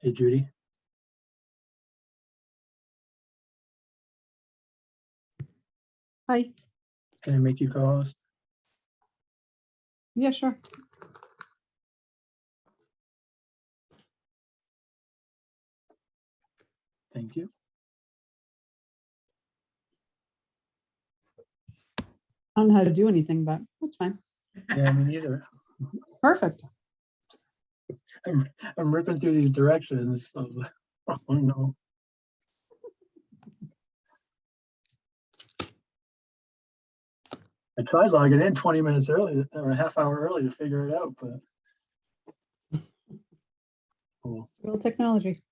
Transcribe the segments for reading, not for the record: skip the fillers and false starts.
Hey, Judy. Hi. Can I make you co-host? Yeah, sure. Thank you. I don't know how to do anything, but that's fine. Yeah, me neither. Perfect. I'm ripping through these directions. So, oh no. I tried logging in 20 minutes early or a half hour early to figure it out, but cool. Real technology.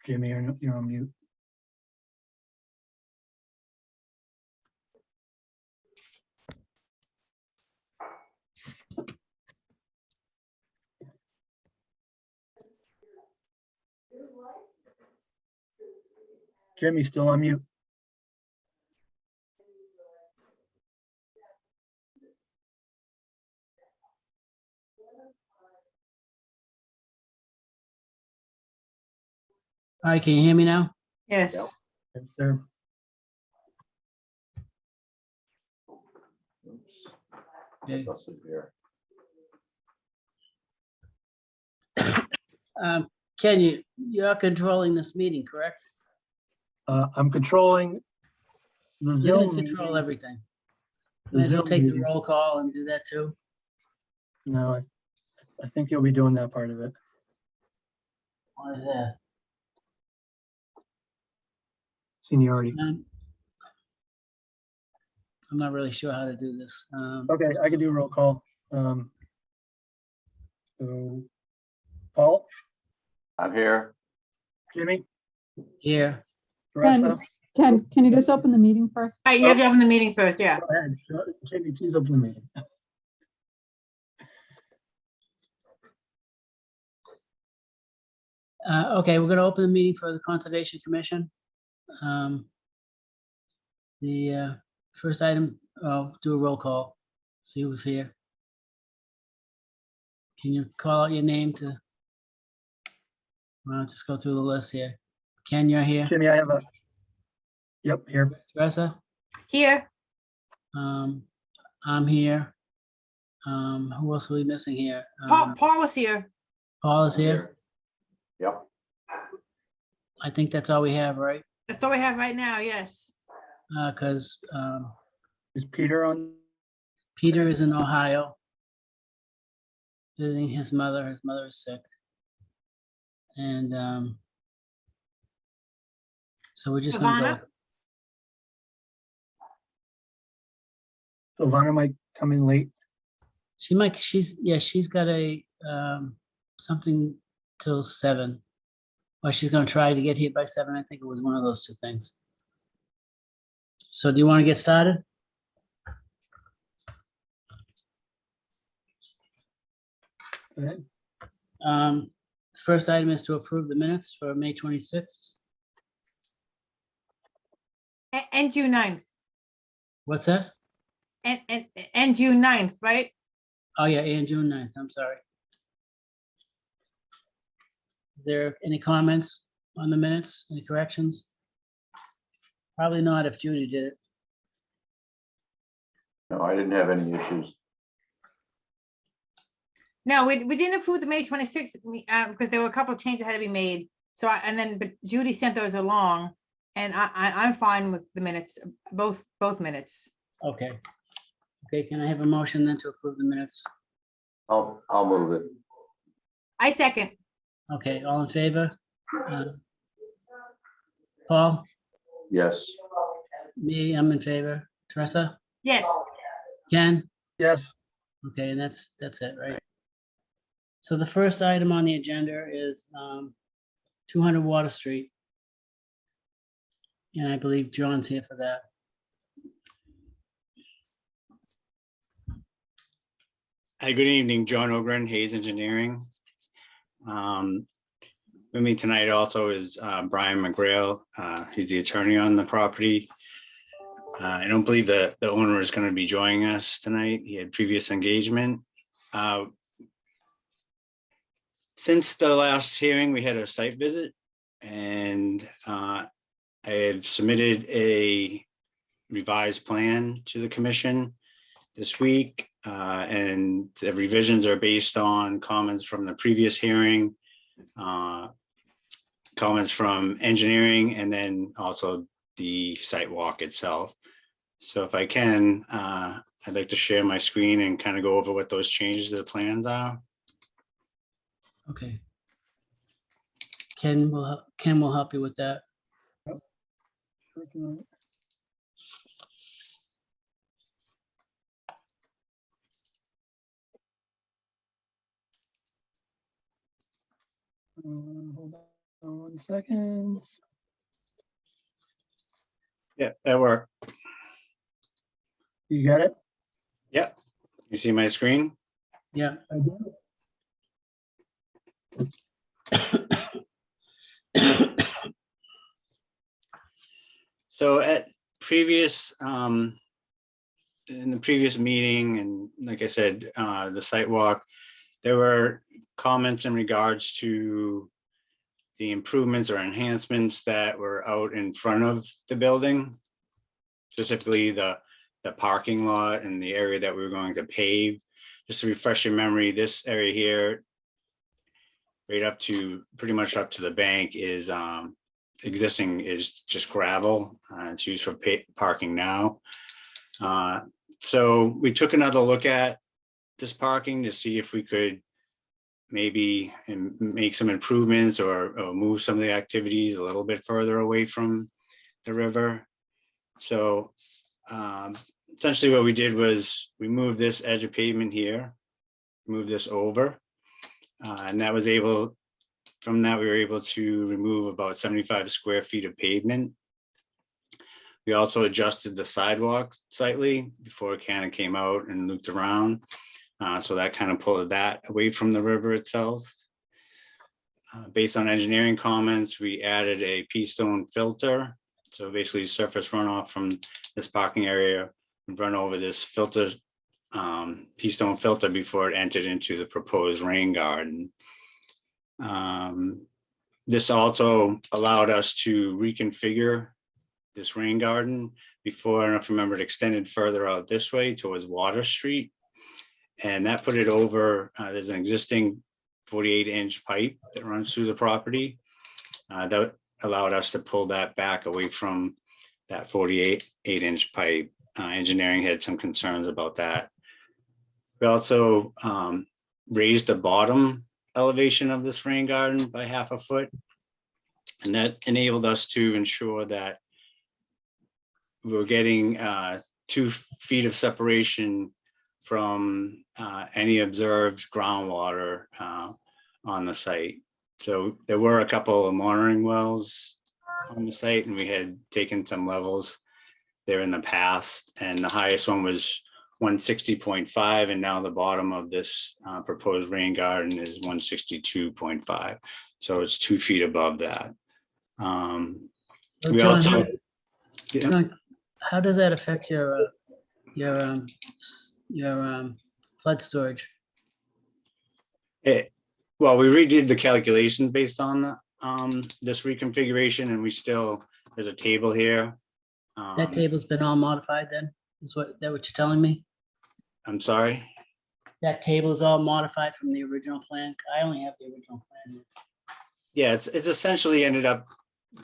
Jimmy, you're on mute. Jimmy's still on mute. Hi, can you hear me now? Yes. Yep. Yes, sir. Okay. I'll sleep here. Ken, you're controlling this meeting, correct? I'm controlling the You're Zoom gonna control meeting. everything. The May as well Zoom take the meeting. roll call and do that too. No, I think you'll be doing that part of it. Why is that? Seniority. I'm not really sure how to do this. Okay, I can do roll call. So, Paul, I'm here. Jimmy, Here, Teresa, Ken, can you just open the meeting first? All right, you have to open the meeting first, yeah. go ahead. Jimmy, please open the meeting. okay, we're gonna open the meeting for the Conservation Commission. The first item, I'll do a roll call, see who's here. Can you call out your name to? Well, just go through the list here. Ken, you're here. Jimmy, I have a, yep, here. Teresa, Here, I'm here. Who else are we missing here? Paul is here. Paul is I'm here. Yep. I think that's all we have, right? That's all we have right now, yes. Because Is Peter on? Peter is in Ohio visiting his mother. His mother is sick. And so we're just gonna Savannah? go. Silvana might come in late. She's got a something till 7. Or she's gonna try to get here by 7. I think it was one of those two things. So do you want to get started? Go ahead. First item is to approve the minutes for May 26th. And June 9th. What's that? And June 9th, right? Oh, yeah, and June 9th, I'm sorry. Is there any comments on the minutes, any corrections? Probably not if Judy did it. No, I didn't have any issues. No, we didn't approve the May 26th because there were a couple of changes that had to be made. So but Judy sent those along, and I'm fine with the minutes, both minutes. Okay. Okay, can I have a motion then to approve the minutes? I'll move it. I second. Okay, all in favor? Paul, Yes. me, I'm in favor. Teresa, Yes, Ken? Yes, Okay, and that's it, right? So the first item on the agenda is 200 Water Street. And I believe John's here for that. Hi, good evening, John Ogren, Hayes Engineering. With me tonight also is Brian McGrail. He's the attorney on the property. I don't believe the owner is going to be joining us tonight. He had previous engagement. Since the last hearing, we had a site visit, and I have submitted a revised plan to the commission this week, and the revisions are based on comments from the previous hearing, comments from engineering, and then also the site walk itself. So if I can, I'd like to share my screen and kind of go over what those changes to the plans are. Okay. Ken will help you with that. working on it. Hold on 1 second. Yeah, that worked. You got it? Yeah, you see my screen? Yeah. I do. So at previous, in the previous meeting, and like I said, the site walk, there were comments in regards to the improvements or enhancements that were out in front of the building, specifically the parking lot and the area that we were going to pave. Just to refresh your memory, this area here, right up to, pretty much up to the bank, is existing, is just gravel. It's used for parking now. So we took another look at this parking to see if we could maybe make some improvements or move some of the activities a little bit further away from the river. So essentially what we did was we moved this edge of pavement here, move this over, and that was able, from that we were able to remove about 75 square feet of pavement. We also adjusted the sidewalk slightly before it kind of came out and looped around. So that kind of pulled that away from the river itself. Based on engineering comments, we added a Keystone Filter. So basically surface runoff from this parking area would run over this filter, Keystone Filter, before it entered into the proposed rain garden. This also allowed us to reconfigure this rain garden. Before, I don't know if you remember, it extended further out this way towards Water Street. And that put it over, there's an existing 48-inch pipe that runs through the property. That allowed us to pull that back away from that 48-inch pipe. Engineering had some concerns about that. We also raised the bottom elevation of this rain garden by ½ a foot. And that enabled us to ensure that we were getting 2 feet of separation from any observed groundwater on the site. So there were a couple of monitoring wells on the site, and we had taken some levels there in the past, and the highest one was 160.5, and now the bottom of this proposed rain garden is 162.5. So it's 2 feet above that. So We John, also, yeah. John, how does that affect your flood storage? Well, we redid the calculations based on this reconfiguration, and we still, there's a table here. That table's been all modified then? Is what you're telling me? I'm sorry. That table is all modified from the original plan? I only have the original plan. Yeah, it's essentially ended up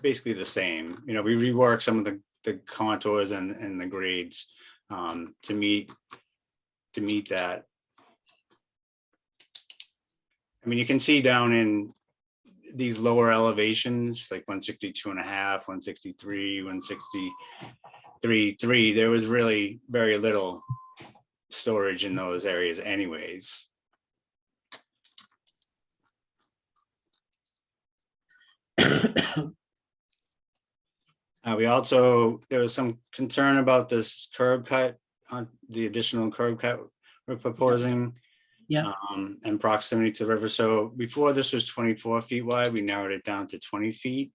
basically the same. You know, we reworked some of the contours and the grades to meet meet that. I mean, you can see down in these lower elevations, like 162.5, 163, 163.3, there was really very little storage in those areas anyways. There was some concern about this curb cut, on the additional curb cut we're proposing. Yeah. And proximity to the river. So before this was 24 feet wide, we narrowed it down to 20 feet.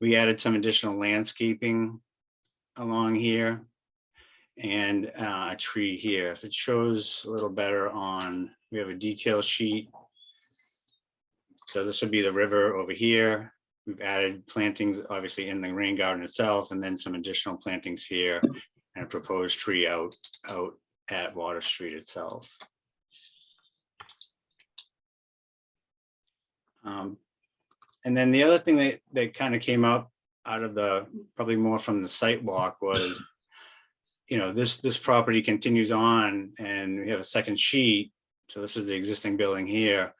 We added some additional landscaping along here and a tree here. If it shows a little better on, we have a detail sheet. So this would be the river over here. We've added plantings, obviously in the rain garden itself, and then some additional plantings here and a proposed tree out at Water Street itself. And then the other thing that kind of came up out of probably more from the site walk was, this property continues on and we have a second sheet. So this is the existing building here.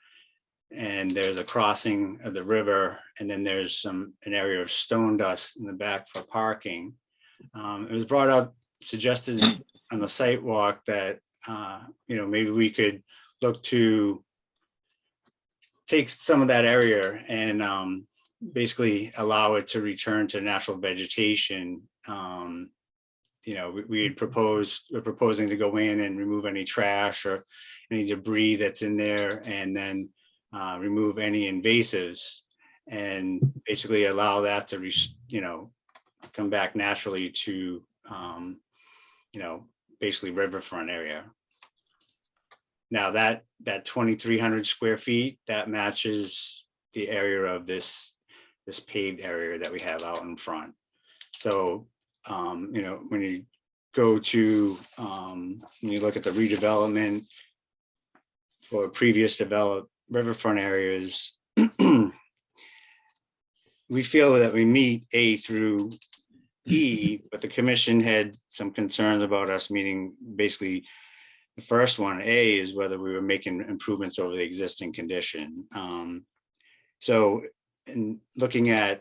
And there's a crossing of the river, and then there's an area of stone dust in the back for parking. It was brought up, suggested on the site walk that, maybe we could look to take some of that area and basically allow it to return to natural vegetation. We're proposing to go in and remove any trash or any debris that's in there, and then remove any invasives and basically allow that to, come back naturally to, basically riverfront area. Now that 2,300 square feet, that matches the area of this paved area that we have out in front. So, when you go to, when you look at the redevelopment for previous developed riverfront areas, we feel that we meet A through E, but the commission had some concerns about us meeting basically the first one. A is whether we were making improvements over the existing condition. So in looking at,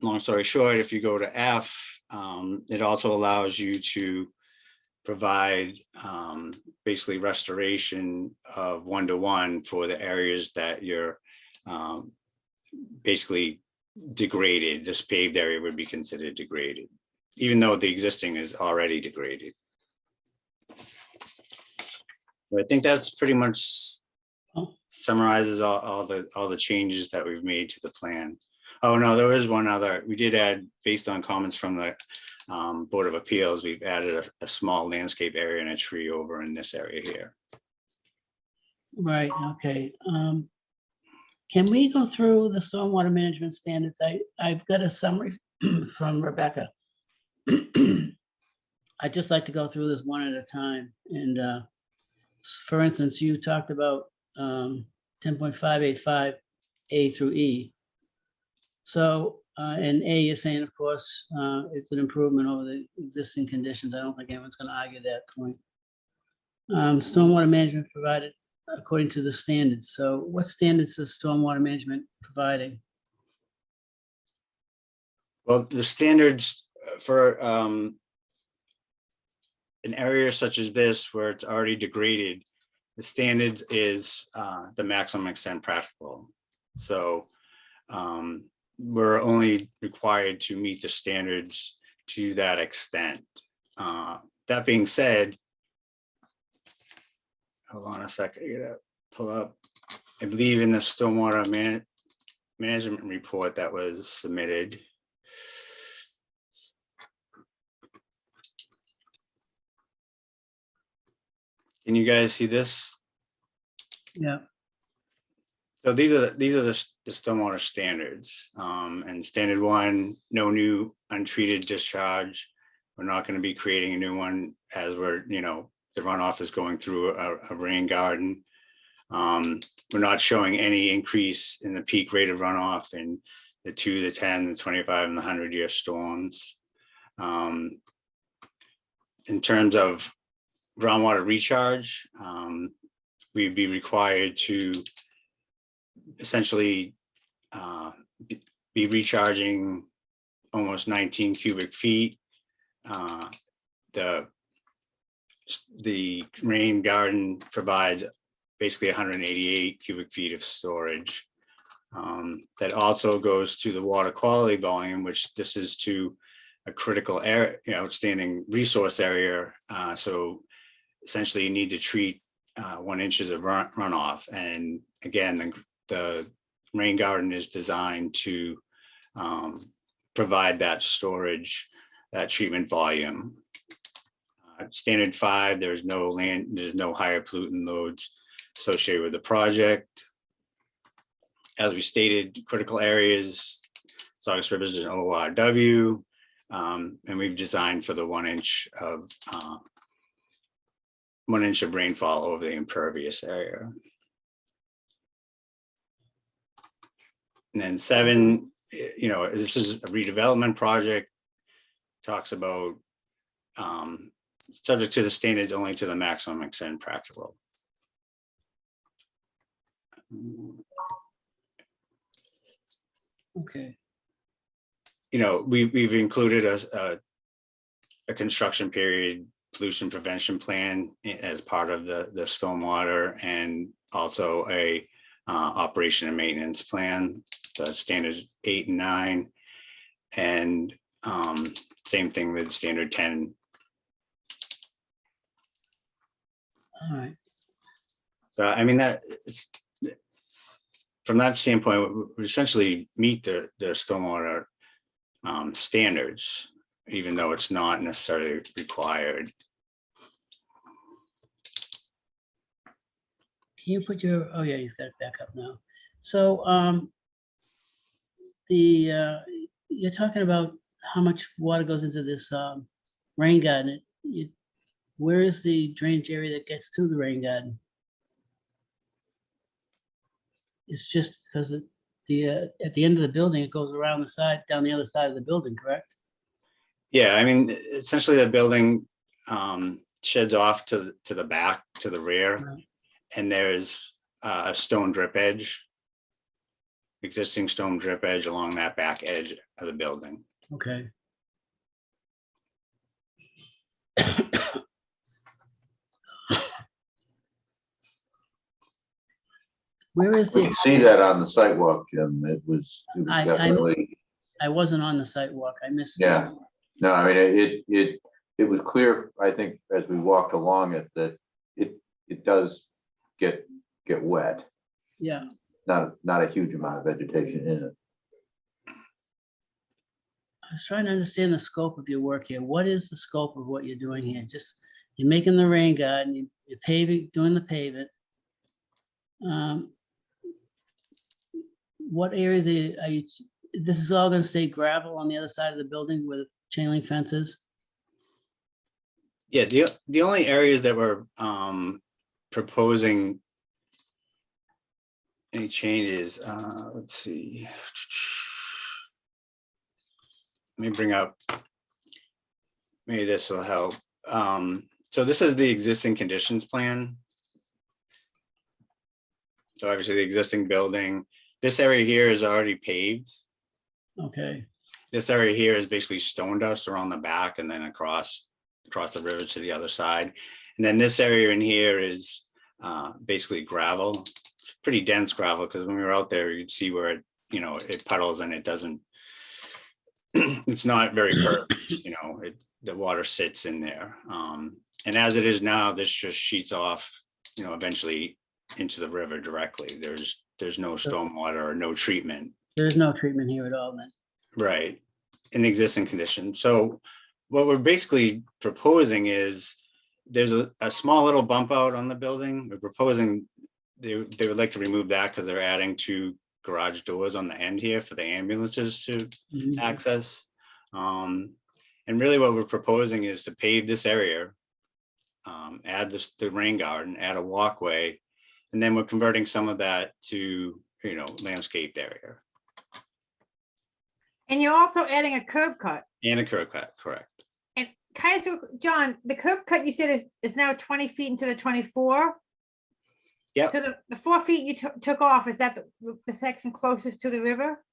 long story short, if you go to F, it also allows you to provide basically restoration of 1-to-1 for the areas that you're basically degraded. This paved area would be considered degraded, even though the existing is already degraded. But I think that's pretty much summarizes all the changes that we've made to the plan. Oh no, there is one other. We did add, based on comments from the Board of Appeals, we've added a small landscape area and a tree over in this area here. Right, okay. Can we go through the stormwater management standards? I've got a summary from Rebecca. I'd just like to go through this one at a time. And for instance, you talked about 10.585 A through E. So, and A, you're saying, of course, it's an improvement over the existing conditions. I don't think anyone's going to argue that point. Stormwater management provided according to the standards. So what standards is stormwater management providing? Well, the standards for an area such as this, where it's already degraded, the standards is the maximum extent practical. So we're only required to meet the standards to that extent. That being said, hold on a second, I gotta pull up. I believe in the stormwater management report that was submitted. Can you guys see this? Yeah. So these are the stormwater standards, and standard 1, no new untreated discharge. We're not going to be creating a new one as we're, the runoff is going through a rain garden. We're not showing any increase in the peak rate of runoff in the 2, the 10, the 25, and the 100-year storms. And in terms of groundwater recharge, we'd be required to essentially be recharging almost 19 cubic feet. The rain garden provides basically 188 cubic feet of storage. That also goes to the water quality volume, which this is to a critical area, outstanding resource area. So essentially you need to treat 1 inch of runoff. And again, the rain garden is designed to provide that storage, that treatment volume. Standard 5, there's no higher pollutant loads associated with the project. As we stated, critical areas, Saugus River is an ORW, and we've designed for the 1 inch of 1 inch of rainfall over the impervious area. And then 7, this is a redevelopment project, talks about subject to the standards only to the maximum extent practical. Okay. We've included a construction period pollution prevention plan as part of the stormwater, and also a operation and maintenance plan, the standard 8 and 9, and same thing with standard 10. All right. So I mean, from that standpoint, we essentially meet the stormwater standards, even though it's not necessarily required. Can you put your, oh yeah, you've got it back up now. So you're talking about how much water goes into this rain garden. Where is the drainage area that gets to the rain garden? It's just because at the end of the building, it goes around the side, down the other side of the building, correct? Yeah, I mean, essentially the building sheds off to the back, to the rear, Right. and there's a stone drip edge, existing stone drip edge along that back edge of the building. Okay. Where is We the, can see that on the sidewalk, Jim. It was I- definitely, I wasn't on the sidewalk. I missed. yeah. No, I mean, it was clear, I think, as we walked along it, that it does get wet. Yeah. Not a huge amount of vegetation in it. I was trying to understand the scope of your work here. What is the scope of what you're doing here? Just, you're making the rain garden, you're paving, doing the pavement. What areas are you, this is all gonna stay gravel on the other side of the building with chain link fences? Yeah, the only areas that we're proposing any changes, let's see. Let me bring up, maybe this will help. So this is the existing conditions plan. So obviously the existing building, this area here is already paved. Okay, This area here is basically stone dust around the back and then across the river to the other side. And then this area in here is basically gravel. It's pretty dense gravel, because when we were out there, you'd see where it puddles and it doesn't, it's not very curved, the water sits in there. And as it is now, this just sheets off, eventually into the river directly. There's no stormwater or no treatment. there's no treatment here at all then? Right, in existing conditions. So what we're basically proposing is there's a small little bump out on the building. We're proposing they would like to remove that because they're adding 2 garage doors on the end here for the ambulances to Mhm. access. And really what we're proposing is to pave this area, add the rain garden, add a walkway, and then we're converting some of that to, landscaped area. And you're also adding a curb cut. And a curb cut, correct. And kind of, John, the curb cut you said is now 20 feet into the 24? Yep. So the 4 feet you took off, is that the section closest to the river?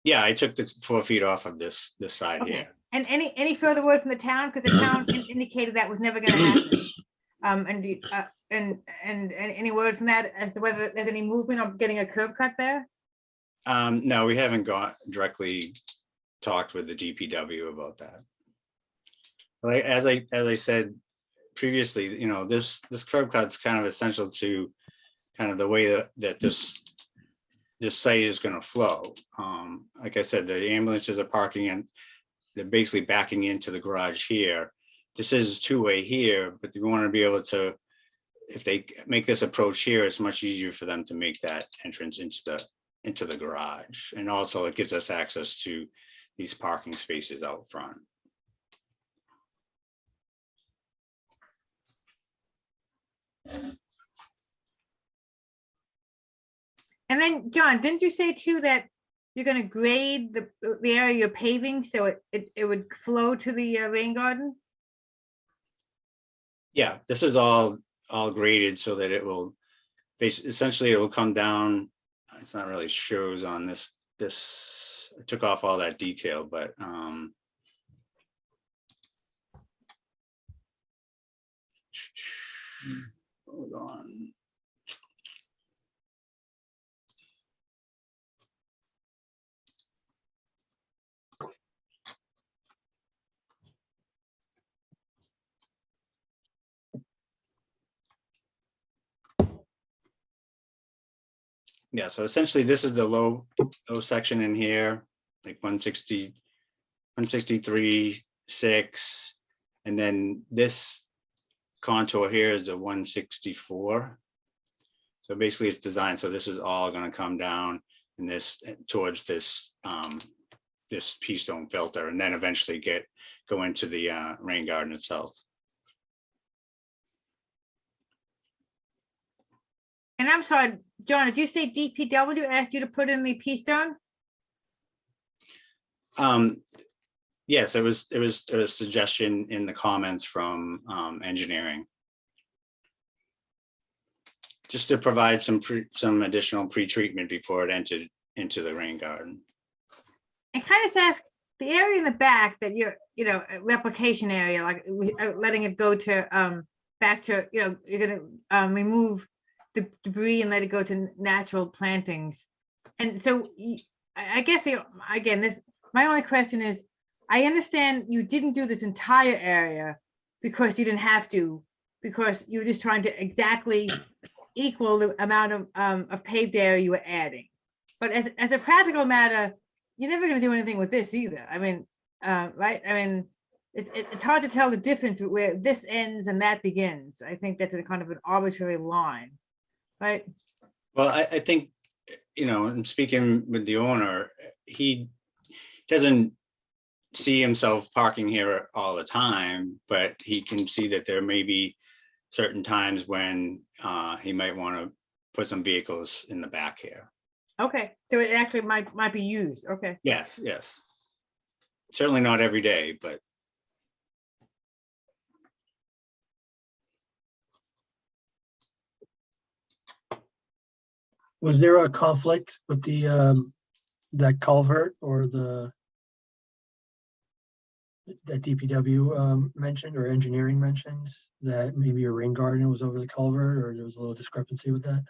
Yeah, I took the 4 feet off of this side Okay. here. And any further word from the town? Because the town indicated that was never gonna happen. And any word from that as to whether there's any movement of getting a curb cut there? No, we haven't directly talked with the DPW about that. Like, as I said previously, you know, this curb cut's kind of essential to kind of the way that this site is going to flow. Like I said, the ambulances are parking and they're basically backing into the garage here. This is two-way here, but we want to be able to, if they make this approach here, it's much easier for them to make that entrance into the garage. And also it gives us access to these parking spaces out front. And then, John, didn't you say too that you're gonna grade the area you're paving so it would flow to the rain garden? Yeah, this is all graded so that it will essentially it will come down. It's not really shows on this. I took off all that detail, but hold on. Yeah, so essentially this is the low section in here, like 160, 163.6, and then this contour here is the 164. So basically it's designed so this is all going to come down in this towards this this Keystone filter, and then eventually go into the rain garden itself. And I'm sorry, John, did you say DPW asked you to put in the Keystone? Yes, it was a suggestion in the comments from engineering, just to provide some additional pre-treatment before it entered into the rain garden. And kind of ask the area in the back that you're, replication area, like letting it go to back to, you're gonna remove the debris and let it go to natural plantings. And so I guess my only question is, I understand you didn't do this entire area because you didn't have to, because you were just trying to exactly equal the amount of paved area you were adding. But as a practical matter, you're never going to do anything with this either. I mean, right? I mean, it's hard to tell the difference where this ends and that begins. I think that's a kind of an arbitrary line, right? Well, I think, in speaking with the owner, he doesn't see himself parking here all the time, but he can see that there may be certain times when he might want to put some vehicles in the back here. Okay, so it actually might be used. Okay. Yes. Certainly not every day, but. Was there a conflict with the that culvert or that DPW mentioned or engineering mentioned that maybe your rain garden was over the culvert, or there was a little discrepancy with that?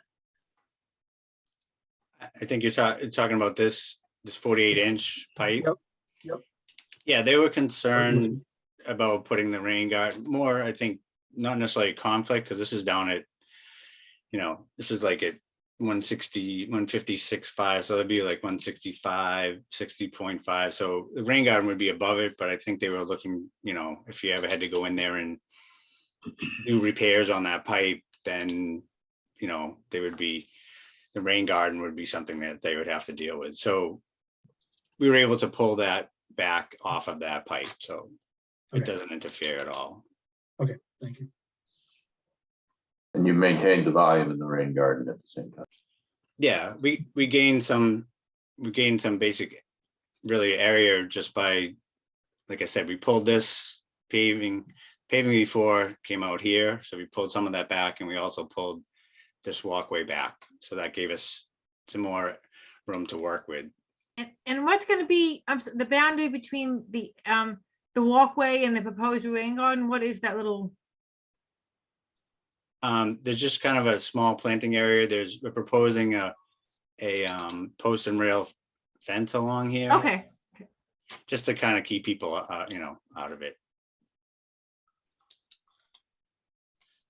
I think you're talking about this 48-inch pipe. Yep. Yeah, they were concerned about putting the rain garden more, I think, not necessarily a conflict, because this is down at, this is like at 160, 156.5, so it'd be like 165, 60.5. So the rain garden would be above it, but I think they were looking, if you ever had to go in there and do repairs on that pipe, then, the rain garden would be something that they would have to deal with. So we were able to pull that back off of that pipe, so it doesn't interfere at all. Okay, thank you. And you maintained the volume in the rain garden at the same time. Yeah, we gained some basic really area just by like I said, we pulled this paving before came out here. So we pulled some of that back, and we also pulled this walkway back. So that gave us some more room to work with. And what's gonna be the boundary between the walkway and the proposed rain garden? What is that little? There's just kind of a small planting area. We're proposing a post and rail fence along here. Okay, Just to kind of keep people, out of it.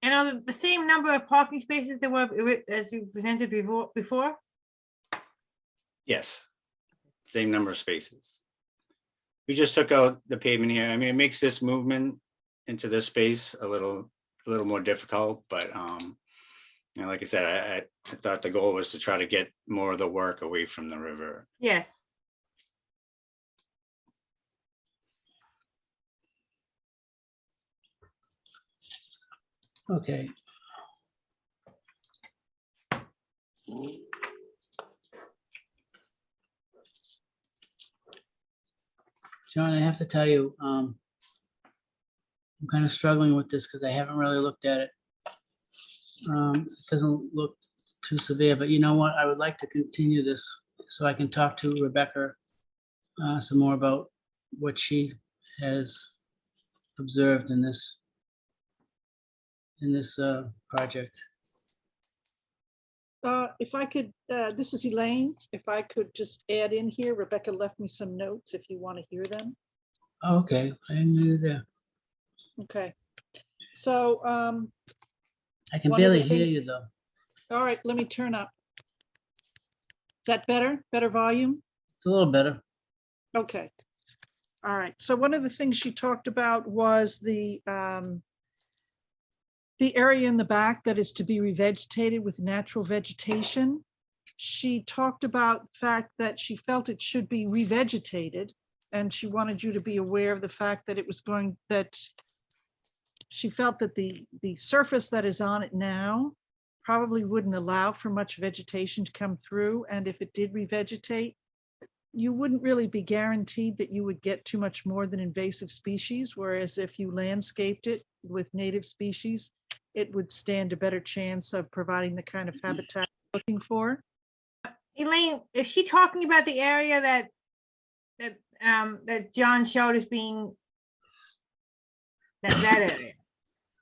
and are the same number of parking spaces there were as you presented before? Yes. Same number of spaces. We just took out the pavement here. I mean, it makes this movement into this space a little more difficult, but like I said, I thought the goal was to try to get more of the work away from the river. Yes. Okay. John, I have to tell you, I'm kind of struggling with this because I haven't really looked at it. It doesn't look too severe, but you know what? I would like to continue this so I can talk to Rebecca some more about what she has observed in this project. If I could, this is Elaine. If I could just add in here, Rebecca left me some notes if you want to hear them. Oh, okay, I didn't know that. Okay. So, I can One of the barely hear things- you though. all right, let me turn up. Is that better? Better volume? It's a little better. Okay. All right. So one of the things she talked about was the area in the back that is to be revegetated with natural vegetation. She talked about the fact that she felt it should be revegetated, and she wanted you to be aware of the fact that she felt that the surface that is on it now probably wouldn't allow for much vegetation to come through, and if it did revegetate, you wouldn't really be guaranteed that you would get too much more than invasive species, whereas if you landscaped it with native species, it would stand a better chance of providing the kind of habitat you're looking for. Elaine, is she talking about the area that John showed as being that area?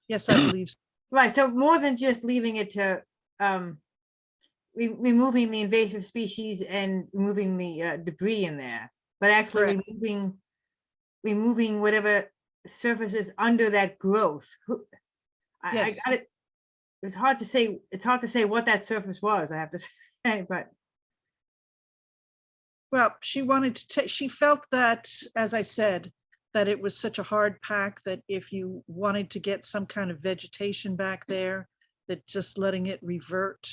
Yes, I believe so. Right, so more than just leaving it to removing the invasive species and removing the debris in there, but actually removing whatever surfaces under that growth. I Yes. got it. It's hard to say what that surface was, I have to say, but Well, she wanted to take, she felt that, as I said, that it was such a hard pack that if you wanted to get some kind of vegetation back there, that just letting it revert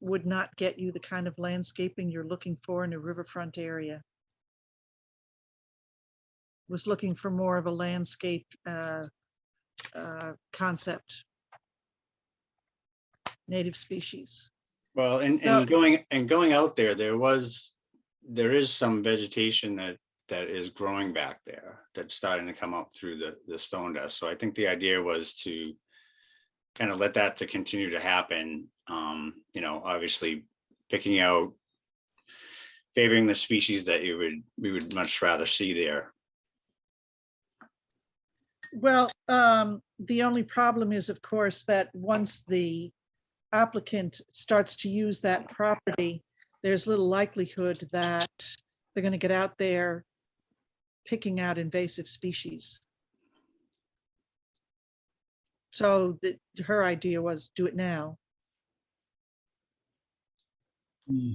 would not get you the kind of landscaping you're looking for in a riverfront area. Was looking for more of a landscape concept. Native species. Well, and So- going out there, there is some vegetation that is growing back there that's starting to come up through the stone dust. So I think the idea was to kind of let that to continue to happen. Obviously picking out, favoring the species that we would much rather see there. Well, the only problem is, of course, that once the applicant starts to use that property, there's little likelihood that they're going to get out there picking out invasive species. So her idea was do it now. Hmm.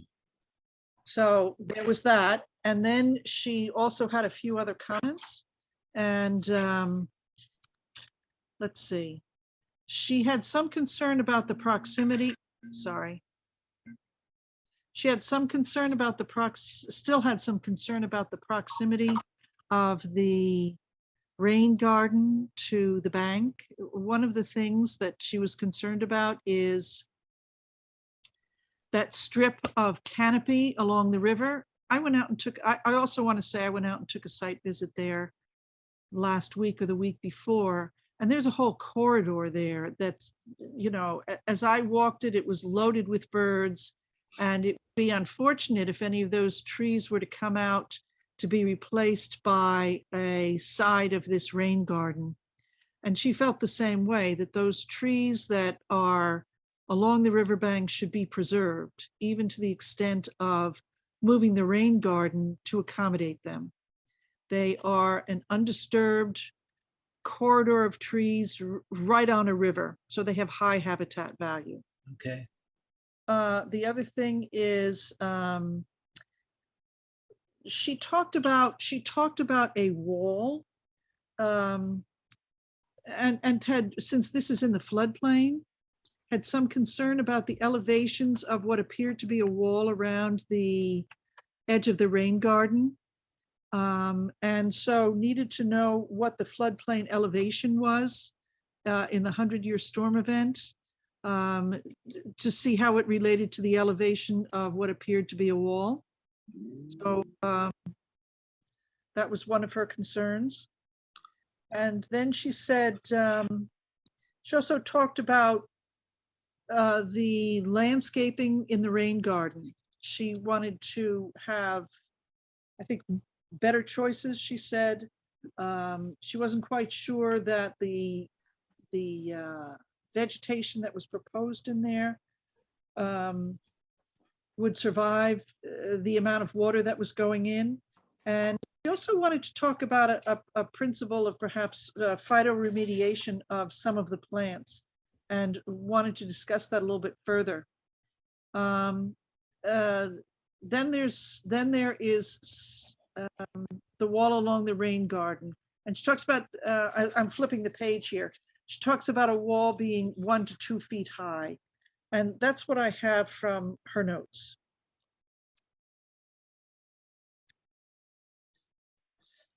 So there was that. And then she also had a few other comments. And let's see. She had some concern about the proximity. Sorry. She had some concern about still had some concern about the proximity of the rain garden to the bank. One of the things that she was concerned about is that strip of canopy along the river. I went out and I also want to say I went out and took a site visit there last week or the week before. And there's a whole corridor there that's, you know, as I walked it, it was loaded with birds. And it would be unfortunate if any of those trees were to come out to be replaced by a side of this rain garden. And she felt the same way, that those trees that are along the riverbank should be preserved, even to the extent of moving the rain garden to accommodate them. They are an undisturbed corridor of trees right on a river, so they have high habitat value. Okay. The other thing is, she talked about a wall, and had, since this is in the floodplain, had some concern about the elevations of what appeared to be a wall around the edge of the rain garden. And so needed to know what the floodplain elevation was in the 100-year storm event, to see how it related to the elevation of what appeared to be a wall. So that was one of her concerns. And then she said, she also talked about the landscaping in the rain garden. She wanted to have, I think, better choices, she said. She wasn't quite sure that the vegetation that was proposed in there would survive the amount of water that was going in. And she also wanted to talk about a principle of perhaps phytoremediation of some of the plants, and wanted to discuss that a little bit further. Then there is the wall along the rain garden. And she talks about, I'm flipping the page here. She talks about a wall being 1 to 2 feet high. And that's what I have from her notes.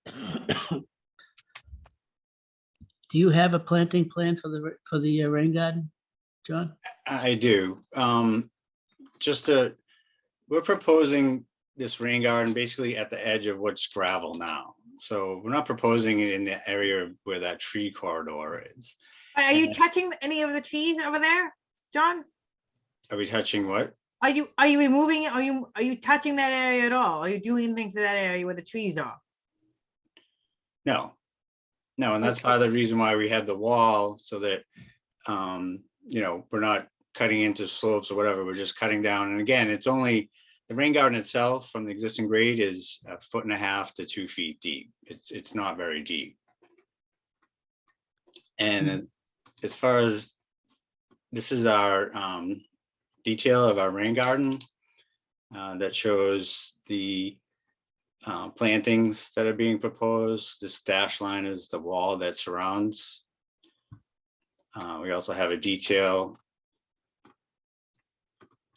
Do you have a planting plan for the rain garden, John? I do. We're proposing this rain garden basically at the edge of what's gravel now. So we're not proposing it in the area where that tree corridor is. Are you touching any of the trees over there, John? Are we touching what? Are you removing it? Are you touching that area at all? Are you doing anything to that area where the trees are? No. No, and that's part of the reason why we had the wall, so that, you know, we're not cutting into slopes or whatever, we're just cutting down. And again, it's only, the rain garden itself from the existing grade is 1.5 to 2 feet deep. It's not very deep. And as far as, this is our detail of our rain garden that shows the plantings that are being proposed. This dash line is the wall that surrounds. We also have a detail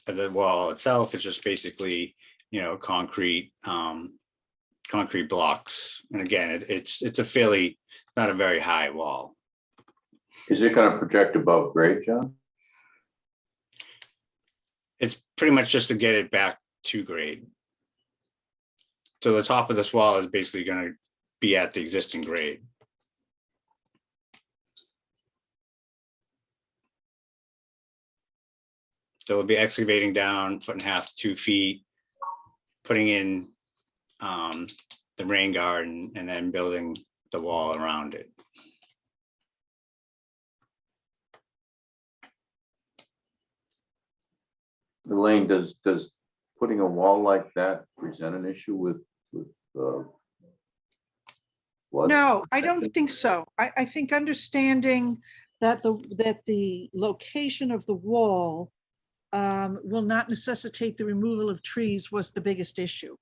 of the wall itself. It's just basically, you know, concrete blocks. And again, it's a fairly, not a very high wall. Is it going to project above grade, John? It's pretty much just to get it back to grade. So the top of this wall is basically going to be at the existing grade. So we'll be excavating down 1.5 to 2 feet, putting in the rain garden, and then building the wall around it. Elaine, does putting a wall like that present an issue with flood? No, I don't think so. I think understanding that the location of the wall will not necessitate the removal of trees was the biggest issue.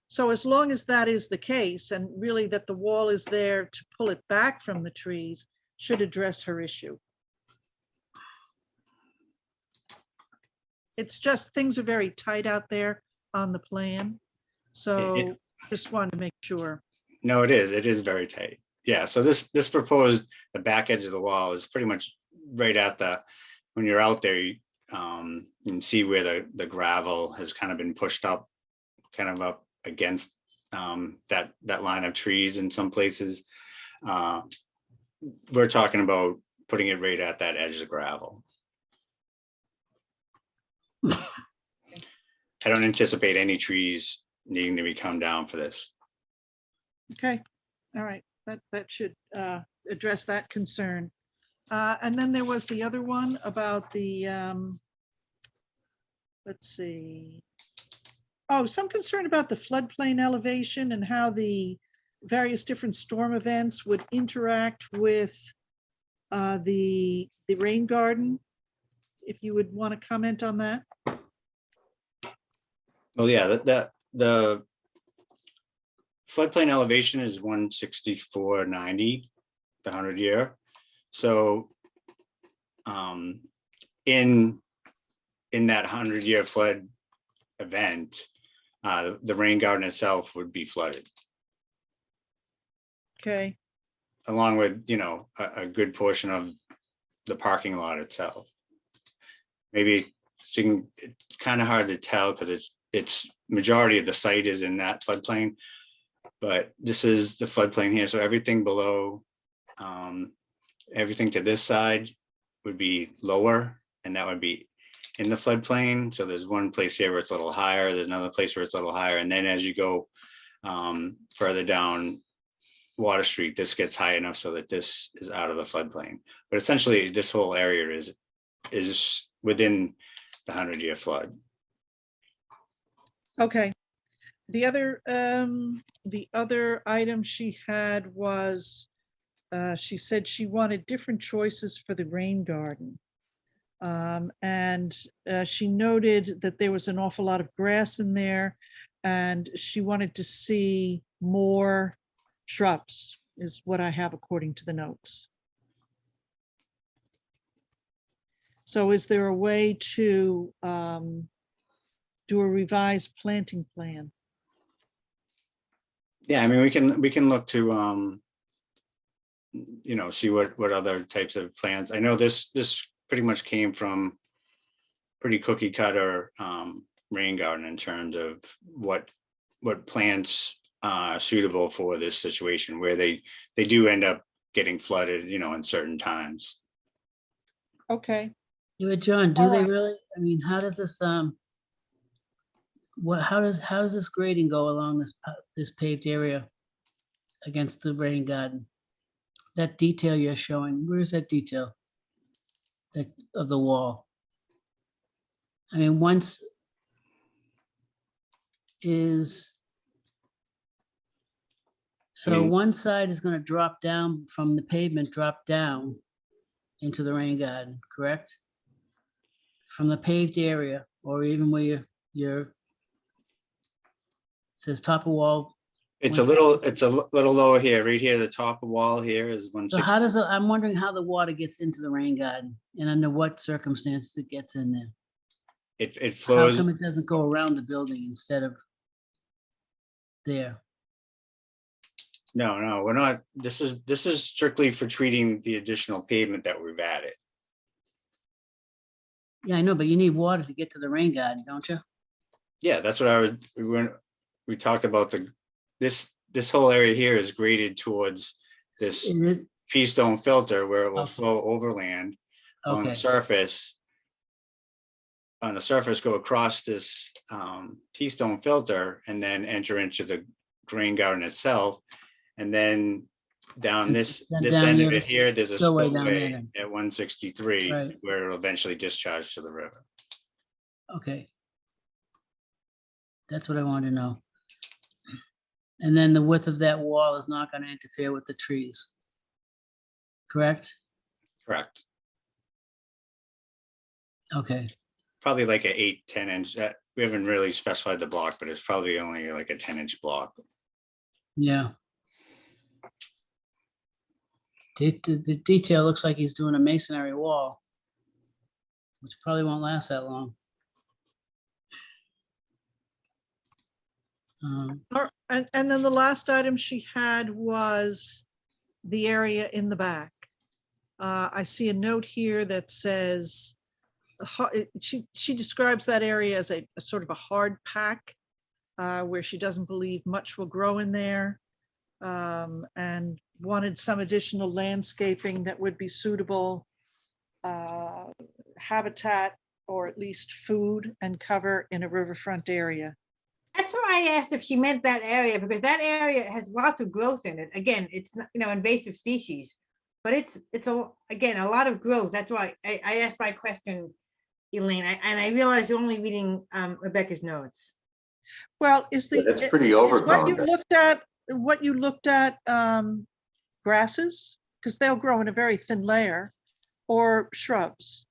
So as long as that is the case, and really that the wall is there to pull it back from the trees, should address her issue. It's just things are very tight out there on the plan. So just wanted to make sure. No, it is very tight. Yeah, so this proposed, the back edge of the wall is pretty much right at the, when you're out there, you can see where the gravel has kind of been pushed up, kind of up against that line of trees in some places. We're talking about putting it right at that edge of gravel. I don't anticipate any trees needing to be come down for this. Okay, all right, that should address that concern. And then there was the other one about the, let's see. Oh, some concern about the floodplain elevation and how the various different storm events would interact with the rain garden. If you would want to comment on that. Well, yeah, the floodplain elevation is 164.90, the 100-year. So in that 100-year flood event, the rain garden itself would be flooded, Okay, along with, you know, a good portion of the parking lot itself. Maybe it's kind of hard to tell because it's majority of the site is in that floodplain, but this is the floodplain here. So everything below, everything to this side would be lower, and that would be in the floodplain. So there's one place here where it's a little higher, there's another place where it's a little higher, and then as you go further down Water Street, this gets high enough so that this is out of the floodplain. But essentially, this whole area is within the 100-year flood. okay. The other item she had was, she said she wanted different choices for the rain garden. And she noted that there was an awful lot of grass in there, and she wanted to see more shrubs, is what I have according to the notes. So is there a way to do a revised planting plan? Yeah, I mean, we can look to you know, see what other types of plants. I know this pretty much came from pretty cookie cutter rain garden in terms of what plants are suitable for this situation, where they do end up getting flooded, you know, in certain times. Okay, Yeah, but John, do All they right. really? I mean, how does this how does this grading go along this paved area against the rain garden? That detail you're showing, where is that detail? That of the wall? I mean, once is, so mean- one side is going to drop down from the pavement, drop down into the rain garden, correct? From the paved area, or even where you're says top of wall. It's a little lower here, right here. The top of wall here is So 160. how does I'm wondering how the water gets into the rain garden and under what circumstances it gets in there? It How flows. come it doesn't go around the building instead of there? No, we're not. This is strictly for treating the additional pavement that we've added. Yeah, I know, but you need water to get to the rain garden, don't you? Yeah, that's what we talked about this whole area here is graded towards this Is it? Keystone Filter where it will Okay. flow overland on the Okay, surface. On the surface, go across this Keystone Filter and then enter into the rain garden itself. And then down this Then this down end here, of it this here, there's a spillway down there spillway then. at 163 Right. where it'll eventually discharge to the river. okay. That's what I wanted to know. And then the width of that wall is not going to interfere with the trees. Correct? Correct. Okay, Probably like a 8-10 inch. We haven't really specified the block, but it's probably only like a 10-inch block. yeah. The detail looks like he's doing a masonry wall, which probably won't last that long. and then the last item she had was the area in the back. I see a note here that says, she describes that area as a sort of a hard pack. where she doesn't believe much will grow in there, and wanted some additional landscaping that would be suitable, habitat or at least food and cover in a riverfront area. That's why I asked if she meant that area, because that area has lots of growth in it. Again, it's not, invasive species, but it's again, a lot of growth. That's why I asked my question, Elaine, and I realized you're only reading Rebecca's notes. Well, is Yeah, the, that's pretty is overgrown. what you looked at, grasses? Because they'll grow in a very thin layer, or shrubs.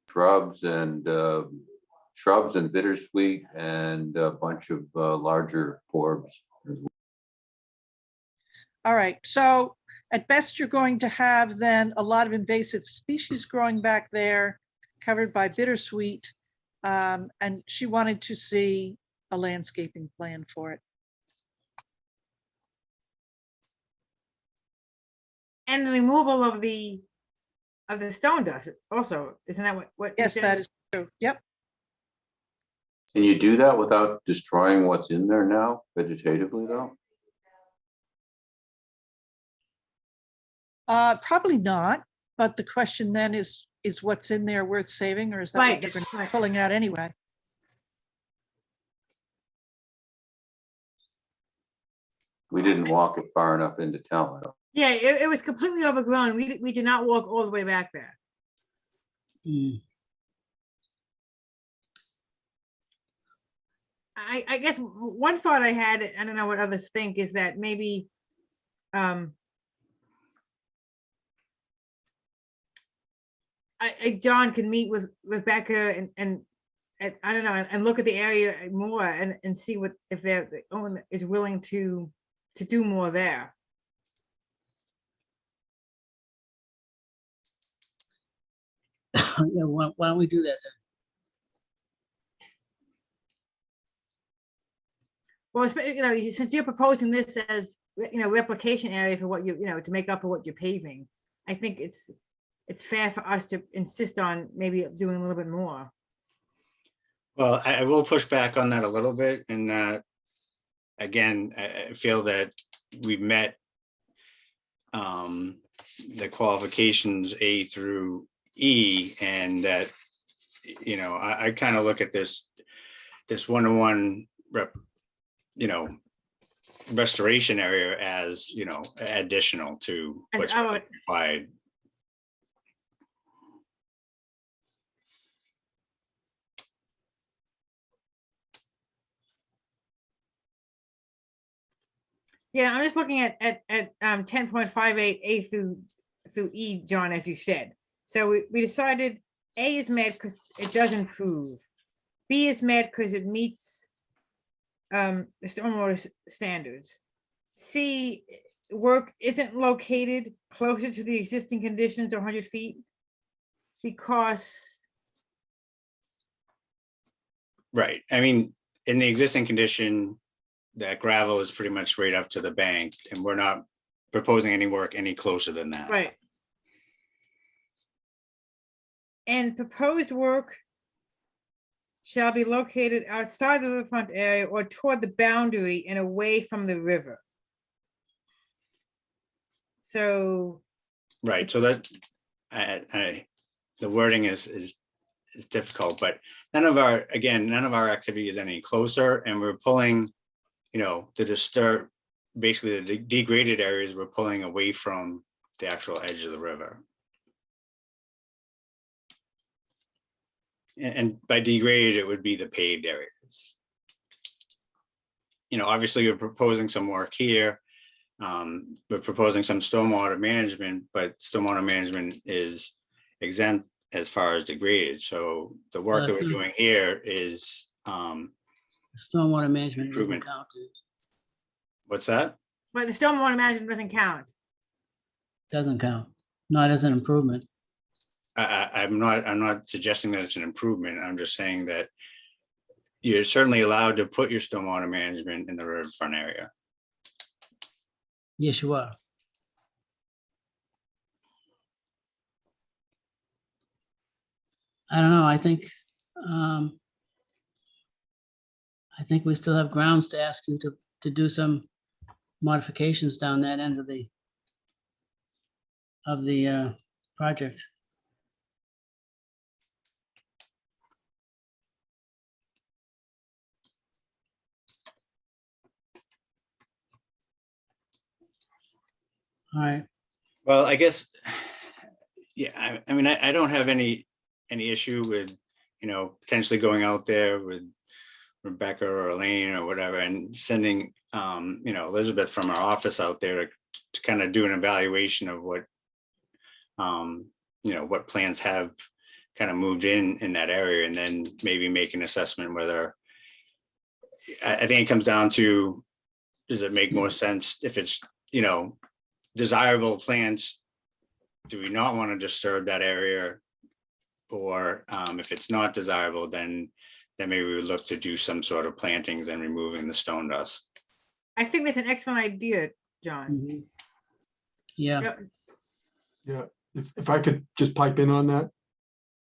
Shrubs and bittersweet and a bunch of larger forbs. All right, so at best, you're going to have then a lot of invasive species growing back there, covered by bittersweet. And she wanted to see a landscaping plan for it. And the removal of the stone dust also, isn't that what? you Yes, said? that is true. Yep. Can you do that without destroying what's in there now vegetatively though? Probably not, but the question then is what's in there worth saving, or is that Right, what you're going to be right. pulling out anyway? We didn't walk it far enough into town. I don't- Yeah, it was completely overgrown. We did not walk all the way back there. Mm. I guess one thought I had, I don't know what others think, is that maybe John can meet with Rebecca and I don't know, and look at the area more and see what, if the owner is willing to do more there. Yeah, why don't we do that then? Well, since you're proposing this as, replication area for what to make up for what you're paving, I think it's fair for us to insist on maybe doing a little bit more. Well, I will push back on that a little bit in that, again, I feel that we've met the qualifications A through E, and that, I kind of look at this one-on-one restoration area as, additional to And what's I would- required. Yeah, I'm just looking at 10.58 A through E, John, as you said. So we decided A is met because it does improve. B is met because it meets the stormwater standards. C, work isn't located closer to the existing conditions or 100 feet because, Right. I mean, in the existing condition, that gravel is pretty much right up to the bank, and we're not proposing any work any closer than that. right. And proposed work shall be located outside the riverfront area or toward the boundary and away from the river. So, Right. So that the wording is difficult, but none of our activity is any closer, and we're pulling, the disturb, basically the degraded areas, we're pulling away from the actual edge of the river. And by degraded, it would be the paved areas. Obviously you're proposing some work here. We're proposing some stormwater management, but stormwater management is exempt as far as degraded. So the work that we're doing here is Stormwater management doesn't Improvement. count. what's that? but the stormwater management doesn't count. Doesn't count, not as an improvement. I'm not suggesting that it's an improvement. I'm just saying that you're certainly allowed to put your stormwater management in the riverfront area. Yes, you are. I don't know, I think I think we still have grounds to ask you to do some modifications down that end of the project. All right, Well, I guess, yeah, I mean, I don't have any issue with, potentially going out there with Rebecca or Elaine or whatever and sending, Elizabeth from our office out there to kind of do an evaluation of what, what plans have kind of moved in that area, and then maybe make an assessment whether, I think it comes down to, does it make more sense if it's, desirable plants? Do we not want to disturb that area? Or if it's not desirable, then maybe we would look to do some sort of plantings and removing the stone dust. I think that's an excellent idea, John. mhm. Yeah, Yeah, Yeah, if I could just pipe in on that,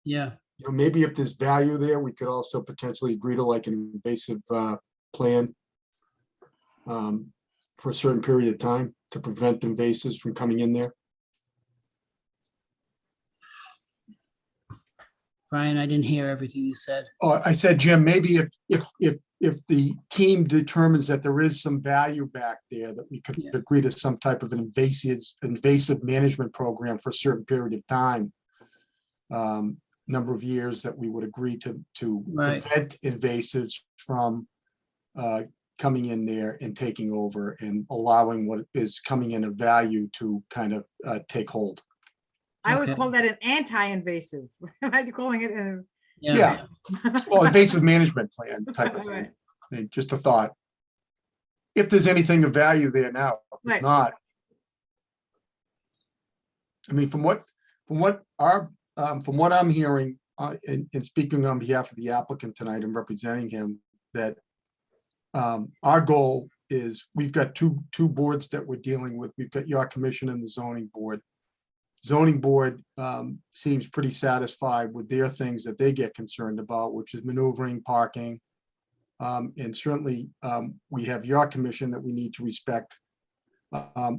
yeah, maybe if there's value there, we could also potentially agree to like an invasive plan for a certain period of time to prevent invasives from coming in there. Brian, I didn't hear everything you said. Oh, I said, Jim, maybe if the team determines that there is some value back there, that we could Yeah. agree to some type of an invasive management program for a certain period of time. Number of years that we would agree to Right. prevent invasives from coming in there and taking over and allowing what is coming in of value to kind of take hold. I would Okay. call that an anti-invasive. I'm calling it an. Yeah. Well, invasive management plan type of Right. thing. I mean, just a thought. If there's anything of value there now, if Right. there's not. I mean, from what I'm hearing, and speaking on behalf of the applicant tonight and representing him, that our goal is, we've got two boards that we're dealing with. We've got your commission and the zoning board. Zoning board seems pretty satisfied with their things that they get concerned about, which is maneuvering, parking. And certainly we have your commission that we need to respect.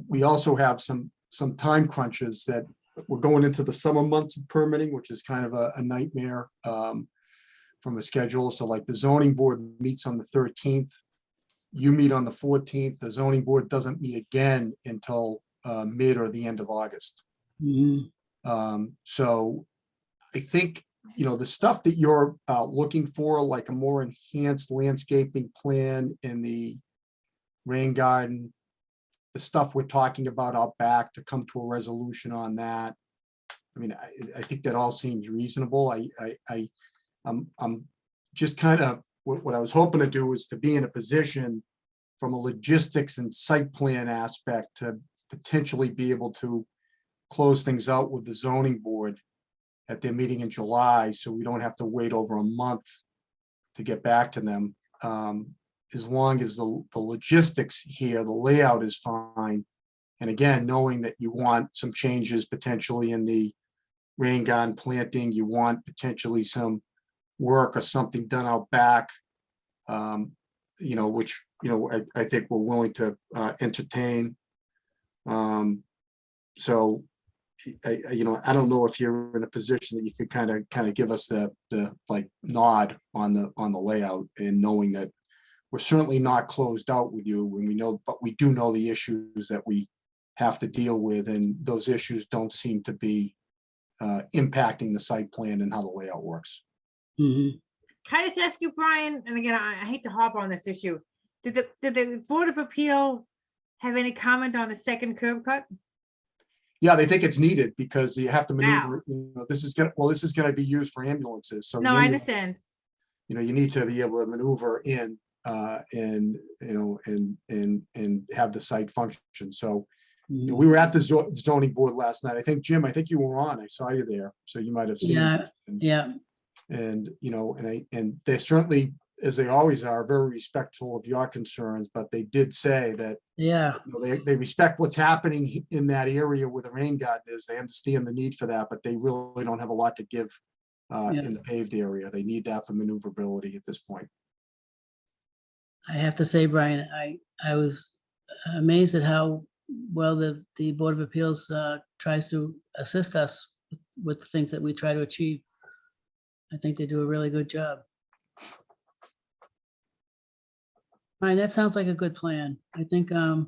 We also have some time crunches that we're going into the summer months of permitting, which is kind of a nightmare from a schedule. So like the zoning board meets on the 13th. You meet on the 14th. The zoning board doesn't meet again until mid or the end of August. Mhm. So I think, the stuff that you're looking for, like a more enhanced landscaping plan in the rain garden, the stuff we're talking about out back, to come to a resolution on that. I mean, I think that all seems reasonable. I'm just kind of, what I was hoping to do is to be in a position from a logistics and site plan aspect to potentially be able to close things out with the zoning board at their meeting in July, so we don't have to wait over a month to get back to them. As long as the logistics here, the layout is fine. And again, knowing that you want some changes potentially in the rain garden planting, you want potentially some work or something done out back, which, I think we're willing to entertain. So I don't know if you're in a position that you could kind of give us the like nod on the layout, and knowing that we're certainly not closed out with you when we know, but we do know the issues that we have to deal with, and those issues don't seem to be impacting the site plan and how the layout works. Mhm. Can I just ask you, Brian, and again, I hate to harp on this issue. Did the Board of Appeal have any comment on the second curb cut? Yeah, they think it's needed because you have to maneuver. This is gonna be used for ambulances. So No, the I ambulance- understand. you need to be able to maneuver in and have the site function. So Mhm. we were at the zoning board last night. I think, Jim, you were on. I saw you there, so you might have seen. Yeah, it. yeah, And they certainly, as they always are, very respectful of your concerns, but they did say that yeah, they respect what's happening in that area where the rain garden is. They understand the need for that, but they really don't have a lot to give Yeah. in the paved area. They need that for maneuverability at this point. I have to say, Brian, I was amazed at how well the Board of Appeals tries to assist us with things that we try to achieve. I think they do a really good job. Brian, that sounds like a good plan. I think that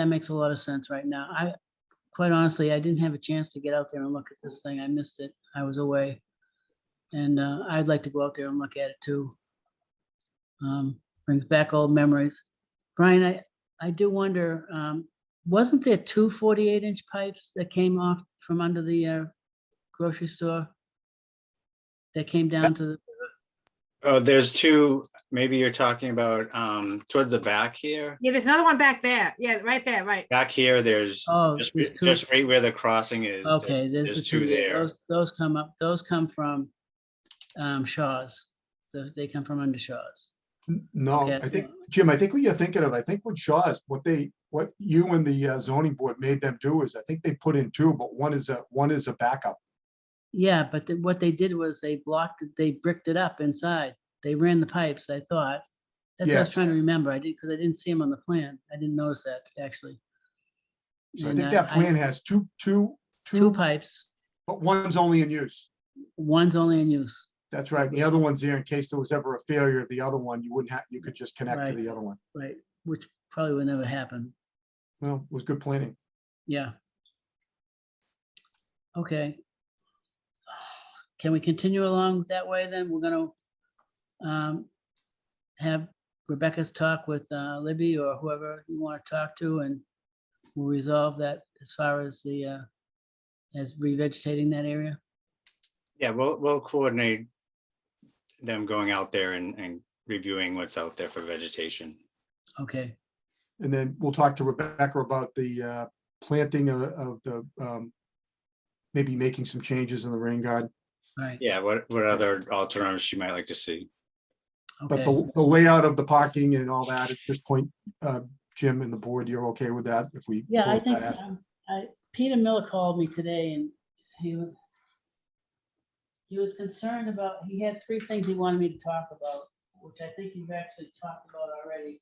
makes a lot of sense right now. Quite honestly, I didn't have a chance to get out there and look at this thing. I missed it. I was away. And I'd like to go out there and look at it too. Brings back old memories. Brian, I do wonder, wasn't there two 48-inch pipes that came off from under the grocery store? That came down to the, Oh, there's two, maybe you're talking about towards the back here. Yeah, there's another one back there. Yeah, right there, right. Back here, there's oh, just there's two. just right where the crossing is. Okay, there's the there's two two there. there. Those come up, those come from Shaw's. They come from under Shaw's. No, Okay. I think, Jim, I think what you're thinking of, I think with Shaw's, what you and the zoning board made them do is, I think they put in two, but one is a backup. Yeah, but what they did was they blocked it, they bricked it up inside. They ran the pipes, I thought. That's what I was Yes. trying to remember. I did, because I didn't see them on the plan. I didn't notice that, actually. So I And, think that plan has two, Two pipes, but one's only in use. one's only in use. That's right. The other one's there in case there was ever a failure of the other one, you could just connect to Right. the other one. Right, which probably would never happen. Well, it was good planning. Yeah. Okay. Can we continue along that way then? We're gonna have Rebecca's talk with Libby or whoever you want to talk to, and we'll resolve that as far as the as revegetating that area. Yeah, we'll coordinate them going out there and reviewing what's out there for vegetation. Okay, And then we'll talk to Rebecca about the planting of the, maybe making some changes in the rain garden. right, Yeah, what other alternatives she might like to see. But okay. the layout of the parking and all that at this point, Jim and the board, you're okay with that if we? Yeah, I close think, that out? Peter Miller called me today and he was concerned about, he had three things he wanted me to talk about, which I think you've actually talked about already.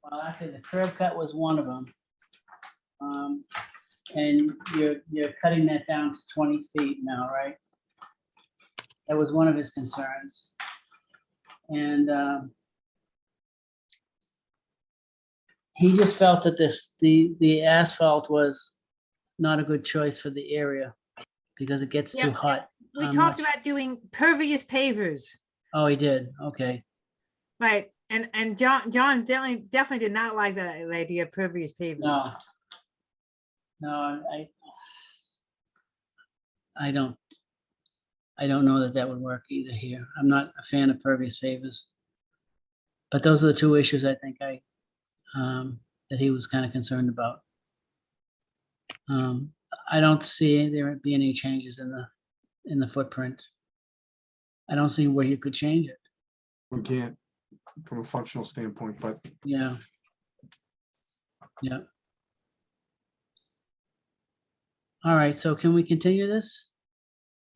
Well, actually, the curb cut was one of them. And you're cutting that down to 20 feet now, right? That was one of his concerns. And he just felt that the asphalt was not a good choice for the area because it gets too Yep. hot. We I'm talked not- about doing pervious pavers, Oh, he did, okay. right? And John definitely did not like the idea of pervious pavers. No. No, I don't know that would work either here. I'm not a fan of pervious pavers. But those are the two issues I think that he was kind of concerned about. I don't see there be any changes in the footprint. I don't see where you could change it. We can't from a functional standpoint, but Yeah. Yeah. All right, so can we continue this?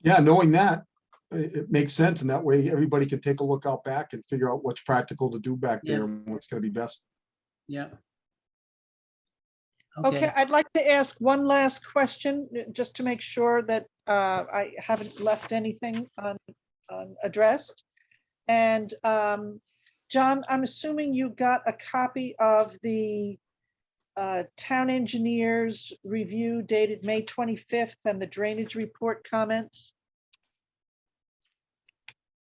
yeah, knowing that, it makes sense. And that way everybody can take a look out back and figure out what's practical to do back Yeah. there and what's gonna be best. Yeah. Okay, I'd like to ask one last question, just to make sure that I haven't left anything unaddressed. And John, I'm assuming you got a copy of the town engineer's review dated May 25th and the drainage report comments?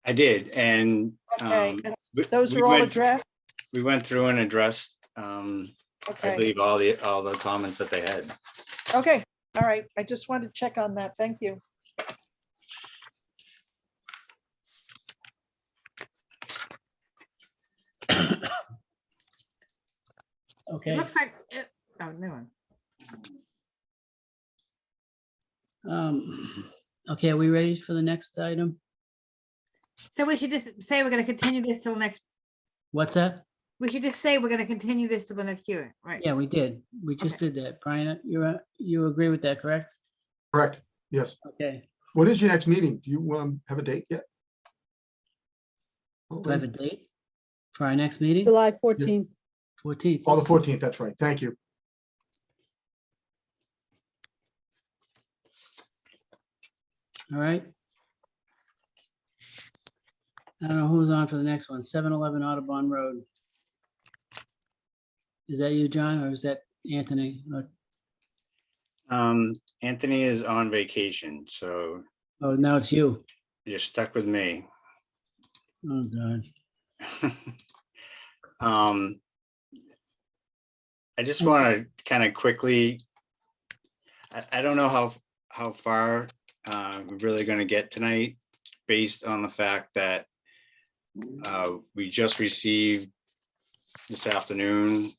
I did, and Okay, and we- those we are all went- addressed? We went through and addressed, I Okay, believe, all the comments that they had. okay, all right. I just wanted to check on that. Thank you. It Okay. looks like, oh, no one. Okay, are we ready for the next item? So we should just say we're gonna continue this till next, What's that? we should just say we're gonna continue this till the next hearing, right? Yeah, we did. We just did that. Brian, you agree with that, correct? Correct, yes. Okay, What is your next meeting? Do you have a date yet? do I have a date for our next meeting? July 14th. 14th. Oh, the 14th, that's right. Thank you. All right. I don't know who's on for the next one. 711 Audubon Road. Is that you, John, or is that Anthony? Anthony is on vacation, so Oh, now it's you. you're stuck with me. Oh, God. I just want to kind of quickly, I don't know how far we're really going to get tonight, based on the fact that we just received this afternoon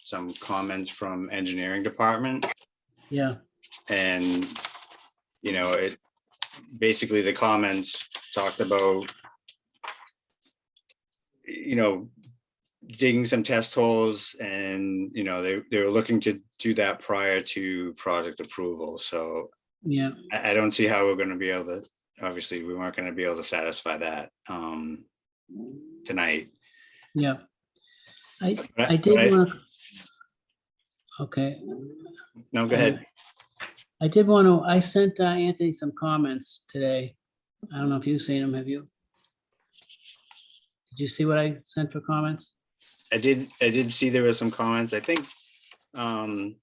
some comments from engineering department. Yeah, And, you know, it basically the comments talked about, you know, digging some test holes, and, you know, they were looking to do that prior to project approval. So yeah. I don't see how we're going to be able to, obviously, we weren't going to be able to satisfy that tonight. Yeah. I But did want to. Okay. No, go ahead. I did want to, I sent Anthony some comments today. I don't know if you've seen them, have you? Did you see what I sent for comments? I did see there were some comments. I think some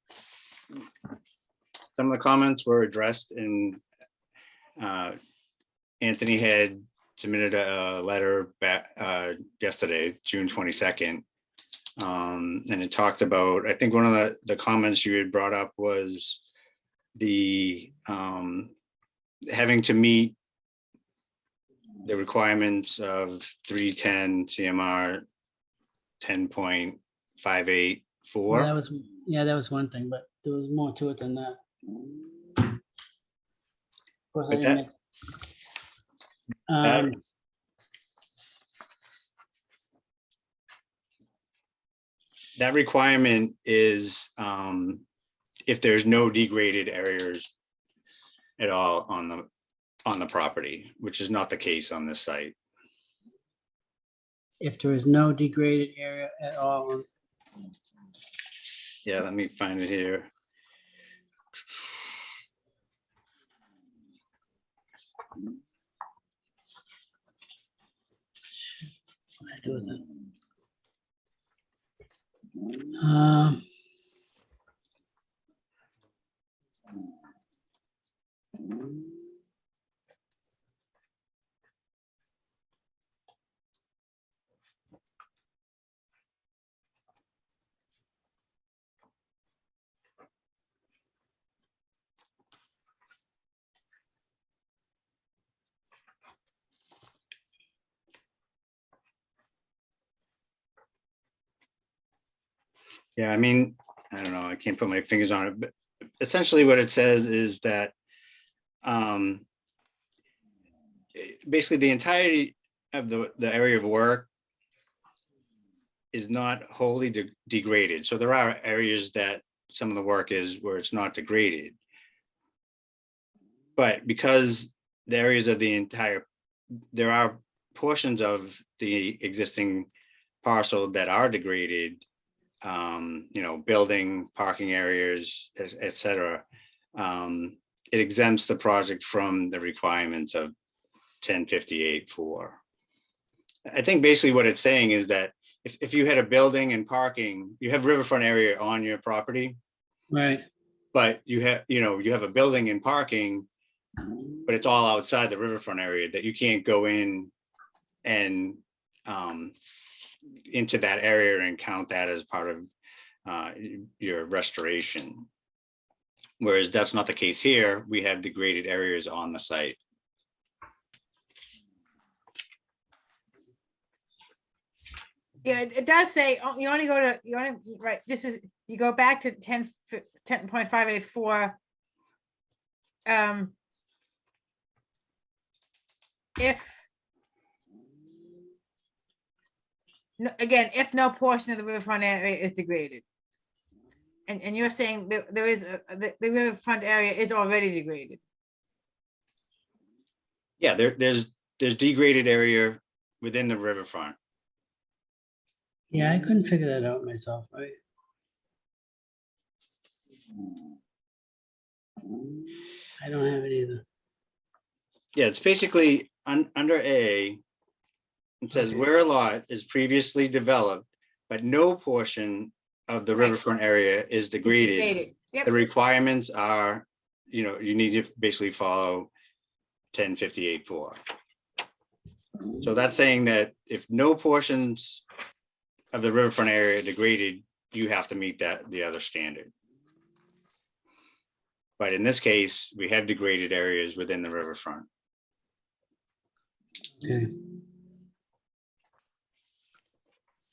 of the comments were addressed, and Anthony had submitted a letter back yesterday, June 22nd. And it talked about, I think one of the comments you had brought up was the having to meet the requirements of 310 CMR 10.584. Well, that was one thing, but there was more to it than that. Of course, I But didn't make- that requirement is if there's no degraded areas at all on the property, which is not the case on this site. if there is no degraded area at all. Yeah, let me find it here. What did I do with it? Yeah, I mean, I don't know, I can't put my fingers on it, but essentially what it says is that basically the entirety of the area of work is not wholly degraded. So there are areas that some of the work is where it's not degraded. But because the areas of the entire, there are portions of the existing parcel that are degraded, you know, building, parking areas, et cetera. It exempts the project from the requirements of 1058-4. I think basically what it's saying is that if you had a building and parking, you have riverfront area on your property, Right. but you have a building and parking, but it's all outside the riverfront area that you can't go in and into that area and count that as part of your restoration. Whereas that's not the case here. We have degraded areas on the site. Yeah, it does say, you only go to, right, this is, you go back to 10.584. If, no, again, if no portion of the riverfront area is degraded. and you're saying there is, the riverfront area is already degraded. Yeah, there's degraded area within the riverfront. Yeah, I couldn't figure that out myself, right? I don't have it either. Yeah, it's basically under A. It says Okay. where a lot is previously developed, but no portion of the Right. riverfront area is degraded. Degraded. Yep. The requirements are, you need to basically follow 1058-4. So that's saying that if no portions of the riverfront area are degraded, you have to meet the other standard. But in this case, we have degraded areas within the riverfront. Okay.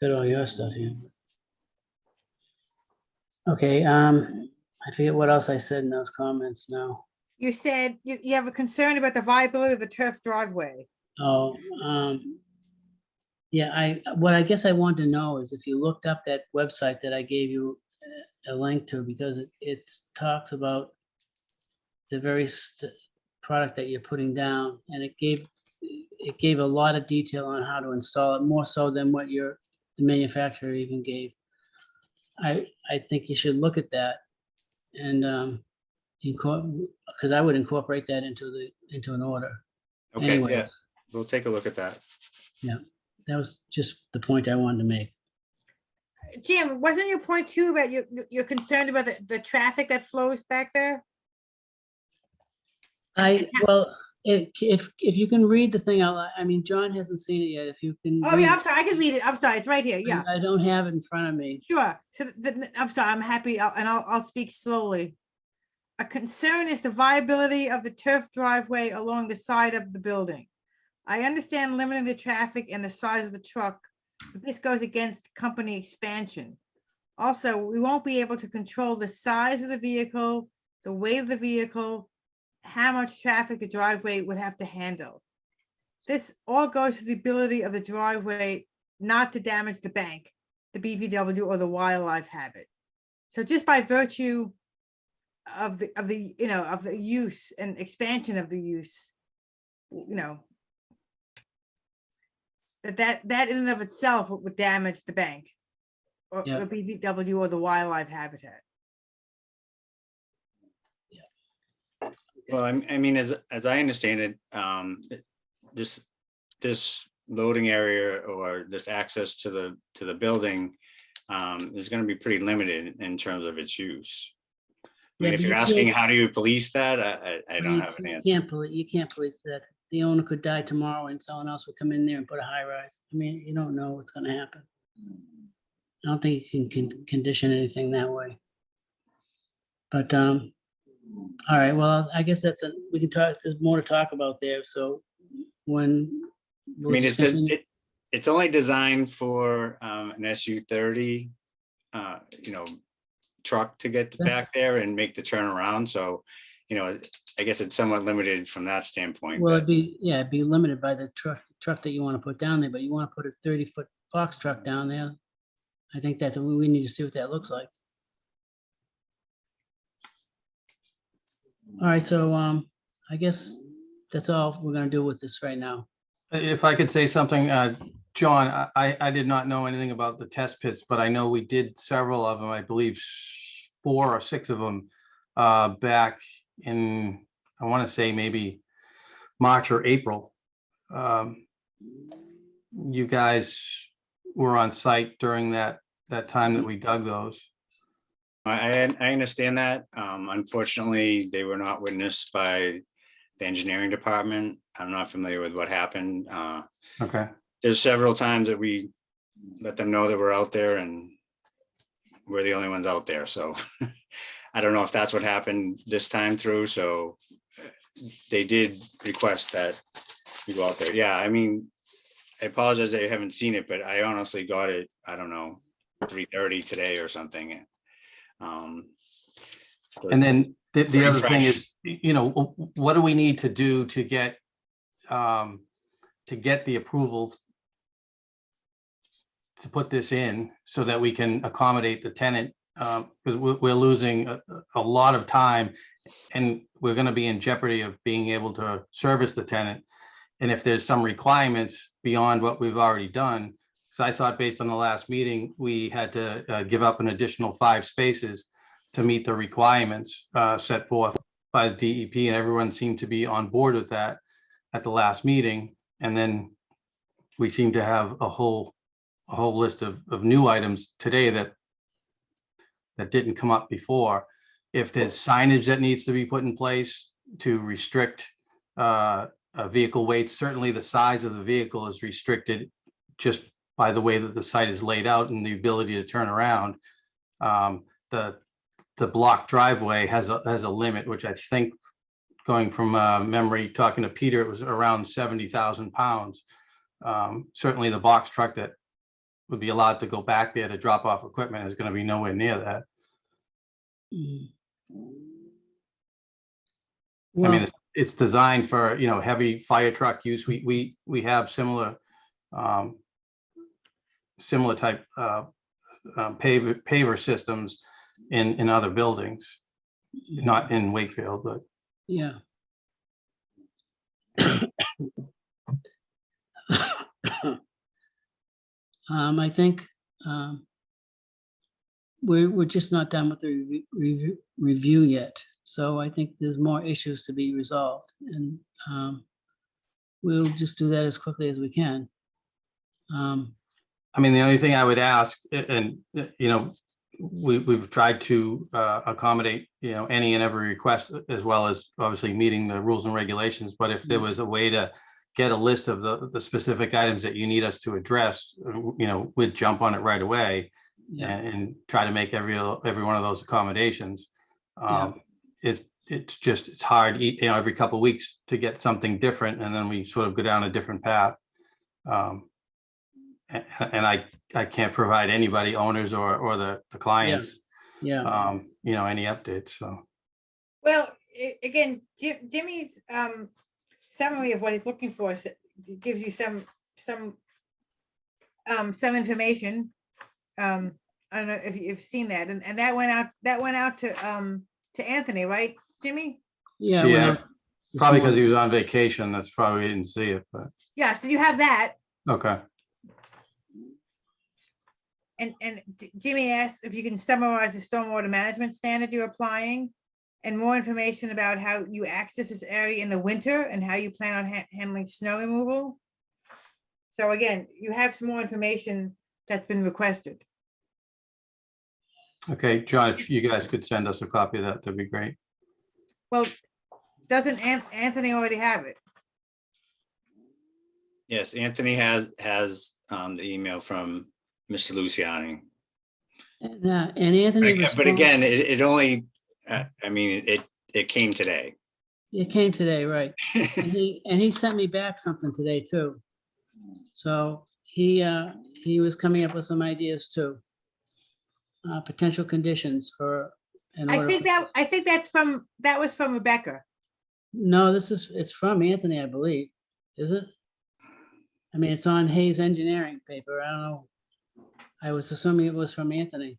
Got all your stuff here. Okay, I forget what else I said in those comments now. You said you have a concern about the viability of the turf driveway. Oh, yeah, what I guess I want to know is if you looked up that website that I gave you a link to, because it talks about the very product that you're putting down, and it gave a lot of detail on how to install it, more so than what the manufacturer even gave. I think you should look at that and because I would incorporate that into an order. Okay, yeah, Anyways, we'll take a look at that. that was just the point I wanted to make. Jim, wasn't your point too about you're concerned about the traffic that flows back there? Well, if you can read the thing out, I mean, John hasn't seen it yet. If you can. Oh, yeah, I'm sorry, I can read it. I'm sorry, it's right here, yeah. I don't have it in front of me. Sure. So I'm sorry, I'm happy, and I'll speak slowly. A concern is the viability of the turf driveway along the side of the building. I understand limiting the traffic and the size of the truck, but this goes against company expansion. Also, we won't be able to control the size of the vehicle, the weight of the vehicle, how much traffic the driveway would have to handle. This all goes to the ability of the driveway not to damage the bank, the BVW, or the wildlife habitat. So just by virtue of the use and expansion of the use, that in and of itself would damage the bank or Yeah. the BVW or the wildlife habitat. Well, I mean, as I understand it, this loading area or this access to the building is going to be pretty limited in terms of its use. I mean, Yeah, if but you're you asking can't- how do you police that, I don't have an answer. You can't police that. The owner could die tomorrow and someone else would come in there and put a high rise. I mean, you don't know what's gonna happen. I don't think you can condition anything that way. But, all right, well, I guess we can talk, there's more to talk about there, so when. I mean, it's only designed for an SU-30, truck to get back there and make the turnaround. So, I guess it's somewhat limited from that standpoint. Well, but- it'd be limited by the truck that you want to put down there, but you want to put a 30-foot box truck down there. I think that we need to see what that looks like. All right, so I guess that's all we're gonna do with this right now. If I could say something, John, I did not know anything about the test pits, but I know we did several of them, I believe 4 or 6 of them back in, I want to say maybe March or April. You guys were on site during that time that we dug those. I understand that. Unfortunately, they were not witnessed by the engineering department. I'm not familiar with what happened. Okay. There's several times that we let them know that we're out there and we're the only ones out there. So I don't know if that's what happened this time through. So they did request that we go out there. Yeah, I mean, I apologize that you haven't seen it, but I honestly got it, I don't know, 3:30 today or something. And then the Pretty other thing fresh. is, what do we need to do to get the approvals to put this in so that we can accommodate the tenant because we're losing a lot of time, and we're going to be in jeopardy of being able to service the tenant. And if there's some requirements beyond what we've already done, so I thought based on the last meeting, we had to give up an additional 5 spaces to meet the requirements set forth by the DEP, and everyone seemed to be on board with that at the last meeting. And then we seem to have a whole list of new items today that didn't come up before. If there's signage that needs to be put in place to restrict vehicle weights, certainly the size of the vehicle is restricted just by the way that the site is laid out and the ability to turn around. The block driveway has a limit, which I think, going from memory, talking to Peter, it was around 70,000 pounds. Certainly the box truck that would be allowed to go back there to drop off equipment is going to be nowhere near that. I mean, it's designed for, heavy fire truck use. We have similar type paver systems in other buildings, not in Wakefield, but yeah. I think we're just not done with the review yet. So I think there's more issues to be resolved, and we'll just do that as quickly as we can. I mean, the only thing I would ask, and we've tried to accommodate any and every request, as well as obviously meeting the rules and regulations. But if there was a way to get a list of the specific items that you need us to address, we'd jump on it right away and try to make every one of those accommodations. It's hard, every couple of weeks to get something different, and then we sort of go down a different path. And I can't provide anybody, owners or the clients, any updates. So, Well, again, Jimmy's summary of what he's looking for gives you some information. I don't know if you've seen that, and that went out to Anthony, right, Jimmy? Yeah. Probably because he was on vacation. That's probably we didn't see it, but Yeah, so you have that. okay. And Jimmy asked if you can summarize the stormwater management standard you're applying, and more information about how you access this area in the winter and how you plan on handling snow removal. So again, you have some more information that's been requested. Okay, John, if you guys could send us a copy of that, that'd be great. Well, doesn't Anthony already have it? Yes, Anthony has the email from Mr. Luciani. And Anthony. But again, it only, it came today. It came today, right? And he sent me back something today too. So he was coming up with some ideas too. Potential conditions for. I think that was from Rebecca. No, it's from Anthony, I believe. Is it? I mean, it's on Hayes Engineering paper. I don't know. I was assuming it was from Anthony.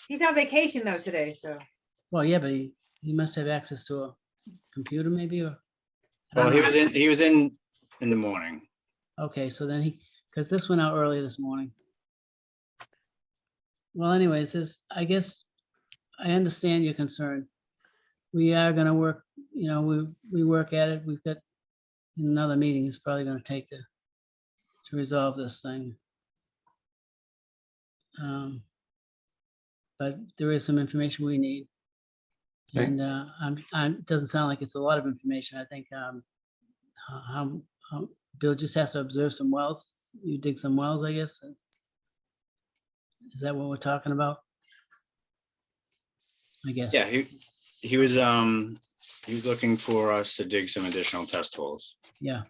He's on vacation though today, so. Well, yeah, but he must have access to a computer maybe, or. Well, he was in the morning. Okay, so then because this went out early this morning. Well, anyways, I guess I understand your concern. We are gonna work, we work at it. We've got another meeting it's probably gonna take to resolve this thing. But there is some information we need. Okay. And it doesn't sound like it's a lot of information. I think how Bill just has to observe some wells. You dig some wells, I guess. Is that what we're talking about? I guess. Yeah, he was looking for us to dig some additional test holes. Yeah.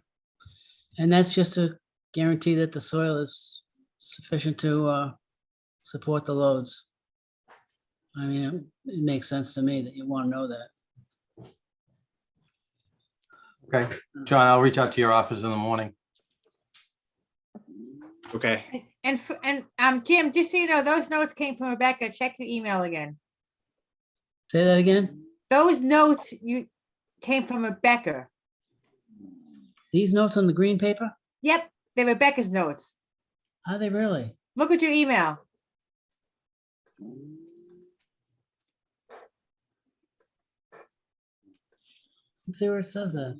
And that's just to guarantee that the soil is sufficient to support the loads. I mean, it makes sense to me that you want to know that. Okay, John, I'll reach out to your office in the morning. Okay, And Jim, just so you know, those notes came from Rebecca. Check your email again. Say that again? Those notes came from Rebecca. These notes on the green paper? Yep, they're Rebecca's notes. Are they really? Look at your email. Let's see where it says that.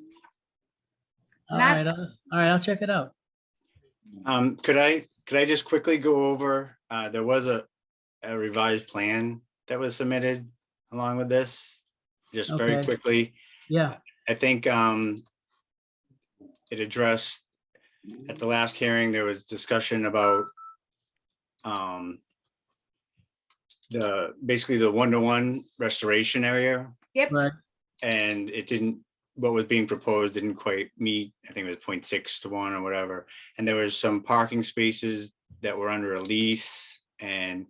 All Not- right, all right, I'll check it out. could I just quickly go over, there was a revised plan that was submitted along with this, just very Okay. quickly. Yeah, I think it addressed, at the last hearing, there was discussion about basically the one-to-one restoration area, Yep, right, and it didn't, what was being proposed didn't quite meet, I think it was 0.6 to 1 or whatever. And there was some parking spaces that were under a lease, and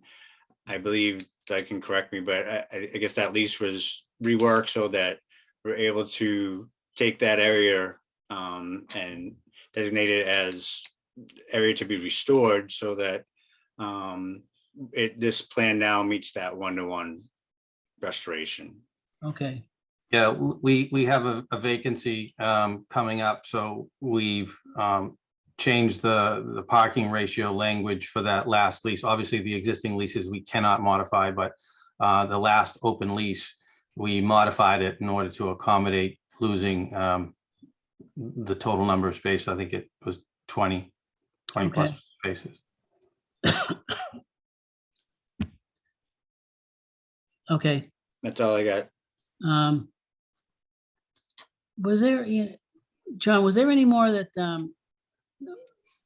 I believe, I can correct me, but I guess that lease was reworked so that we're able to take that area and designate it as area to be restored, so that this plan now meets that one-to-one restoration. okay, Yeah, we have a vacancy coming up, so we've changed the parking ratio language for that last lease. Obviously, the existing leases we cannot modify, but the last open lease, we modified it in order to accommodate losing the total number of spaces. I think it was 20 plus Okay. spaces. okay. That's all I got. Was there, John, was there any more that,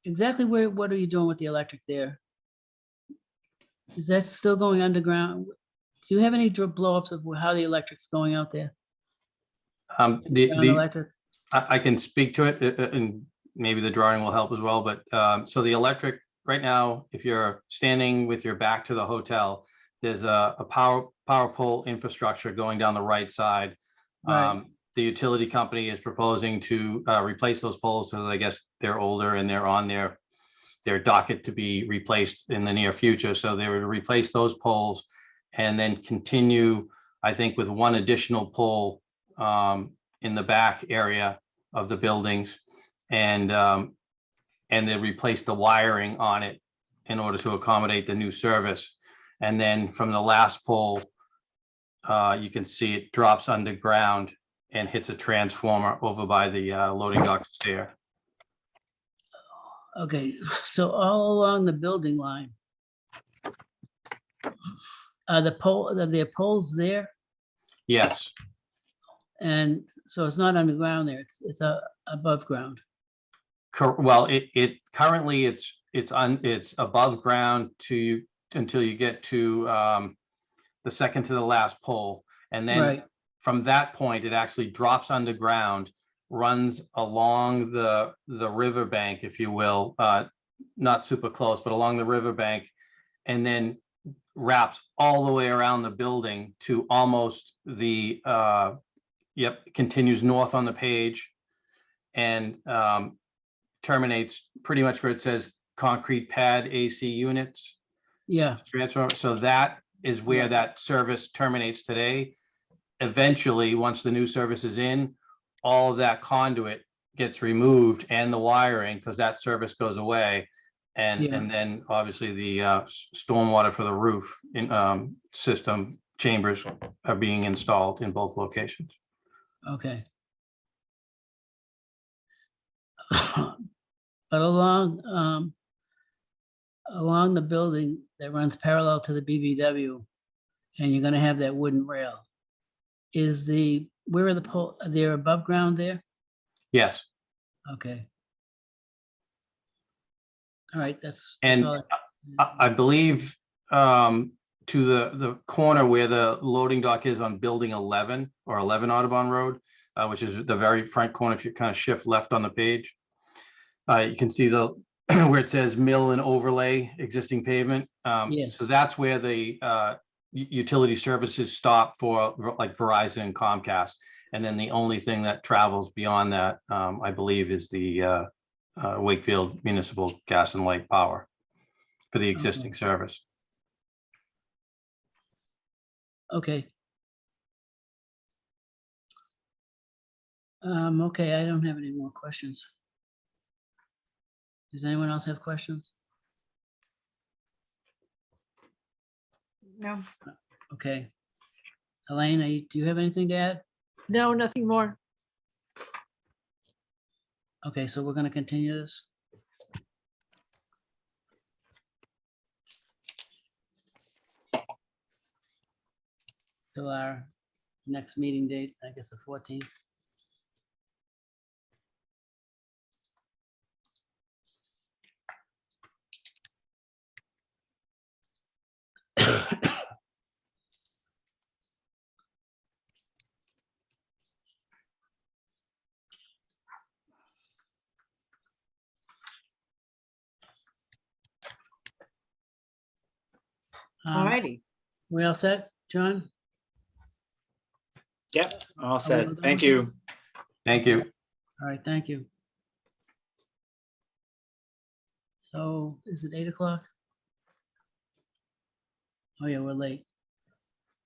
exactly what are you doing with the electric there? Is that still going underground? Do you have any blow-ups of how the electric's going out there? Ground electric? I can speak to it, and maybe the drawing will help as well, but so the electric right now, if you're standing with your back to the hotel, there's a power pole infrastructure going down the right side. Right. The utility company is proposing to replace those poles, because I guess they're older and they're on their docket to be replaced in the near future. So they were to replace those poles and then continue, I think, with one additional pole in the back area of the buildings, and they replace the wiring on it in order to accommodate the new service. And then from the last pole, you can see it drops underground and hits a transformer over by the loading dock stair. Okay, so all along the building line, are there poles there? Yes, And so it's not underground there, it's above ground. well, it currently it's above ground until you get to the second to the last pole, and then Right, from that point, it actually drops underground, runs along the riverbank, if you will, not super close, but along the riverbank, and then wraps all the way around the building to almost the, continues north on the page, and terminates pretty much where it says concrete pad AC units yeah, transformer. So that is where that service terminates today. Eventually, once the new service is in, all of that conduit gets removed and the wiring, because that service goes away. And Yeah. and then obviously the stormwater for the roof in system chambers are being installed in both locations. okay. But along the building that runs parallel to the BVW, and you're gonna have that wooden rail, where are the pole, they're above ground there? Yes, Okay. All right, that's and all. I believe to the corner where the loading dock is on building 11 or 11 Audubon Road, which is the very front corner. If you kind of shift left on the page, you can see where it says mill and overlay existing pavement. Yes. So that's where the utility services stop for like Verizon and Comcast. And then the only thing that travels beyond that, I believe, is the Wakefield Municipal Gas and Light Power for the existing service. Okay. Okay, I don't have any more questions. Does anyone else have questions? No, Okay. Elaine, do you have anything to add? No, nothing more. Okay, so we're gonna continue this. Till our next meeting date, I guess the 14th. all righty. We all set, John? Yep, all all set. done? Thank you. Thank you. All right, thank you. So is it 8 o'clock? Oh yeah, we're late.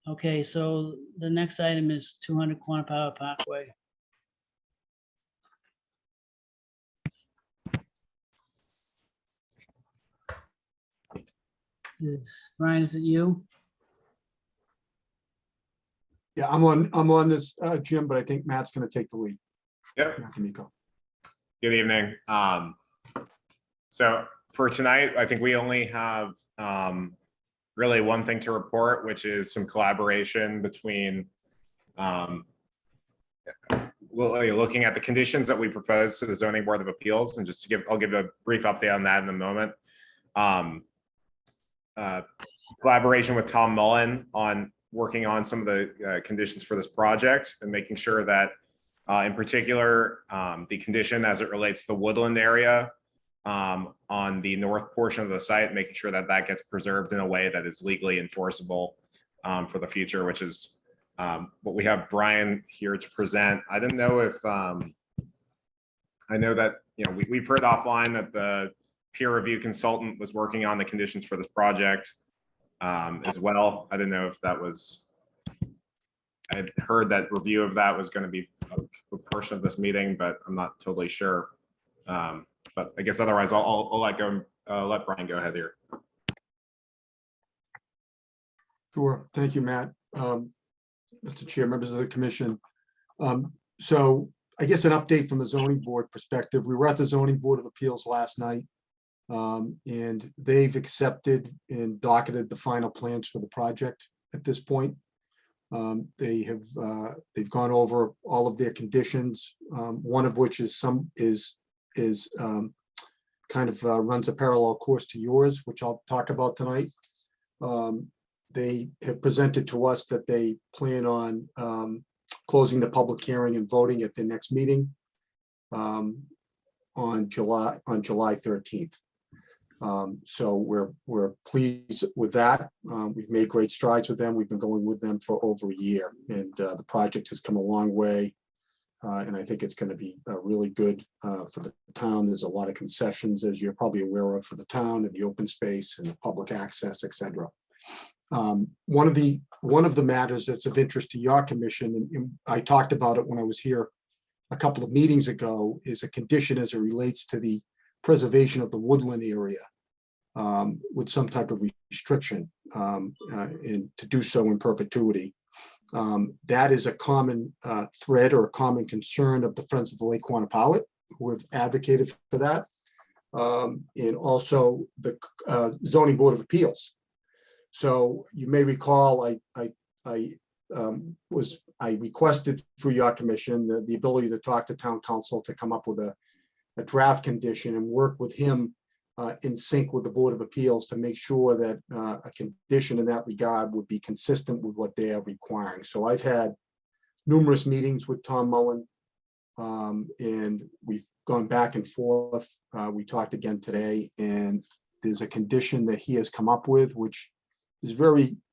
Okay, so the next item is 200 Quantipower Parkway. Brian, is it you? Yeah, I'm on this, Jim, but I think Matt's gonna take the lead. Yep, Matt D'Amico. good evening. So for tonight, I think we only have really one thing to report, which is some collaboration between looking at the conditions that we proposed to the Zoning Board of Appeals, and just to I'll give a brief update on that in a moment. Collaboration with Tom Mullen on working on some of the conditions for this project, and making sure that in particular, the condition as it relates to the woodland area on the north portion of the site, making sure that that gets preserved in a way that is legally enforceable for the future, which is what we have Brian here to present. I didn't know if, I know that, you know, we've heard offline that the peer review consultant was working on the conditions for this project as well. I didn't know if that was, I had heard that review of that was going to be a portion of this meeting, but I'm not totally sure. But I guess otherwise I'll let Brian go ahead here. Sure. Thank you, Matt. Mr. Chair, members of the commission. So I guess an update from the zoning board perspective. We were at the Zoning Board of Appeals last night, and they've accepted and docketed the final plans for the project at this point. They've gone over all of their conditions, one of which is kind of runs a parallel course to yours, which I'll talk about tonight. They have presented to us that they plan on closing the public hearing and voting at the next meeting on July 13th. So we're pleased with that. We've made great strides with them. We've been going with them for over a year, and the project has come a long way. And I think it's going to be really good for the town. There's a lot of concessions, as you're probably aware of, for the town and the open space and the public access, et cetera. One of the matters that's of interest to your commission, and I talked about it when I was here a couple of meetings ago, is a condition as it relates to the preservation of the woodland area with some type of restriction, and to do so in perpetuity. That is a common thread or a common concern of the Friends of the Lake Quantipower, who have advocated for that, and also the Zoning Board of Appeals. So you may recall, I requested through your commission the ability to talk to town council to come up with a draft condition and work with him in sync with the Board of Appeals to make sure that a condition in that regard would be consistent with what they are requiring. So I've had numerous meetings with Tom Mullen, and we've gone back and forth. We talked again today, and there's a condition that he has come up with, which is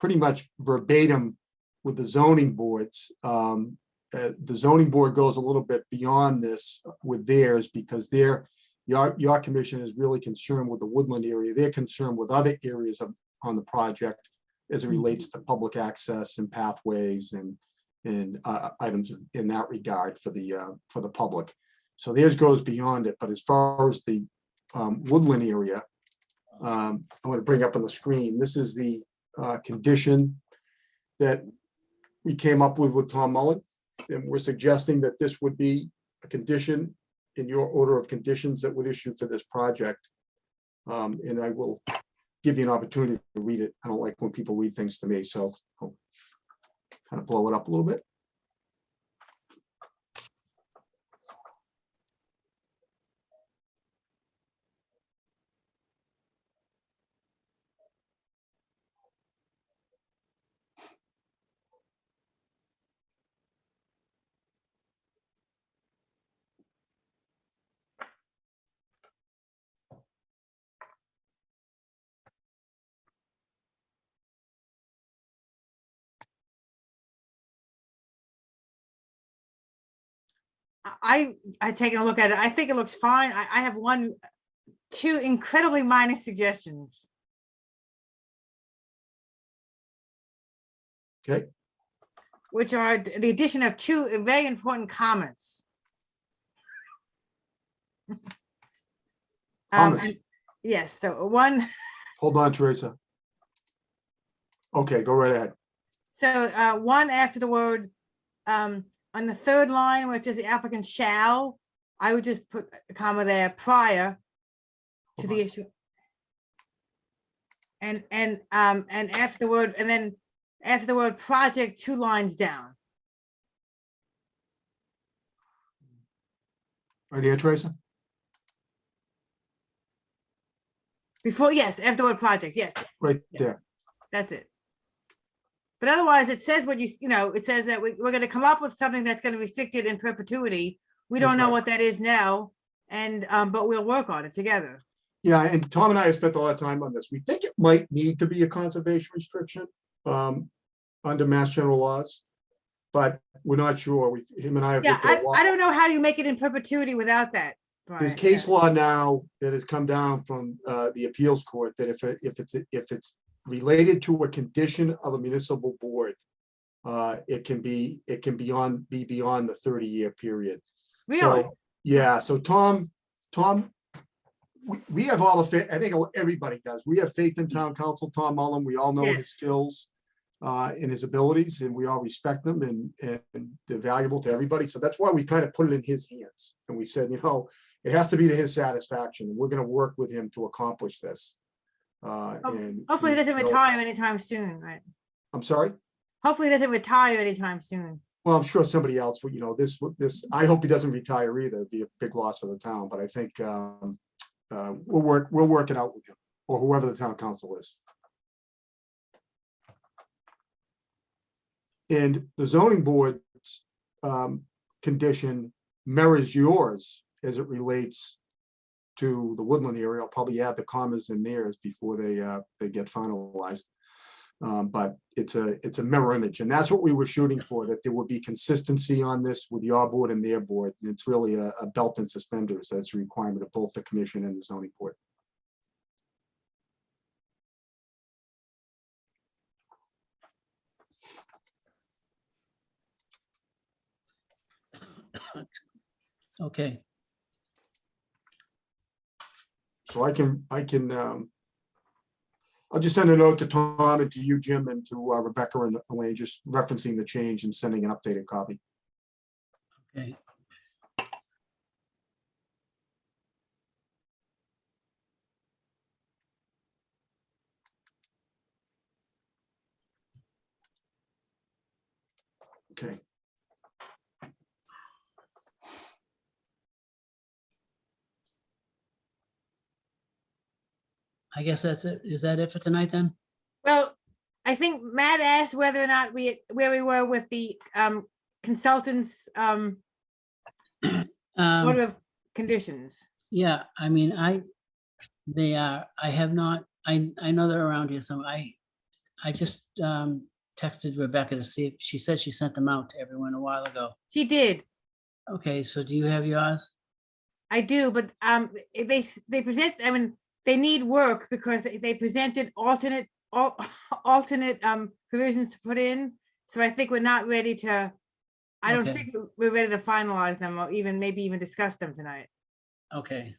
pretty much verbatim with the zoning boards. The zoning board goes a little bit beyond this with theirs, because they're your commission is really concerned with the woodland area. They're concerned with other areas on the project as it relates to public access and pathways and items in that regard for the public. So theirs goes beyond it, but as far as the woodland area, I want to bring up on the screen, this is the condition that we came up with Tom Mullen, and we're suggesting that this would be a condition in your order of conditions that would issue for this project. And I will give you an opportunity to read it. I don't like when people read things to me, so I'll kind of blow it up a little bit. I taken a look at it. I think it looks fine. I have two incredibly minor suggestions. Okay. Which are the addition of two very important commas. Commas. Yes, so one, Hold on, Teresa. Okay, go right ahead. so one after the word, on the third line, which is the applicant shall, I would just put a comma there prior to Hold the on. issue. And after the word, and then after the word project, 2 lines down. Right here, Teresa. Before, yes, after the word project, yes, Right there. that's it. But otherwise, it says what it says that we're gonna come up with something that's gonna restrict it in perpetuity. We don't That's know right. what that is now, and, but we'll work on it together. Yeah, and Tom and I have spent a lot of time on this. We think it might need to be a conservation restriction under Mass General laws, but we're not sure. Him and I have Yeah, looked at a lot. I don't know how you make it in perpetuity without that. There's Brian, case yeah. law now that has come down from the appeals court that if it's related to a condition of a municipal board, it can be beyond the 30-year period. Really? So, yeah, so Tom, we have all the faith, I think everybody does. We have faith in town council, Tom Mullen. We all know Yes. his skills and his abilities, and we all respect them, and they're valuable to everybody. So that's why we kind of put it in his hands. And we said, it has to be to his satisfaction, and we're gonna work with him to accomplish this. And Hopefully he doesn't retire anytime soon, right? I'm sorry? Hopefully he doesn't retire anytime soon. Well, I'm sure somebody else would, this, I hope he doesn't retire either. It'd be a big loss for the town, but I think we'll work it out with him or whoever the town council is. And the zoning board's condition mirrors yours as it relates to the woodland area. I'll probably add the commas in theirs before they get finalized. But it's a mirror image, and that's what we were shooting for, that there would be consistency on this with your board and their board. It's really a belt and suspenders. That's a requirement of both the commission and the zoning board. Okay, So I'll just send a note to Tom and to you, Jim, and to Rebecca and Elaine, just referencing the change and sending an updated copy. okay. Okay. I guess that's it. Is that it for tonight then? Well, I think Matt asked whether or not where we were with the consultants order of conditions. Yeah, I mean, I know they're around here, so I just texted Rebecca to see if, she said she sent them out to everyone a while ago. She did. Okay, so do you have yours? I do, but they present, I mean, they need work because they presented alternate provisions to put in. So I think we're not ready to, I don't Okay. think we're ready to finalize them or maybe even discuss them tonight. Okay.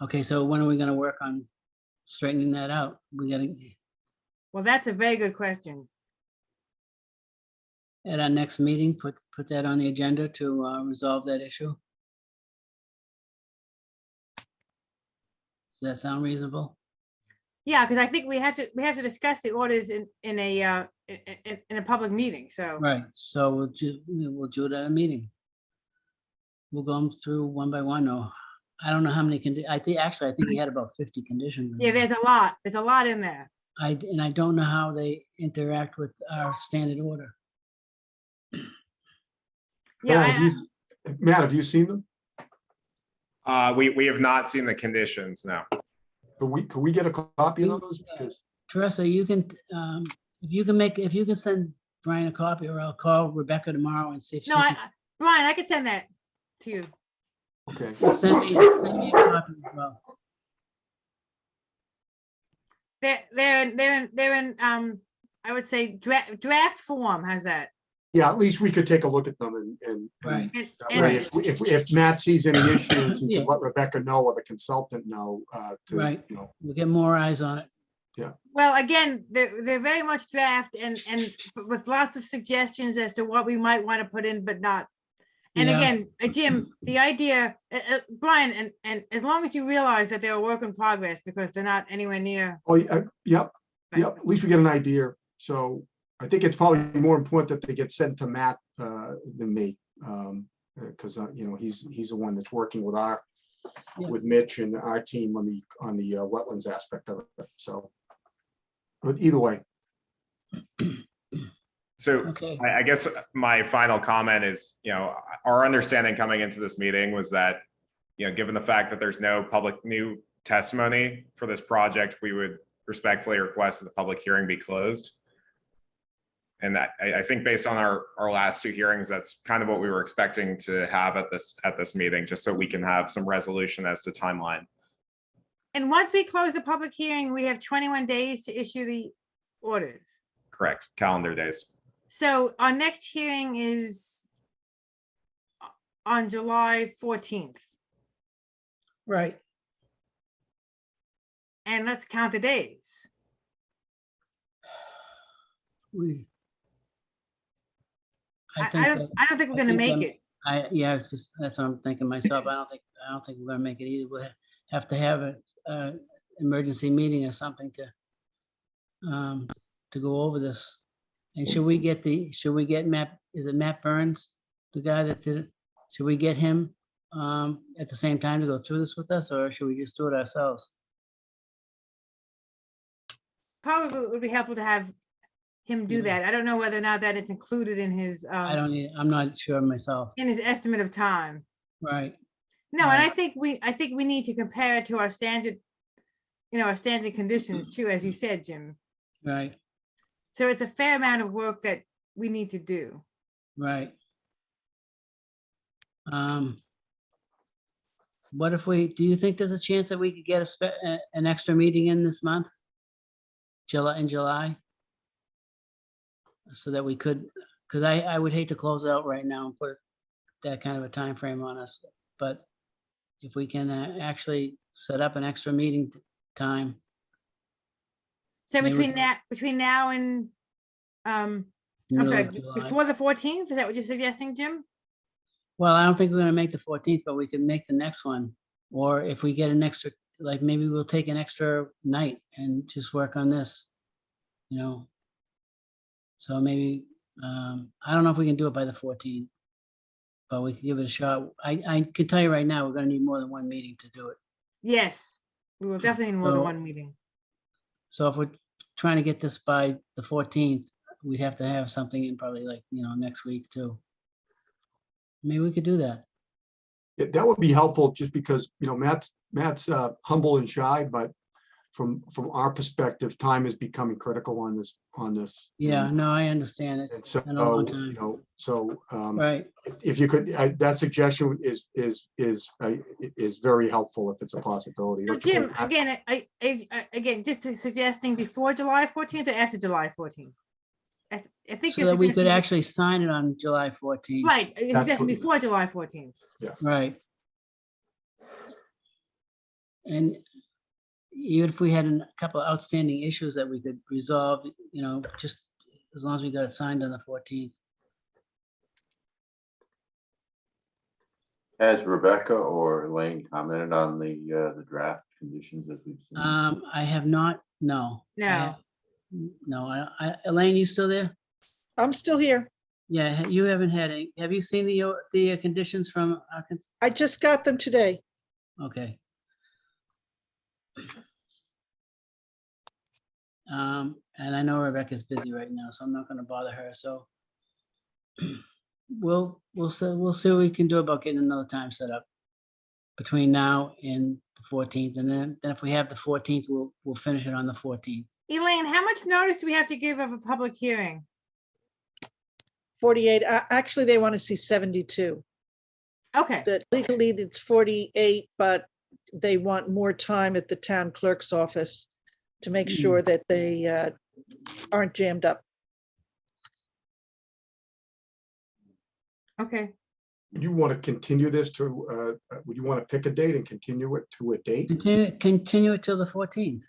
Okay, so when are we gonna work on straightening that out? We gotta, Well, that's a very good question. at our next meeting, put that on the agenda to resolve that issue? Does that sound reasonable? Yeah, because I think we have to discuss the orders in a public meeting, so. Right, so we'll do it at a meeting. We'll go 'em through one by one, or I don't know how many I think we had about 50 conditions. in Yeah, there. there's a lot in there. And I don't know how they interact with our standard order. Yeah, Matt, have you seen them? We have not seen the conditions, no. Could we get a copy of those? Because Teresa, you can, if you can send Brian a copy, or I'll call Rebecca tomorrow and see if she no, can Brian, I could send that to you. okay. send me a copy as well. They're in I would say draft form. How's that? Yeah, at least we could take a look at them and Right. that way, if Matt sees any issues, he Yeah. can let Rebecca know or the consultant know, Right. you know. We'll get more eyes on it. Well, again, they're very much draft and with lots of suggestions as to what we might want to put in, but not. And Yeah. again, Jim, the idea, Brian, and as long as you realize that they're a work in progress because they're not anywhere near. Oh, yep, at least we get an idea. So I think it's probably more important that they get sent to Matt than me. Because you know, he's the one that's working with Yeah. with Mitch and our team on the wetlands aspect of it. So, but either way, So Okay. I guess my final comment is, you know, our understanding coming into this meeting was that, you know, given the fact that there's no public new testimony for this project, we would respectfully request that the public hearing be closed. And that, I think based on our last two hearings, that's kind of what we were expecting to have at this meeting, just so we can have some resolution as to timeline. And once we close the public hearing, we have 21 days to issue the orders. Correct, calendar days. So our next hearing is on July 14th. Right. And let's count the days. I I think don't, that- I don't think we're I gonna think make I'm- it. Yeah, that's what I'm thinking myself. I don't think we're gonna make it either. We'll have to have a emergency meeting or something to go over this. And should we get Matt, is it Matt Burns, the guy that did it? Should we get him at the same time to go through this with us, or should we just do it ourselves? Probably would be helpful to have him do Yeah. that. I don't know whether or not that it's included in his, I'm not sure myself. in his estimate of time. Right, No, and Right. I think we need to compare it to our standard, our standard conditions too, as you said, Jim. right, So it's a fair amount of work that we need to do. right. What if do you think there's a chance that we could get an extra meeting in this month? In July? So that we could, because I would hate to close it out right now and put that kind of a time frame on us. But if we can actually set up an extra meeting time, So Maybe- between now and, I'm middle sorry, of July. before the 14th, is that what you're suggesting, Jim? Well, I don't think we're gonna make the 14th, but we can make the next one. Or if we get an extra, like maybe we'll take an extra night and just work on this, So maybe, I don't know if we can do it by the 14th, but we can give it a shot. I can tell you right now, we're gonna need more than one meeting to do it. Yes, we will definitely need more than So- one meeting. So if we're trying to get this by the 14th, we'd have to have something in probably like, next week too. Maybe we could do that. that would be helpful just because, Matt's humble and shy, but from our perspective, time is becoming critical on this. Yeah, And no, I understand. and It's so, been a long you time. know, so, Right. if you could, that suggestion is very helpful if it's a possibility. So Like to put Jim, it- again, again, just suggesting before July 14th or after July 14th? I think So you're that we could suggesting, actually sign it on July 14th. right, you're That's suggesting what- before July 14th. Right. And even if we had a couple of outstanding issues that we could resolve, you know, just as long as we got it signed on the 14th. Has Rebecca or Elaine commented on the draft conditions as we've seen? I have not, no. I No. have- No, Elaine, you still there? I'm still here. Yeah, you haven't had any, have you seen the conditions from, I just got them today. okay. And I know Rebecca's busy right now, so I'm not gonna bother her, so. We'll see what we can do about getting another time set up between now and the 14th, and then if we have the 14th, we'll finish it on the 14th. Elaine, how much notice do we have to give of a public hearing? 48, actually, they want to see 72. Okay, That legally it's 48, but they want more time at the town clerk's office to make sure that they aren't jammed up. okay. Would you want to continue this to, would you want to pick a date and continue it to a date? Continue it till the 14th.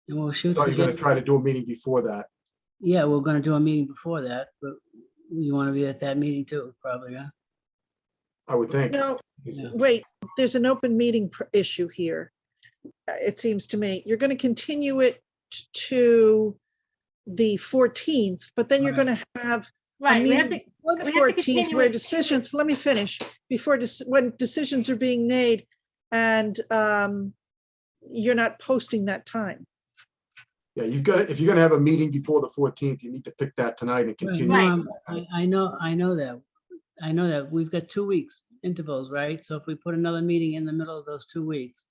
And we'll shoot. Or for you're going to get- try to do a meeting before that? Yeah, we're gonna do a meeting before that, but you wanna be at that meeting too, probably, huh? I would think. No, Yeah. wait, there's an open meeting issue here. It seems to me. You're going to continue it to the 14th, but then you're Right. going to have a Right, we have meeting to, before the we have to 14th continue where it. decisions, let me finish, before, when decisions are being made and you're not posting that time. Yeah, you've got, if you're going to have a meeting before the 14th, you need to pick that tonight and Right, continue. no, Right. I know that. I know that. We've got 2 weeks intervals, right? So if we put another meeting in the middle of those 2 weeks,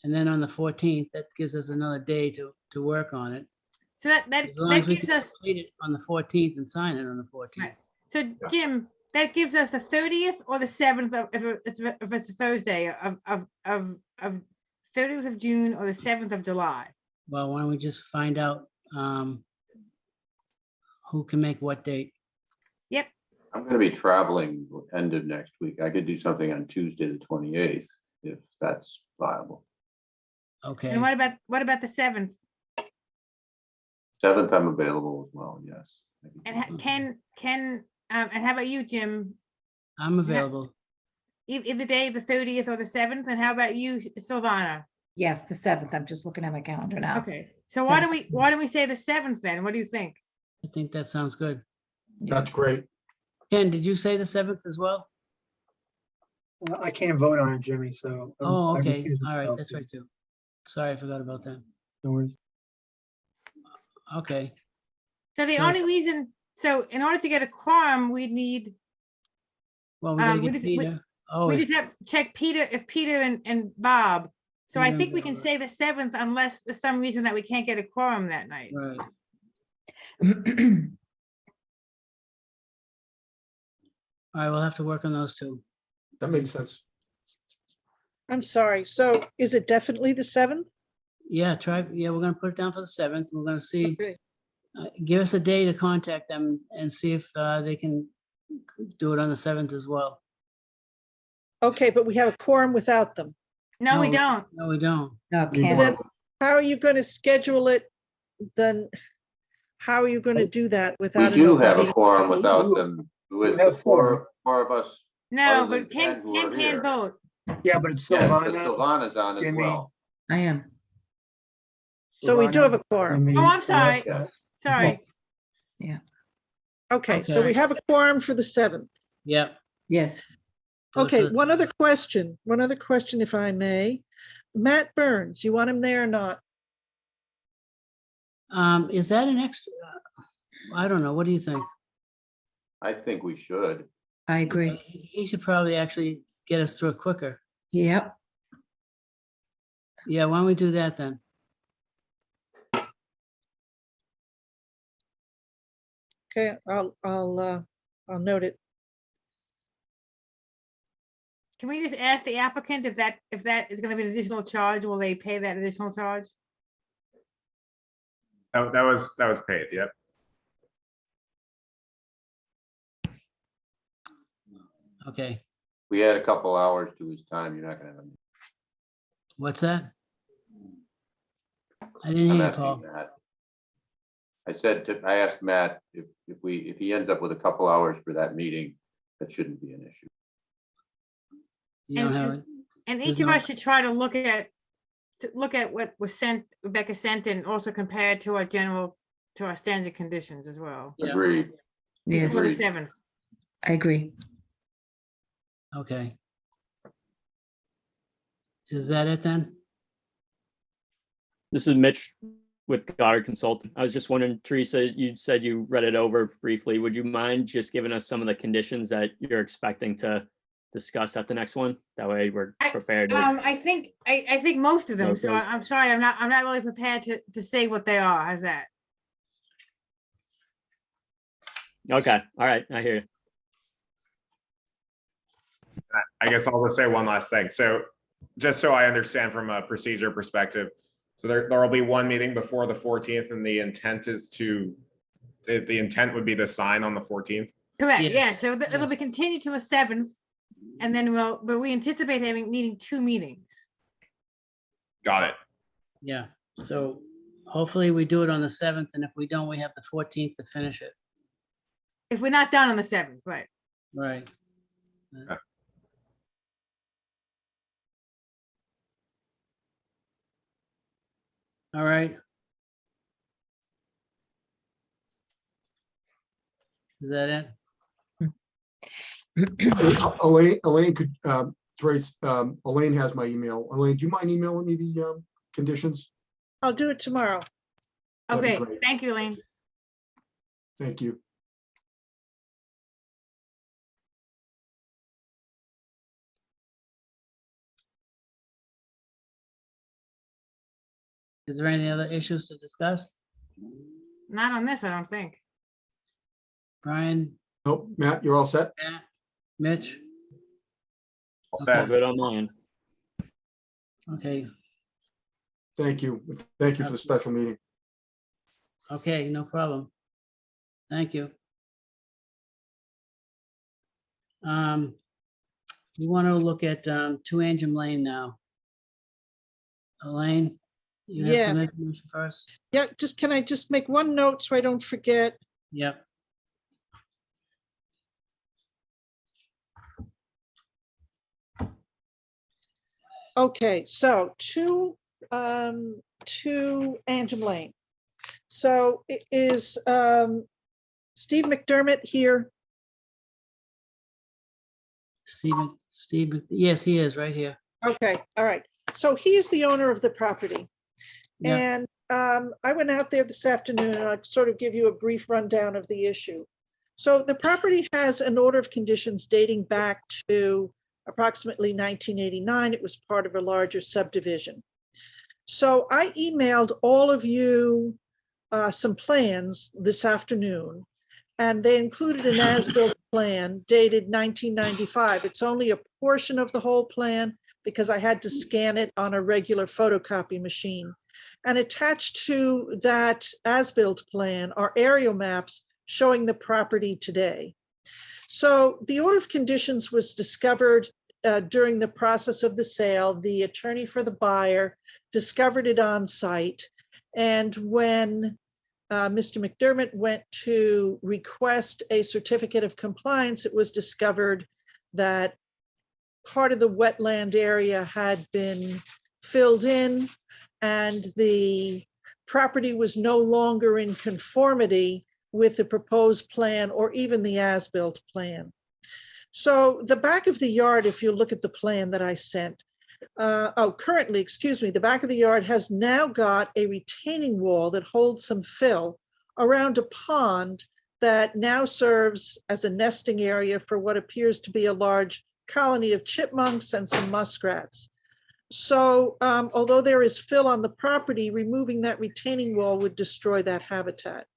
and then on the 14th, that gives us another day to work on it. so that As long as we gives can us, complete it on the 14th and sign it on the 14th. Right. so Jim, that gives us the 30th or the 7th of, if it's a Thursday of 30th of June or the 7th of July. Well, why don't we just find out who can make what date? I'm going to be traveling end of next week. I could do something on Tuesday, the 28th, if that's viable. Okay, And what about the 7th? 7th, I'm available as well, yes. And and how about you, Jim? I'm available. Either day, the 30th or the 7th, and how about you, Silvana? Yes, the 7th. I'm just looking at my calendar now. Okay, so why don't we say the 7th then? What do you think? I think that sounds good. That's great. Ken, did you say the 7th as well? I can't vote on it, Jimmy, so. Oh, I okay. recuse All right, myself, that's too. right too. Sorry, I forgot about that. No worries. Okay, So the So- only reason, so in order to get a quorum, we'd need, well, we gotta we get just- we- Peter. Oh, we if- just have to check Peter, if Peter and Bob. So I Peter and think we can Bob. say the 7th unless there's some reason that we can't get a quorum that night. right. All right, we'll have to work on those two. That makes sense. I'm sorry. So is it definitely the 7th? Yeah, we're gonna put it down for the 7th. We're gonna see, Okay. give us a day to contact them and see if they can do it on the 7th as well. Okay, but we have a quorum without them. No, we No. don't. No, we don't. No, Need can't. one Then of them. how are you going to schedule it? Then how are you going to do that We without? an do open have a meeting? quorum without them. With have the four. four of us. No, Other but than Ken, who are Ken here. can't vote. Yeah, but it's Yes, but Silvana. Sylvana's on as Jimmy. well. I am. So we do have a quorum. Jimmy, Oh, I'm sorry. Yes. Sorry. Okay, so we Okay. have a quorum for the 7th. Yep. Yes. do it Okay, for the one other 7th. question, if I may. Matt Burns, you want him there or not? Is that an extra? I don't know. What do you think? I think we should. I agree. He should probably actually get us through it quicker. Yep. Yeah, why don't we do that then? Okay, I'll note it. Can we just ask the applicant if that is gonna be an additional charge, will they pay that additional charge? That was paid, yep. Okay, We add a couple hours to his time, you're not gonna have. what's that? I didn't I'm hear you, asking Paul. Matt. I asked Matt if he ends up with a couple hours for that meeting, that shouldn't be an issue. You don't And- have it? And There's each of no- us should try to look at what was sent, Rebecca sent, and also compare it to our standard conditions as well. Yeah. Agreed. Yes, Before the Agreed. 7th. I agree. Okay. Is that it then? This is Mitch with Goddard Consultant. I was just wondering, Teresa, you said you read it over briefly. Would you mind just giving us some of the conditions that you're expecting to discuss at the next one? That way we're prepared. I think most of them, so Okay. I'm sorry, I'm not really prepared to say what they are. How's that? Okay, all right, I hear you. I guess I'll just say one last thing. So just so I understand from a procedure perspective, so there will be one meeting before the 14th, and the intent is the intent would be to sign on the 14th. Correct, Yeah. yeah, so it'll be continued to the 7th, and then but we anticipate needing 2 meetings. Got it. Yeah, so hopefully we do it on the 7th, and if we don't, we have the 14th to finish it. If we're not done on the 7th, right? Right. All right. Is that it? Elaine could, Trace, Elaine has my email. Elaine, do you mind emailing me the conditions? I'll do it tomorrow. That'd be Okay, great. thank you, Elaine. Thank you. Is there any other issues to discuss? Not on this, I don't think. Brian, Nope, Matt, you're all set? Matt, Mitch? All All set. good on mine. Okay, Thank you. Thank you for the special meeting. okay, no problem. Thank you. We want to look at 2 Angem Lane now. Elaine, you have some Yes. information for us? Yeah, can I just make one note so I don't forget? Yep. Okay, so to Angem Lane. So is Steve McDermott here? Steve, yes, he is right here. Okay, all right. So he is the owner of the property. Yeah. And I went out there this afternoon and I'll sort of give you a brief rundown of the issue. So the property has an order of conditions dating back to approximately 1989. It was part of a larger subdivision. So I emailed all of you some plans this afternoon, and they included an as-built plan dated 1995. It's only a portion of the whole plan because I had to scan it on a regular photocopy machine. And attached to that as-built plan are aerial maps showing the property today. So the order of conditions was discovered during the process of the sale. The attorney for the buyer discovered it on site. And when Mr. McDermott went to request a certificate of compliance, it was discovered that part of the wetland area had been filled in and the property was no longer in conformity with the proposed plan or even the as-built plan. So the back of the yard, if you look at the plan that I sent, currently, excuse me, the back of the yard has now got a retaining wall that holds some fill around a pond that now serves as a nesting area for what appears to be a large colony of chipmunks and some muskrats. So although there is fill on the property, removing that retaining wall would destroy that habitat.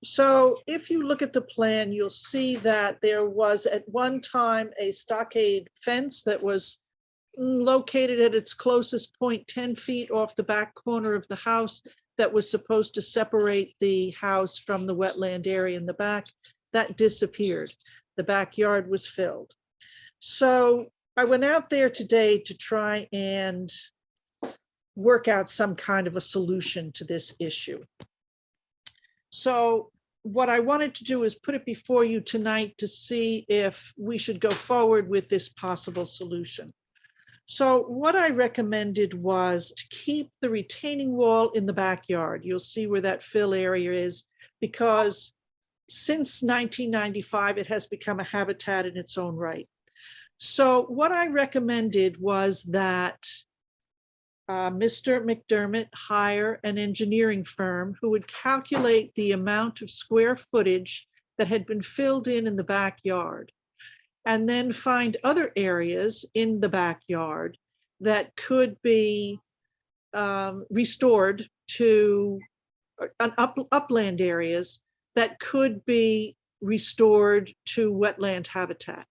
So if you look at the plan, you'll see that there was at one time a stockade fence that was located at its closest point 10 feet off the back corner of the house that was supposed to separate the house from the wetland area in the back. That disappeared. The backyard was filled. So I went out there today to try and work out some kind of a solution to this issue. So what I wanted to do is put it before you tonight to see if we should go forward with this possible solution. So what I recommended was to keep the retaining wall in the backyard. You'll see where that fill area is, because since 1995, it has become a habitat in its own right. So what I recommended was that Mr. McDermott hire an engineering firm who would calculate the amount of square footage that had been filled in the backyard, and then find other areas in the backyard that could be restored to upland areas that could be restored to wetland habitat.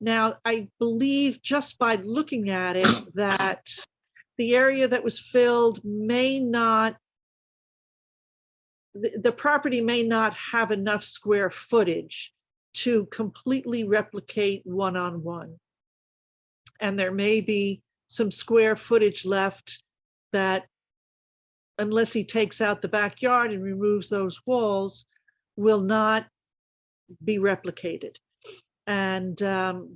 Now, I believe just by looking at it that the area that was filled may not, the property may not have enough square footage to completely replicate one-on-one. And there may be some square footage left that, unless he takes out the backyard and removes those walls, will not be replicated. And,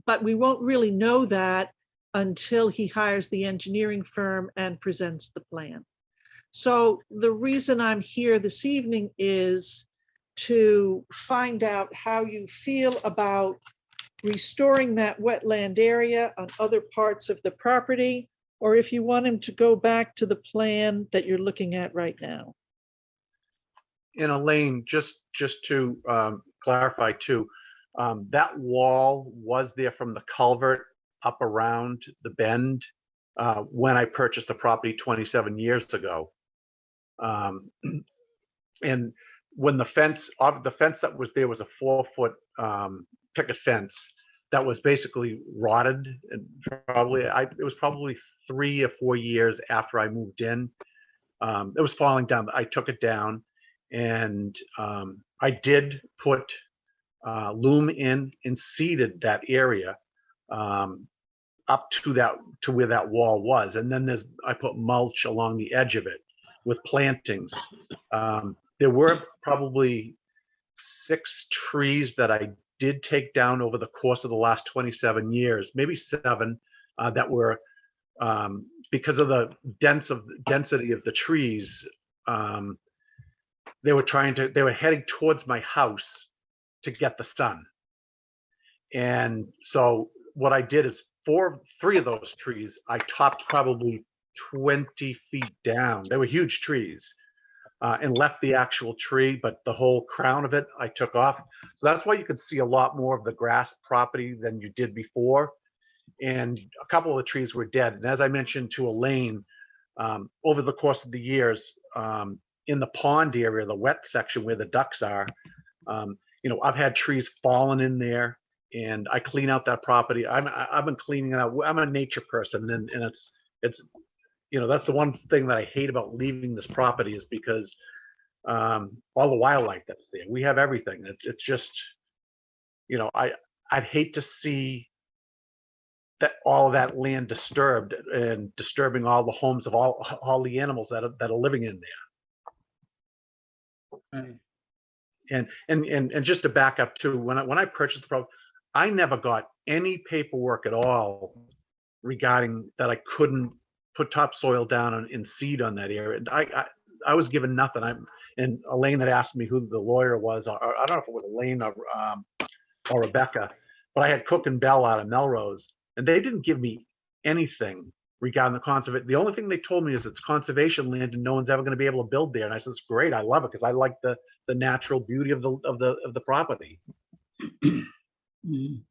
but we won't really know that until he hires the engineering firm and presents the plan. So the reason I'm here this evening is to find out how you feel about restoring that wetland area on other parts of the property, or if you want him to go back to the plan that you're looking at right now. And Elaine, just to clarify too, that wall was there from the culvert up around the bend when I purchased the property 27 years ago. And when the fence that was there was a 4-foot picket fence that was basically rotted, and it was probably 3 or 4 years after I moved in. It was falling down. I took it down, and I did put loom in and seeded that area up to where that wall was, and then I put mulch along the edge of it with plantings. There were probably 6 trees that I did take down over the course of the last 27 years, maybe 7, that were because of the density of the trees. They were heading towards my house to get the sun. And so what I did is 3 of those trees, I topped probably 20 feet down. They were huge trees, and left the actual tree, but the whole crown of it, I took off. So that's why you could see a lot more of the grass property than you did before. And a couple of the trees were dead. And as I mentioned to Elaine, over the course of the years, in the pond area, the wet section where the ducks are, I've had trees fallen in there, and I clean out that property. I've been cleaning it out. I'm a nature person, and it's that's the one thing that I hate about leaving this property, is because all the wildlife that's there. We have everything. It's just, I'd hate to see that all of that land disturbed and disturbing all the homes of all the animals that are living in there. Right. And just to back up too, when I purchased the property, I never got any paperwork at all regarding that I couldn't put topsoil down and seed on that area. And I was given nothing. And Elaine had asked me who the lawyer was, or I don't know if it was Elaine or Rebecca, but I had Cook and Bell out of Melrose, and they didn't give me anything regarding the conservation. The only thing they told me is it's conservation land and no one's ever going to be able to build there. And I said, it's great. I love it because I like the natural beauty of the property. Mhm.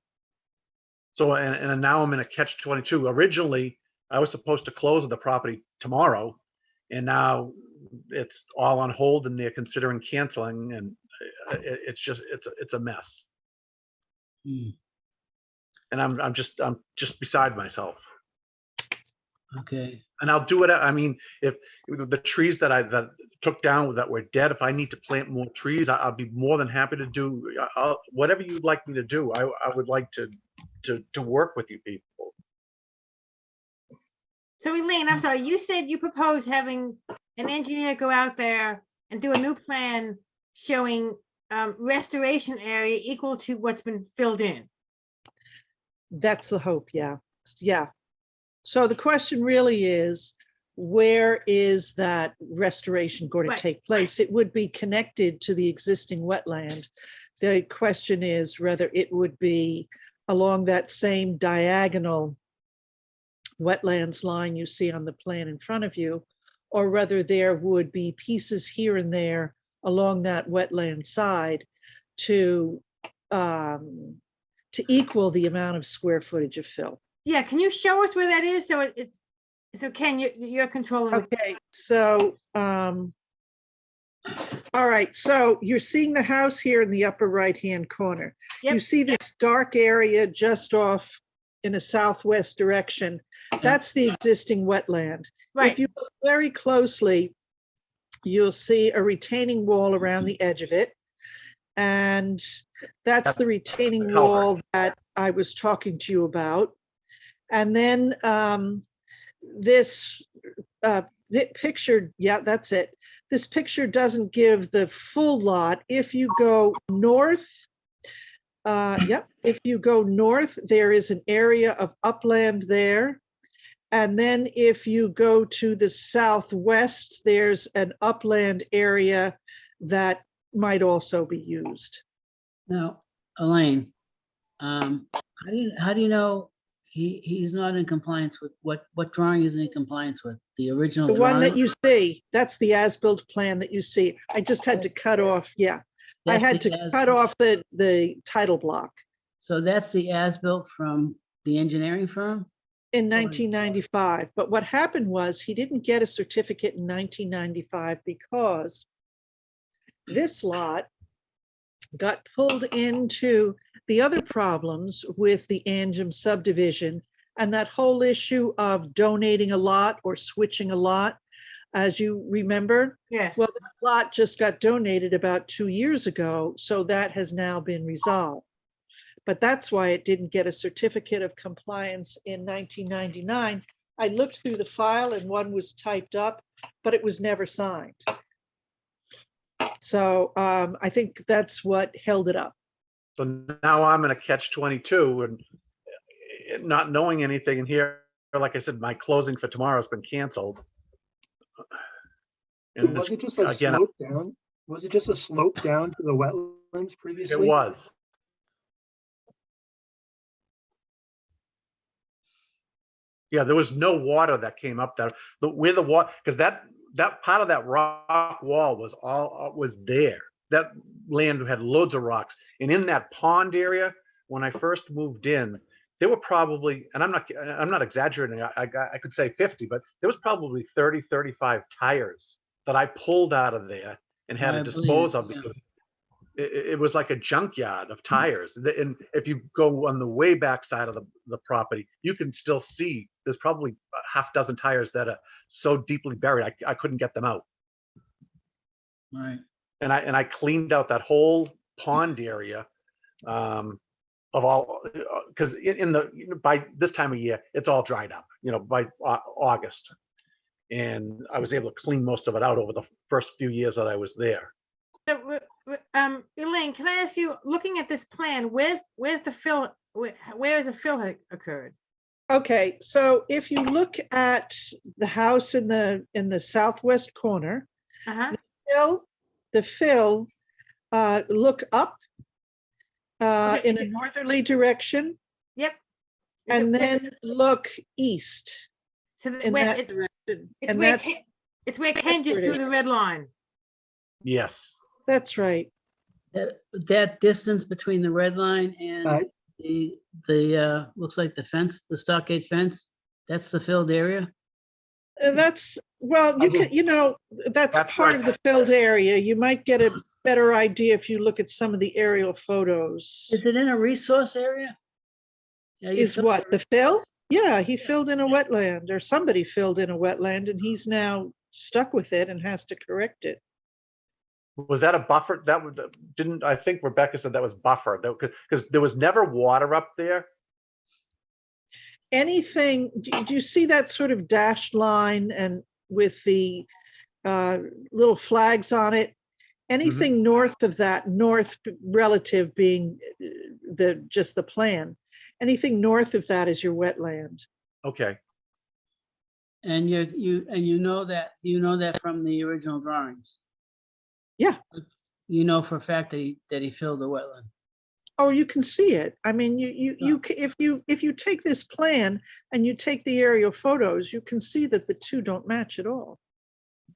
So, and now I'm in a catch-22. Originally, I was supposed to close on the property tomorrow, and now it's all on hold and they're considering canceling. And it's a mess. Hmm, And I'm just beside myself. okay, And I'll do it. I mean, if the trees that took down that were dead, if I need to plant more trees, I'll be more than happy to do whatever you'd like me to do. I would like to work with you people. So Elaine, I'm sorry, you said you propose having an engineer go out there and do a new plan showing restoration area equal to what's been filled in. That's the hope, yeah. Yeah. So the question really is, where is that restoration going to Right. take place? It would be connected to the existing wetland. The question is whether it would be along that same diagonal wetlands line you see on the plan in front of you, or whether there would be pieces here and there along that wetland side to equal the amount of square footage of fill. Yeah, can you show us where that is? So so Ken, you're controlling. Okay, so, all right, so you're seeing the house here in the upper right-hand corner. You Yep. see this dark area just off in a southwest direction. That's the existing wetland. Right. If you look very closely, you'll see a retaining wall around the edge of it. And that's the retaining culvert. wall that I was talking to you about. And then this picture, yeah, that's it. This picture doesn't give the full lot. If you go north, if you go north, there is an area of upland there. And then if you go to the southwest, there's an upland area that might also be used. now, Elaine, how do you know he's not in compliance with, what drawing is he in compliance with? The original The one that drawing? you see, that's the as-built plan that you see. I just had to cut off, yeah. I That's had the to cut off the title block So that's the as-built from the engineering firm? in 1995. But what happened was he didn't get a certificate in 1995 because this lot got pulled into the other problems with the Angem subdivision and that whole issue of donating a lot or switching a lot, as you remember. Yes. Well, the lot just got donated about 2 years ago, so that has now been resolved. But that's why it didn't get a certificate of compliance in 1999. I looked through the file and one was typed up, but it was never signed. So I think that's what held it up. So now I'm in a catch-22 and not knowing anything. And here, like I said, my closing for tomorrow has been canceled. And Was it just a again, slope down? Was it just a slope down to the wetlands previously? it was. Yeah, there was no water that came up there. Where the water, because that part of that rock wall was there. That land had loads of rocks. And in that pond area, when I first moved in, there were probably, and I'm not exaggerating, I could say 50, but there was probably 30, 35 tires that I pulled out of there and had I to believe dispose it, of yeah. because it was like a junkyard of tires. And if you go on the way back side of the property, you can still see there's probably a half dozen tires that are so deeply buried, I couldn't get them out. Right. And I cleaned out that whole pond area of all, because by this time of year, it's all dried up, by August. And I was able to clean most of it out over the first few years that I was there. So, Elaine, can I ask you, looking at this plan, where's the fill, where has the fill occurred? Okay, so if you look at the house in the southwest corner, Uh-huh. the fill, look up Okay. in a northerly direction, Yep. and then look east So in where that it- direction. it's And where that's, it's where Ken just where it drew is. the red line. Yes. that's right. That distance between the red line and Right. the looks like the fence, the stockade fence, that's the filled area? That's, well, I you just- can, that's That's part right. of the filled area. You might get a better idea if you look at some of the aerial photos. Is it in a resource area? Yeah, you Is filled what, the- the fill? Yeah, he filled in a wetland, or somebody filled in a wetland, and he's now stuck with it and has to correct it. Was that a buffer? That would, didn't, I think Rebecca said that was buffer, because there was never water up there. Anything, do you see that sort of dashed line and with the little flags on it? Anything north of that, north relative being just the plan, anything north of that is your wetland. Okay, And you know that from the original drawings? Yeah. You know for a fact that he filled the wetland. Oh, you can see it. I mean, if you take this plan and you take the aerial photos, you can see that the two don't match at all.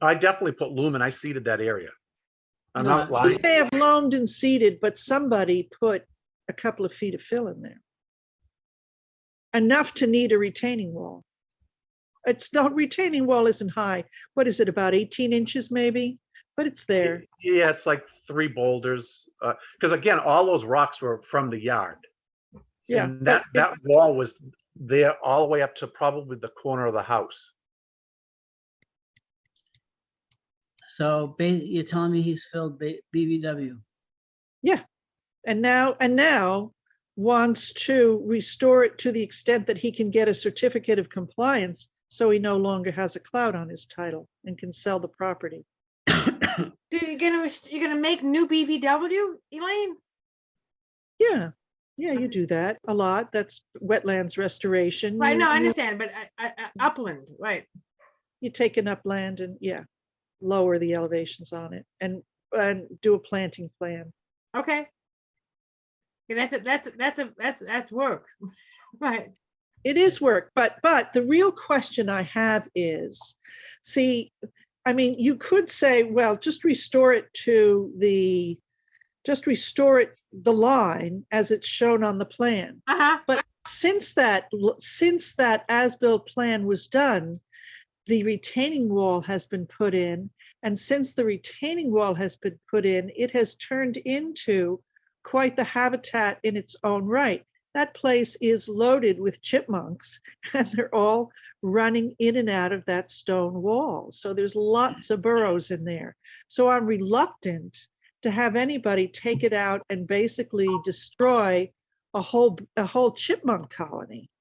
I definitely put lumen, I seeded that area. I'm No, not lying. They have loamed and seeded, but somebody put a couple of feet of fill in there. Enough to need a retaining wall. It's not, retaining wall isn't high. What is it, about 18 inches maybe? But it's there. Yeah, it's like 3 boulders, because again, all those rocks were from the yard. Yeah. And but that wall was there all the way up to probably the corner of the house. So you're telling me he's filled BVW? And now wants to restore it to the extent that he can get a certificate of compliance, so he no longer has a cloud on his title and can sell the property. So you're gonna make new BVW, Elaine? Yeah, you do that a lot. That's wetlands restoration. Right, no, I You- understand, but upland, right? You take an upland and, lower the elevations on it and do a planting plan. Okay. Yeah, that's work, right? It is work, but the real question I have is, see, I mean, you could say, well, just restore it the line as it's shown on the plan. But since that as-built plan was done, the retaining wall has been put in. And since the retaining wall has been put in, it has turned into quite the habitat in its own right. That place is loaded with chipmunks, and they're all running in and out of that stone wall. So there's lots of burrows in there. So I'm reluctant to have anybody take it out and basically destroy a whole chipmunk colony.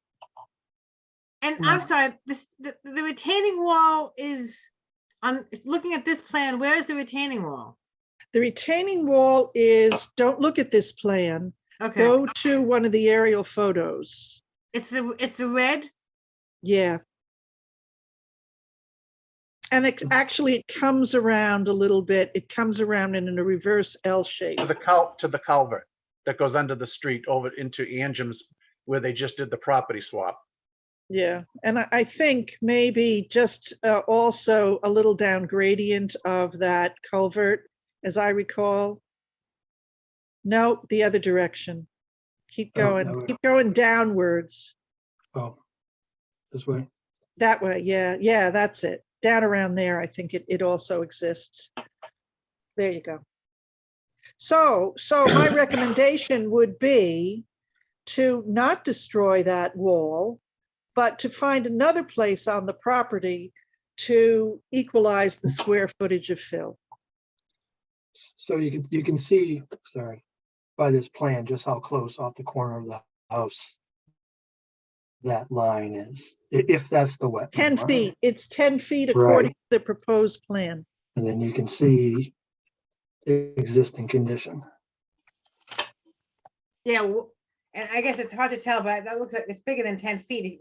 And I'm sorry, the retaining wall is looking at this plan. Where is the retaining wall? The retaining wall is, don't look at this plan. Okay, Go to one of the aerial photos. it's the red. Yeah. And it comes around a little bit. It comes around in a reverse L shape. To the culvert that goes under the street over into Angham's, where they just did the property swap. Yeah, and I think maybe just also a little down gradient of that culvert, as I recall. No, the other direction. Keep Oh, going, no. keep going downwards. Oh, this way. That way, yeah, that's it. Down around there, I think it also exists. There you go. So my recommendation would be to not destroy that wall, but to find another place on the property to equalize the square footage of fill. So you can see, sorry, by this plan, just how close off the corner of the house that line is, if that's the wetland 10 line. feet, it's 10 feet according to the proposed plan. And then you can see the existing condition. Yeah, and I guess it's hard to tell, but that looks like it's bigger than 10 feet.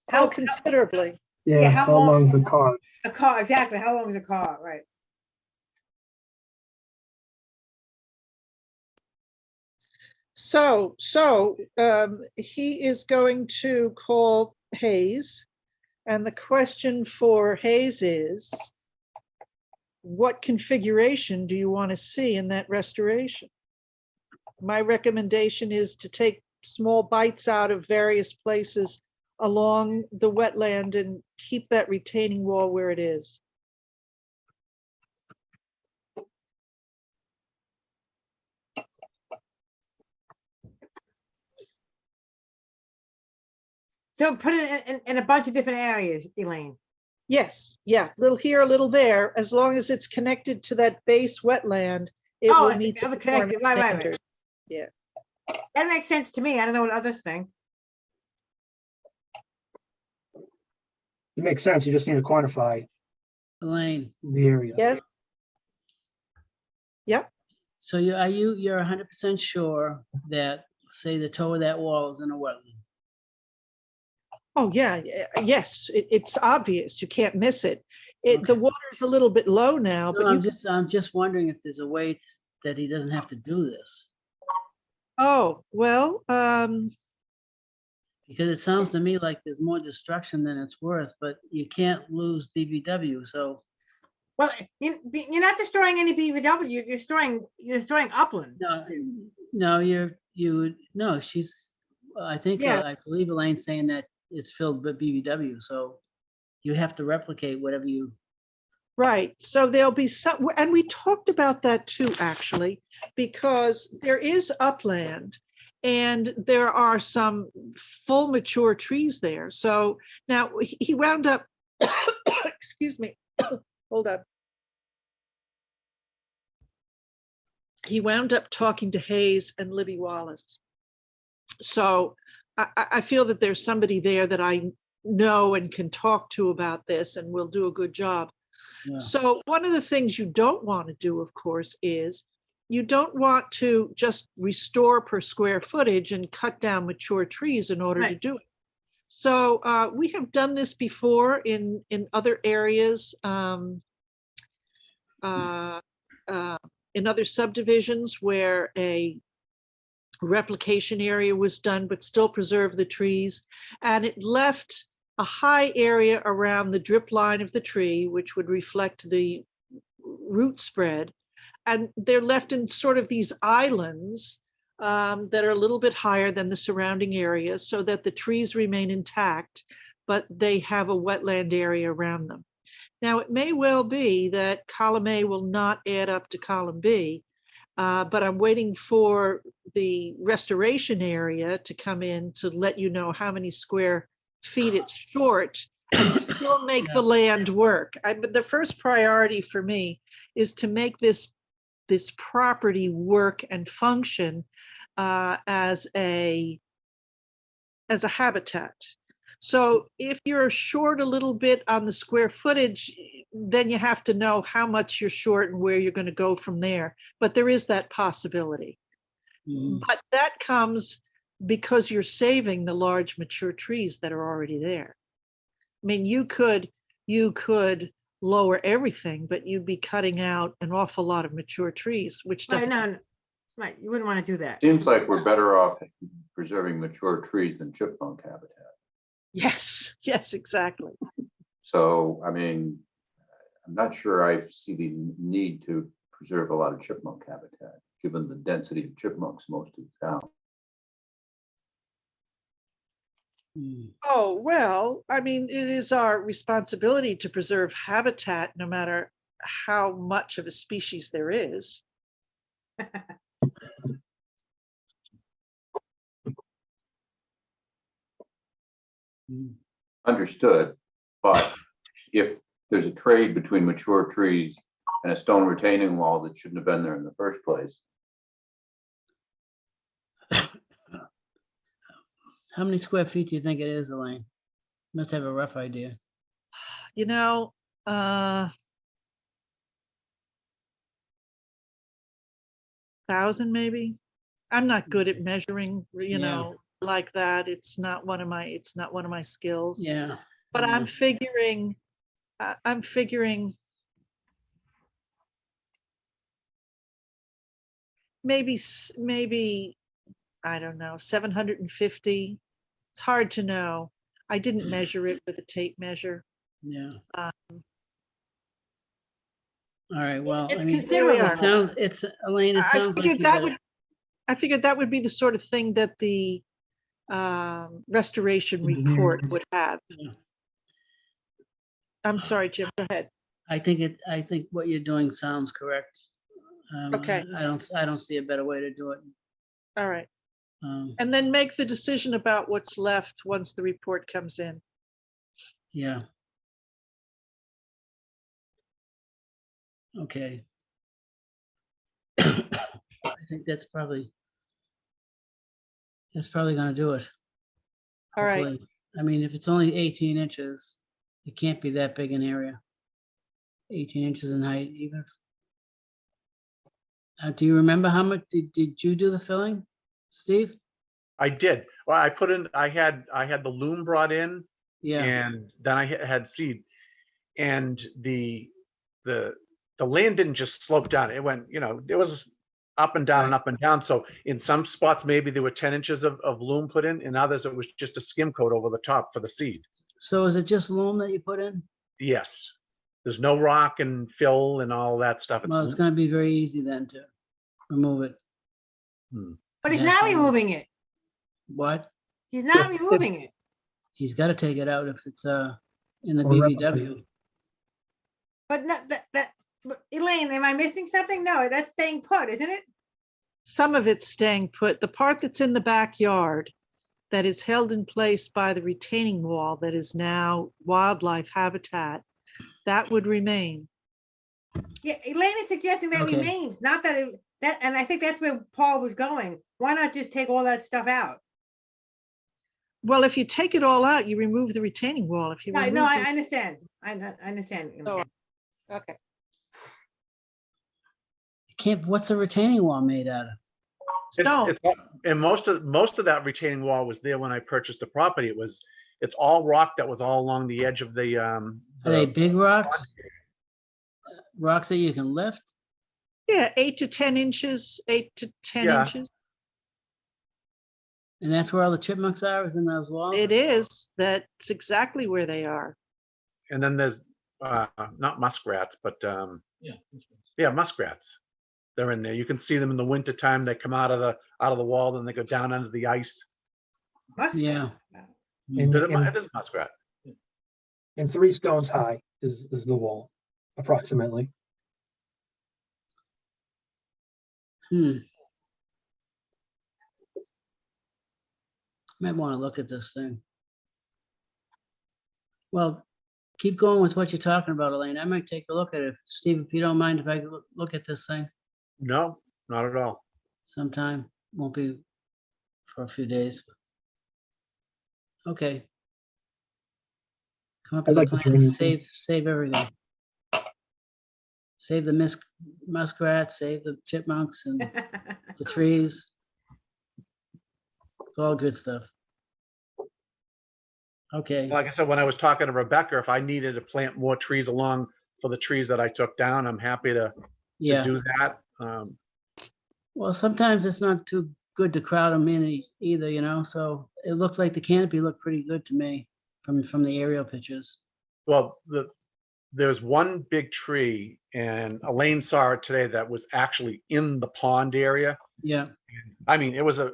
How considerably. Yeah, how how long- long's the car? A car, exactly. How long is a car, right? So he is going to call Hayes. And the question for Hayes is, what configuration do you want to see in that restoration? My recommendation is to take small bites out of various places along the wetland and keep that retaining wall where it is. So put it in a bunch of different areas, Elaine. Yes, yeah, little here, a little there, as long as it's connected to that base wetland, it Oh, will it's meet the connected, performance right. standard. Yeah. That makes sense to me. I don't know what others think. It makes sense. You just need to quantify Elaine, the area. Yes. Yep. so you're 100% sure that, say, the toe of that wall is in a wetland? Oh, yeah, yes, it's obvious. You can't miss it. The Okay. water is a little bit low now, No, but I'm just wondering if there's a way that he doesn't have to do this. oh, well, Because it sounds to me like there's more destruction than it's worth, but you can't lose BBW, so. Well, you're not destroying any BVW. You're destroying upland. No, she's, I think, Yeah. I believe Elaine's saying that it's filled with BBW, so you have to replicate whatever you, right, so there'll be some, and we talked about that too, actually, because there is upland and there are some full mature trees there. So now he wound up, excuse me, hold up. He wound up talking to Hayes and Libby Wallace. So I feel that there's somebody there that I know and can talk to about this and will do a good job. yeah. So one of the things you don't want to do, of course, is you don't want to just restore per square footage and cut down mature trees in order to Right. do it. So we have done this before in other areas, in other subdivisions where a replication area was done, but still preserved the trees. And it left a high area around the drip line of the tree, which would reflect the root spread. And they're left in sort of these islands that are a little bit higher than the surrounding area so that the trees remain intact, but they have a wetland area around them. Now, it may well be that column A will not add up to column B, but I'm waiting for the restoration area to come in to let you know how many square feet it's short and still make the land work. But the first priority for me is to make this property work and function as a habitat. So if you're short a little bit on the square footage, then you have to know how much you're short and where you're going to go from there. But there is that possibility. Mhm. But that comes because you're saving the large mature trees that are already there. I mean, you could lower everything, but you'd be cutting out an awful lot of mature trees, which Right, doesn't. no, right. You wouldn't want to do that. Seems like we're better off preserving mature trees than chipmunk habitat. Yes, yes, exactly. So, I mean, I'm not sure I see the need to preserve a lot of chipmunk habitat, given the density of chipmunks most of the town. Mm. Oh, well, I mean, it is our responsibility to preserve habitat no matter how much of a species there is. Mm. Understood, but if there's a trade between mature trees and a stone retaining wall that shouldn't have been there in the first place, How many square feet do you think it is, Elaine? Must have a rough idea. You know, 1,000 maybe. I'm not good at measuring, you know, like that. It's not one of my skills. Yeah. But yeah. I'm figuring maybe, I don't know, 750. It's hard to know. I didn't measure it with a tape measure. Yeah. Um, All right, well, It's I mean, considerable. it's, Elaine, it I sounds like figured you that better. I figured that would be the sort of thing that the restoration report would have. Yeah. I'm sorry, Jim, go ahead. I think what you're doing sounds correct. Okay. I don't see a better way to do it. All right. And then make the decision about what's left once the report comes in. Yeah. Okay. I think that's probably gonna do it. All right. Hopefully. I mean, if it's only 18 inches, it can't be that big an area. 18 inches in height, even. Do you remember how much, did you do the filling, Steve? I did. Well, I had the loom brought in, Yeah, and then I had seed. And the land didn't just slope down. It went, it was up and down and up and down. So in some spots, maybe there were 10 inches of loom put in. In others, it was just a skim coat over the top for the seed. so is it just loam that you put in? Yes. There's no rock and fill and all that stuff. Well, it's gonna be very easy then to remove it. But he's Yeah, not fine. removing it. What? He's not removing it. He's gotta take it out if it's in the Or BBW. But not but Elaine, am I missing something? No, that's staying put, isn't it? Some of it's staying put. The part that's in the backyard that is held in place by the retaining wall that is now wildlife habitat, that would remain. Yeah, Elaine is suggesting that Okay. remains, not that and I think that's where Paul was going. Why not just take all that stuff out? Well, if you take it all out, you remove the retaining wall. If you No, remove no, I the- understand. I understand. Oh. Okay. What's the retaining wall made out of? Stone. And most of that retaining wall was there when I purchased the property. It's all rock that was all along the edge of the Are they big rocks? Rocks that you can lift? Yeah, 8 to 10 inches, 8 to 10 Yeah. inches. And that's where all the chipmunks are, is in those walls? It is. That's exactly where they are. And then there's not muskrats, but yeah, muskrats. They're in there. You can see them in the winter time. They come out of the wall, then they go down under the ice. Yeah. And, There's and, a muskrat. and 3 stones high is the wall, approximately. Might want to look at this thing. Well, keep going with what you're talking about, Elaine. I might take a look at it. Steve, if you don't mind, if I could look at this thing No, not at all. sometime, won't be for a few days. Okay. Come up I'd with a like to plan join to you, save everything. Save the muskrats, save the chipmunks and the trees. It's all good stuff. Okay, Like I said, when I was talking to Rebecca, if I needed to plant more trees along for the trees that I took down, I'm happy to yeah. do that. Well, sometimes it's not too good to crowd them in either, you know, so it looks like the canopy looked pretty good to me from the aerial pictures. Well, there's one big tree, and Elaine saw it today that was actually in the pond area. Yeah, I mean, it was a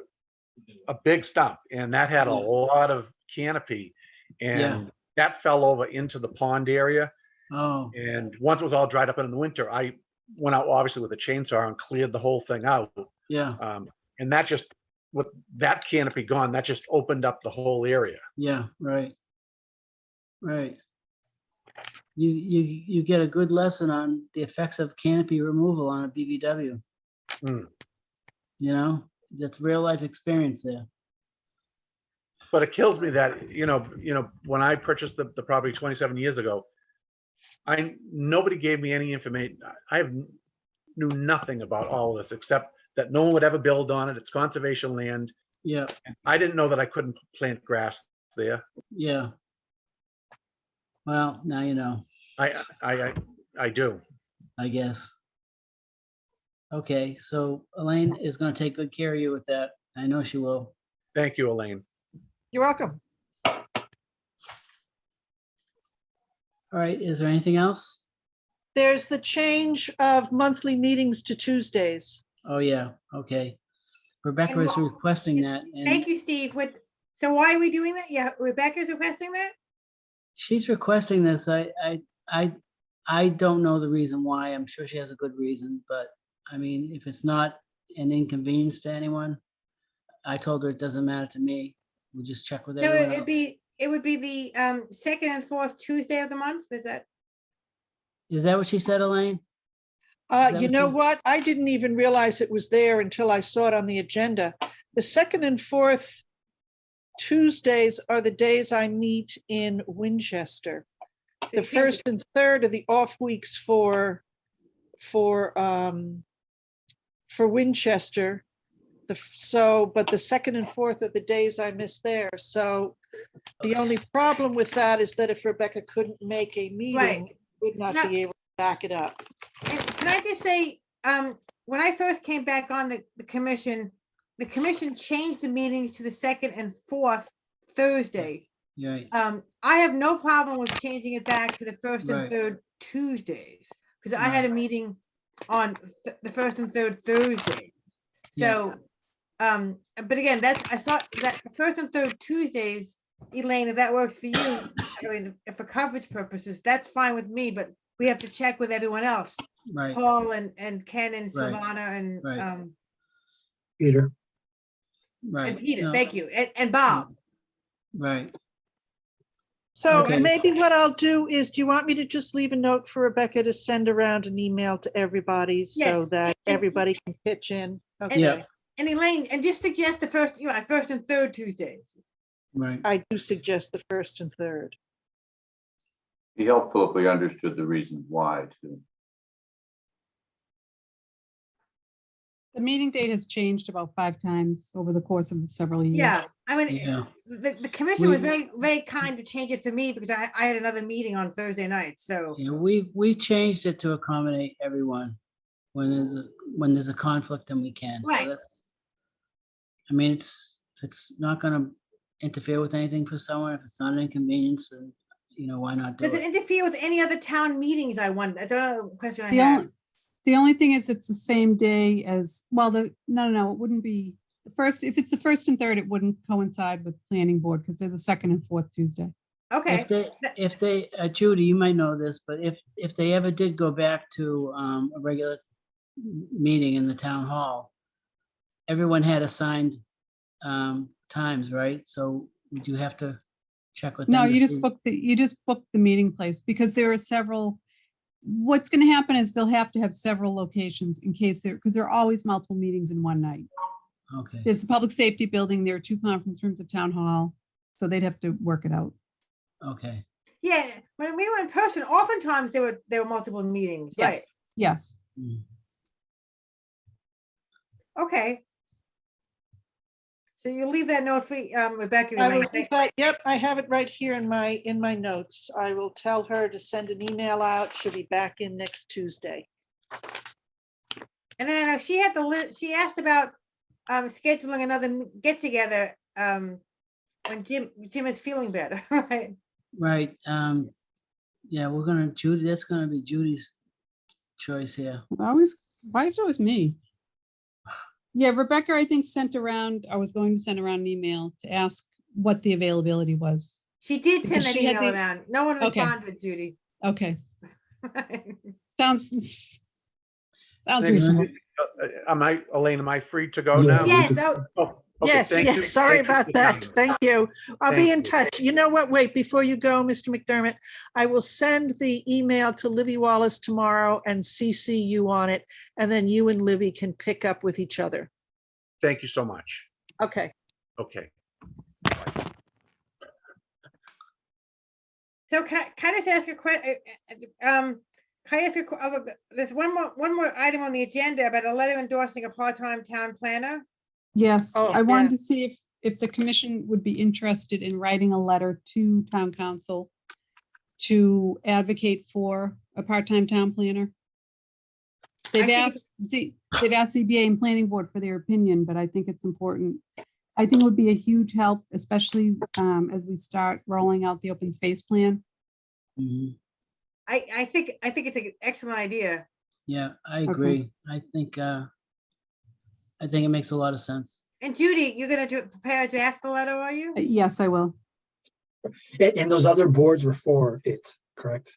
big stump, and that had a Yeah. lot of canopy, and Yeah. that fell over into the pond area. oh, And once it was all dried up in the winter, I went out obviously with a chainsaw and cleared the whole thing out. yeah, And that just, with that canopy gone, that just opened up the whole area. yeah, right. Right. You get a good lesson on the effects of canopy removal on a BBW. Mm. You know, that's real life experience there. But it kills me that, when I purchased the property 27 years ago, nobody gave me any information. I knew nothing about all of this, except that no one would ever build on it. It's conservation land. Yeah, I didn't know that I couldn't plant grass there. yeah. Well, now you know, I do. I guess. Okay, so Elaine is gonna take good care of you with that. I know she will. Thank you, Elaine. You're welcome. All right, is there anything else? There's the change of monthly meetings to Tuesdays. Oh, yeah, okay. Rebecca is requesting that, and Thank you, Steve. So why are we doing that? Yeah, Rebecca's requesting that? she's requesting this. I don't know the reason why. I'm sure she has a good reason, but I mean, if it's not an inconvenience to anyone, I told her it doesn't matter to me. We'll just check with So everyone it'd else. be, it would be the second and fourth Tuesday of the month, is that? Is that what she said, Elaine? that You what know you- what? I didn't even realize it was there until I saw it on the agenda. The second and fourth Tuesdays are the days I meet in Winchester. So The you can't do- first and third are the off weeks for Winchester. But the second and fourth are the days I miss there. So the only problem with that is that if Rebecca couldn't make a meeting, would not Now- be able to back it up. And can I just say, when I first came back on the commission changed the meetings to the second and fourth Thursday. Right, I have no problem with changing it back to the first and Right. third Tuesdays, because I had a meeting on the first and third Thursdays. So, but again, I thought that the first and third Tuesdays, Elaine, if that works for you, I mean, if for coverage purposes, that's fine with me, but we have to check with everyone else, right, Paul and Ken and Right. Silvana and, Right. Peter. right. and Peter, No, thank you, and Bob. Right, So Okay. maybe what I'll do is, do you want me to just leave a note for Rebecca to send around an email to everybody so Yes. that everybody can pitch in? And- Okay, Yeah. And Elaine, and just suggest the first, first and third Tuesdays. right. I do suggest the first and third. Be helpful if we understood the reasons why too. The meeting date has changed about 5 times over the course of the several years. Yeah, I mean, Yeah, the commission was We've- very, very kind to change it for me because I had another meeting on Thursday night, so. yeah, we changed it to accommodate everyone. When there's a conflict, then we can. So Right. that's, I mean, it's not gonna interfere with anything for someone. If it's not an inconvenience, then, why not do Does it it? interfere with any other town meetings? I wonder, I don't know, question I The have. only thing is it's the same day as, well, no, it wouldn't be the first, if it's the first and third, it wouldn't coincide with planning board because they're the second and fourth Tuesday. Okay, If they, Judy, you might know this, but if they ever did go back to a regular meeting in the town hall, everyone had assigned times, right? So would you have to check with them? No, to you just see- book the meeting place because there are several. What's going to happen is they'll have to have several locations in case because there are always multiple meetings in one night. Okay, There's the public safety building, there are 2 conference rooms at town hall, so they'd have to work it out. okay, yeah, when we were in person, oftentimes there were multiple meetings, right? Yes. Mm. Okay. So you leave that note for Rebecca. I will Elaine. leave that. Yep, I have it right here in my notes. I will tell her to send an email out. She'll be back in next Tuesday. And then I know she had she asked about scheduling another get together when Jim is feeling better, right? right. Yeah, Judy, that's gonna be Judy's choice here. Why is it always me? Yeah, Rebecca, I think I was going to send around an email to ask what the availability was. She did send Because that she had email the- around. No one Okay. responded, Judy. Okay, sounds Next, reasonable. Elaine, am I free to go Yeah. now? Yes, Oh, okay, Yes, thank you. yes, sorry Thank you about for that. coming. Thank you. I'll be Thank in you. touch. You know what? Wait, before you go, Mr. McDermott, I will send the email to Libby Wallace tomorrow and CC you on it, and then you and Libby can pick up with each other. Thank you so much. Okay. Okay. So can I just ask a question? Can I ask there's one more item on the agenda about a letter endorsing a part-time town planner. Yes, Oh, I wanted yeah. to see if the commission would be interested in writing a letter to town council to advocate for a part-time town planner. They've think asked ZBA and planning board for their opinion, but I think it's important. I think it would be a huge help, especially as we start rolling out the open space plan. Mhm. I think it's an excellent idea. Yeah, I agree. I think it makes a lot of sense. And Judy, you're gonna prepare a draft the letter, are you? Yes, I will. And those other boards were for it, correct?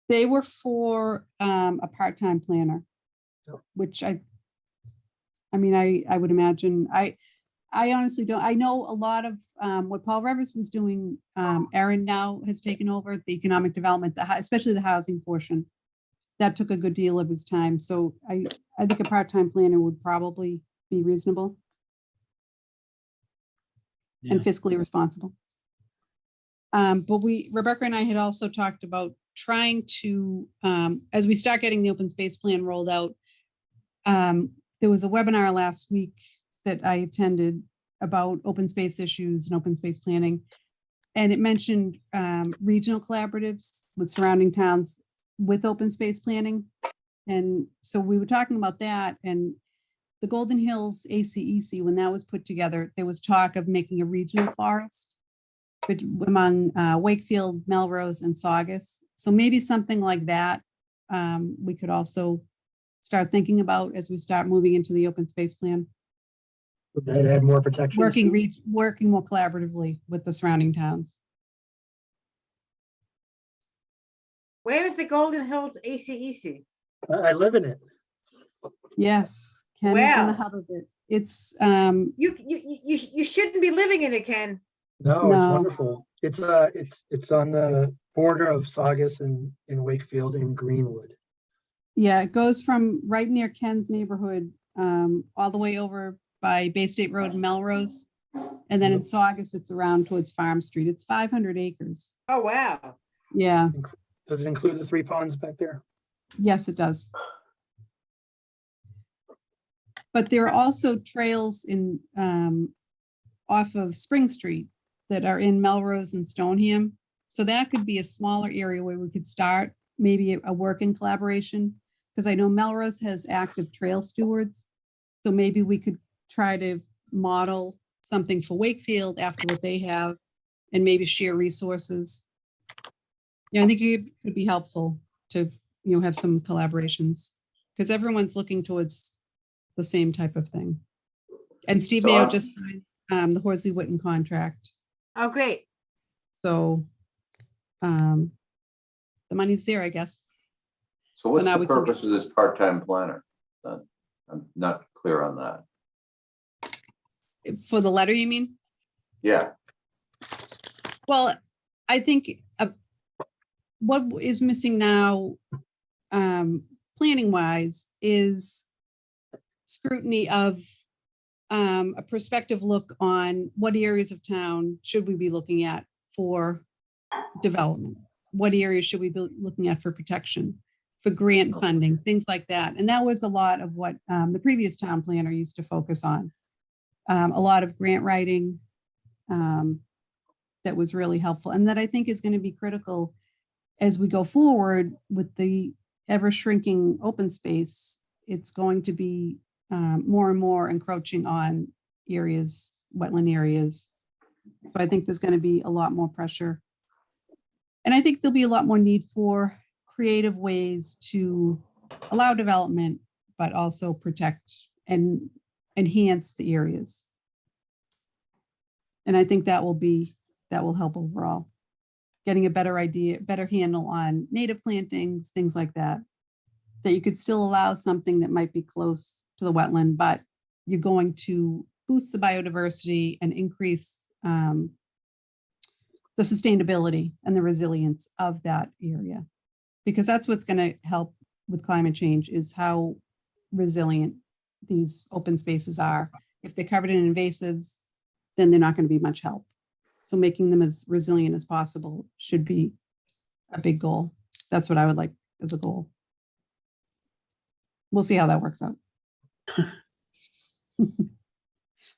They were for a part-time planner, which I mean, I would imagine, I honestly don't, I know a lot of what Paul Rivers was doing, Aaron now has taken over the economic development, especially the housing portion. That took a good deal of his time. So I think a part-time planner would probably be reasonable and Yeah. fiscally responsible. But Rebecca and I had also talked about trying to, as we start getting the open space plan rolled out, there was a webinar last week that I attended about open space issues and open space planning. And it mentioned regional collaboratives with surrounding towns with open space planning. And so we were talking about that, and the Golden Hills ACEC, when that was put together, there was talk of making a regional forest among Wakefield, Melrose, and Saugus. So maybe something like that we could also start thinking about as we start moving into the open space plan. Would that add more protection? Working more collaboratively with the surrounding towns. Where is the Golden Hills ACEC? I live in it. Yes, Ken is in the Wow. hub of it. It's You shouldn't be living in it, Ken. No, it's No. wonderful. It's on the border of Saugus and Wakefield and Greenwood. yeah, it goes from right near Ken's neighborhood all the way over by Bay State Road and Melrose. And then in Saugus, it's around towards Farm Street. It's 500 acres. Oh, wow. Yeah, Does it include the 3 ponds back there? yes, it does. But there are also trails in off of Spring Street that are in Melrose and Stoneham. So that could be a smaller area where we could start maybe a work in collaboration. Because I know Melrose has active trail stewards. So maybe we could try to model something for Wakefield after what they have and maybe share resources. Yeah, I think it could be helpful to, have some collaborations because everyone's looking towards the same type of thing. And Steve So Mayo I'm- just signed the Horsley Witten contract. Oh, great. So the money's there, I guess. So what's now the we can purpose of this part-time planner? I'm not clear on that. For the letter, you mean? Yeah, Well, I think what is missing now, planning wise, is scrutiny of a prospective look on what areas of town should we be looking at for development? What areas should we be looking at for protection, for grant funding, things like that? And that was a lot of what the previous town planner used to focus on. A lot of grant writing that was really helpful, and that I think is going to be critical as we go forward with the ever shrinking open space. It's going to be more and more encroaching on areas, wetland areas. So I think there's going to be a lot more pressure. And I think there'll be a lot more need for creative ways to allow development, but also protect and enhance the areas. And I think that will help overall. Getting a better idea, better handle on native plantings, things like that. That you could still allow something that might be close to the wetland, but you're going to boost the biodiversity and increase the sustainability and the resilience of that area. Because that's what's going to help with climate change, is how resilient these open spaces are. If they're covered in invasives, then they're not going to be much help. So making them as resilient as possible should be a big goal. That's what I would like as a goal. We'll see how that works out.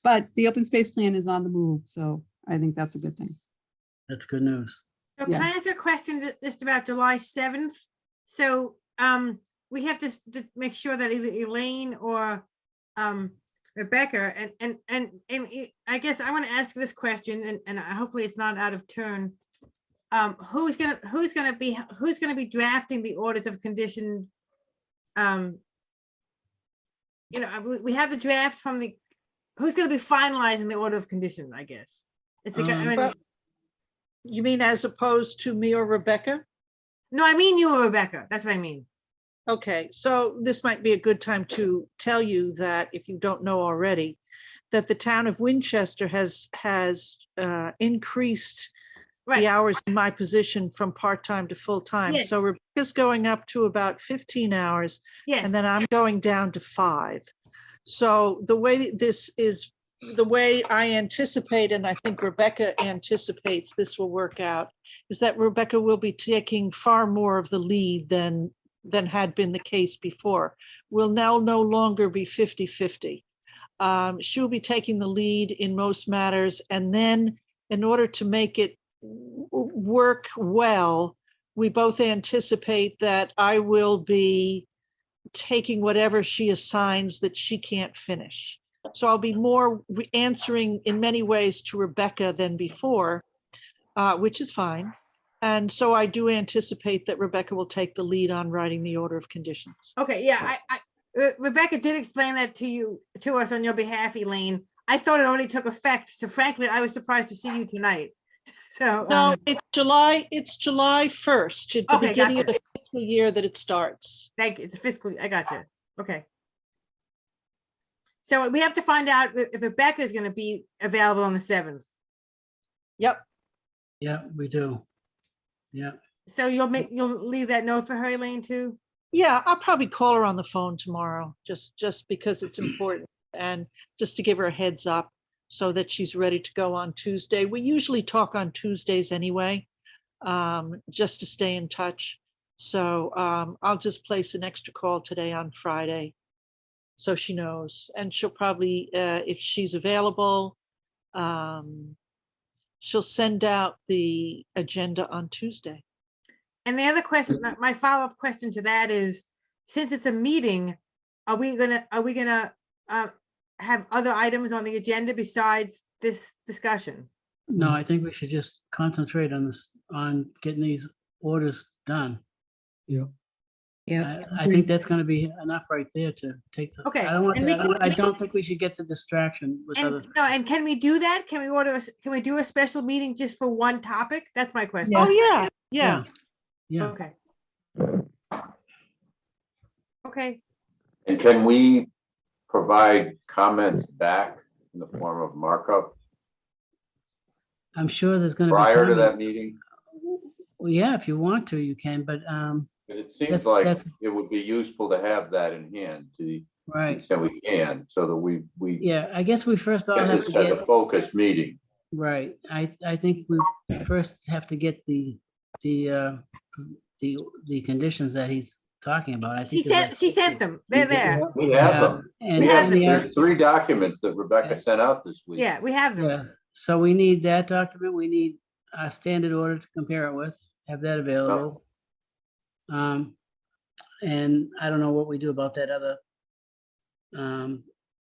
But the open space plan is on the move, so I think that's a good thing. That's good news. So Yeah. can I ask a question just about July 7th? So we have to make sure that either Elaine or Rebecca, and I guess I want to ask this question, and hopefully it's not out of turn. Who's gonna be drafting the orders of condition? We have the draft from the, who's gonna be finalizing the order of condition, I guess. It's the, I mean, But you mean as opposed to me or Rebecca? no, I mean you or Rebecca, that's what I mean. Okay, so this might be a good time to tell you that if you don't know already, that the town of Winchester has increased the Right, hours in my position from part-time to full-time. Yes. So Rebecca's going up to about 15 hours, yes. and then I'm going down to 5. So the way this is, the way I anticipate, and I think Rebecca anticipates this will work out, is that Rebecca will be taking far more of the lead than had been the case before. Will now no longer be 50-50. She'll be taking the lead in most matters, and then in order to make it work well, we both anticipate that I will be taking whatever she assigns that she can't finish. So I'll be more answering in many ways to Rebecca than before, which is fine. And so I do anticipate that Rebecca will take the lead on writing the order of conditions. Okay, yeah, Rebecca did explain that to us on your behalf, Elaine. I thought it already took effect, so frankly, I was surprised to see you tonight. So, No, it's July 1st, at the Okay, beginning of gotcha. the fiscal year that it starts. thank you, it's fiscal, I got you, okay. So we have to find out if Rebecca is gonna be available on the 7th. Yep. Yeah, we do. Yeah. So you'll leave that note for her, Elaine, too? Yeah, I'll probably call her on the phone tomorrow, just because it's important, and just to give her a heads up so that she's ready to go on Tuesday. We usually talk on Tuesdays anyway, just to stay in touch. So I'll just place an extra call today on Friday, so she knows, and she'll probably, if she's available, she'll send out the agenda on Tuesday. And the other question, my follow-up question to that is, since it's a meeting, are we gonna have other items on the agenda besides this discussion? No, I think we should just concentrate on this, on getting these orders done. Yeah. Yeah. I think that's gonna be enough right there to take. Okay, I don't want, and I don't think we should get the distraction with other. And no, and can we do that? Can we do a special meeting just for one topic? That's my question. Oh, yeah, yeah. Yeah, Okay. Okay, And can we provide comments back in the form of markup I'm sure there's gonna be. prior to that comments. meeting? Well, yeah, if you want to, you can, but, 'Cause it seems That's- like that's- it would be useful to have that in hand to the right, extent we can, so that we yeah, I guess we first all get have this to as get, a focused meeting. right, I think we first have to get the conditions that he's talking about. I think. she sent them. They're there. We have Yeah, them. and- We have, and the other- there's 3 documents that Rebecca sent out this week. Yeah, we have them. Yeah, so we need that document, we need a standard order to compare it with, have that available. And I don't know what we do about that other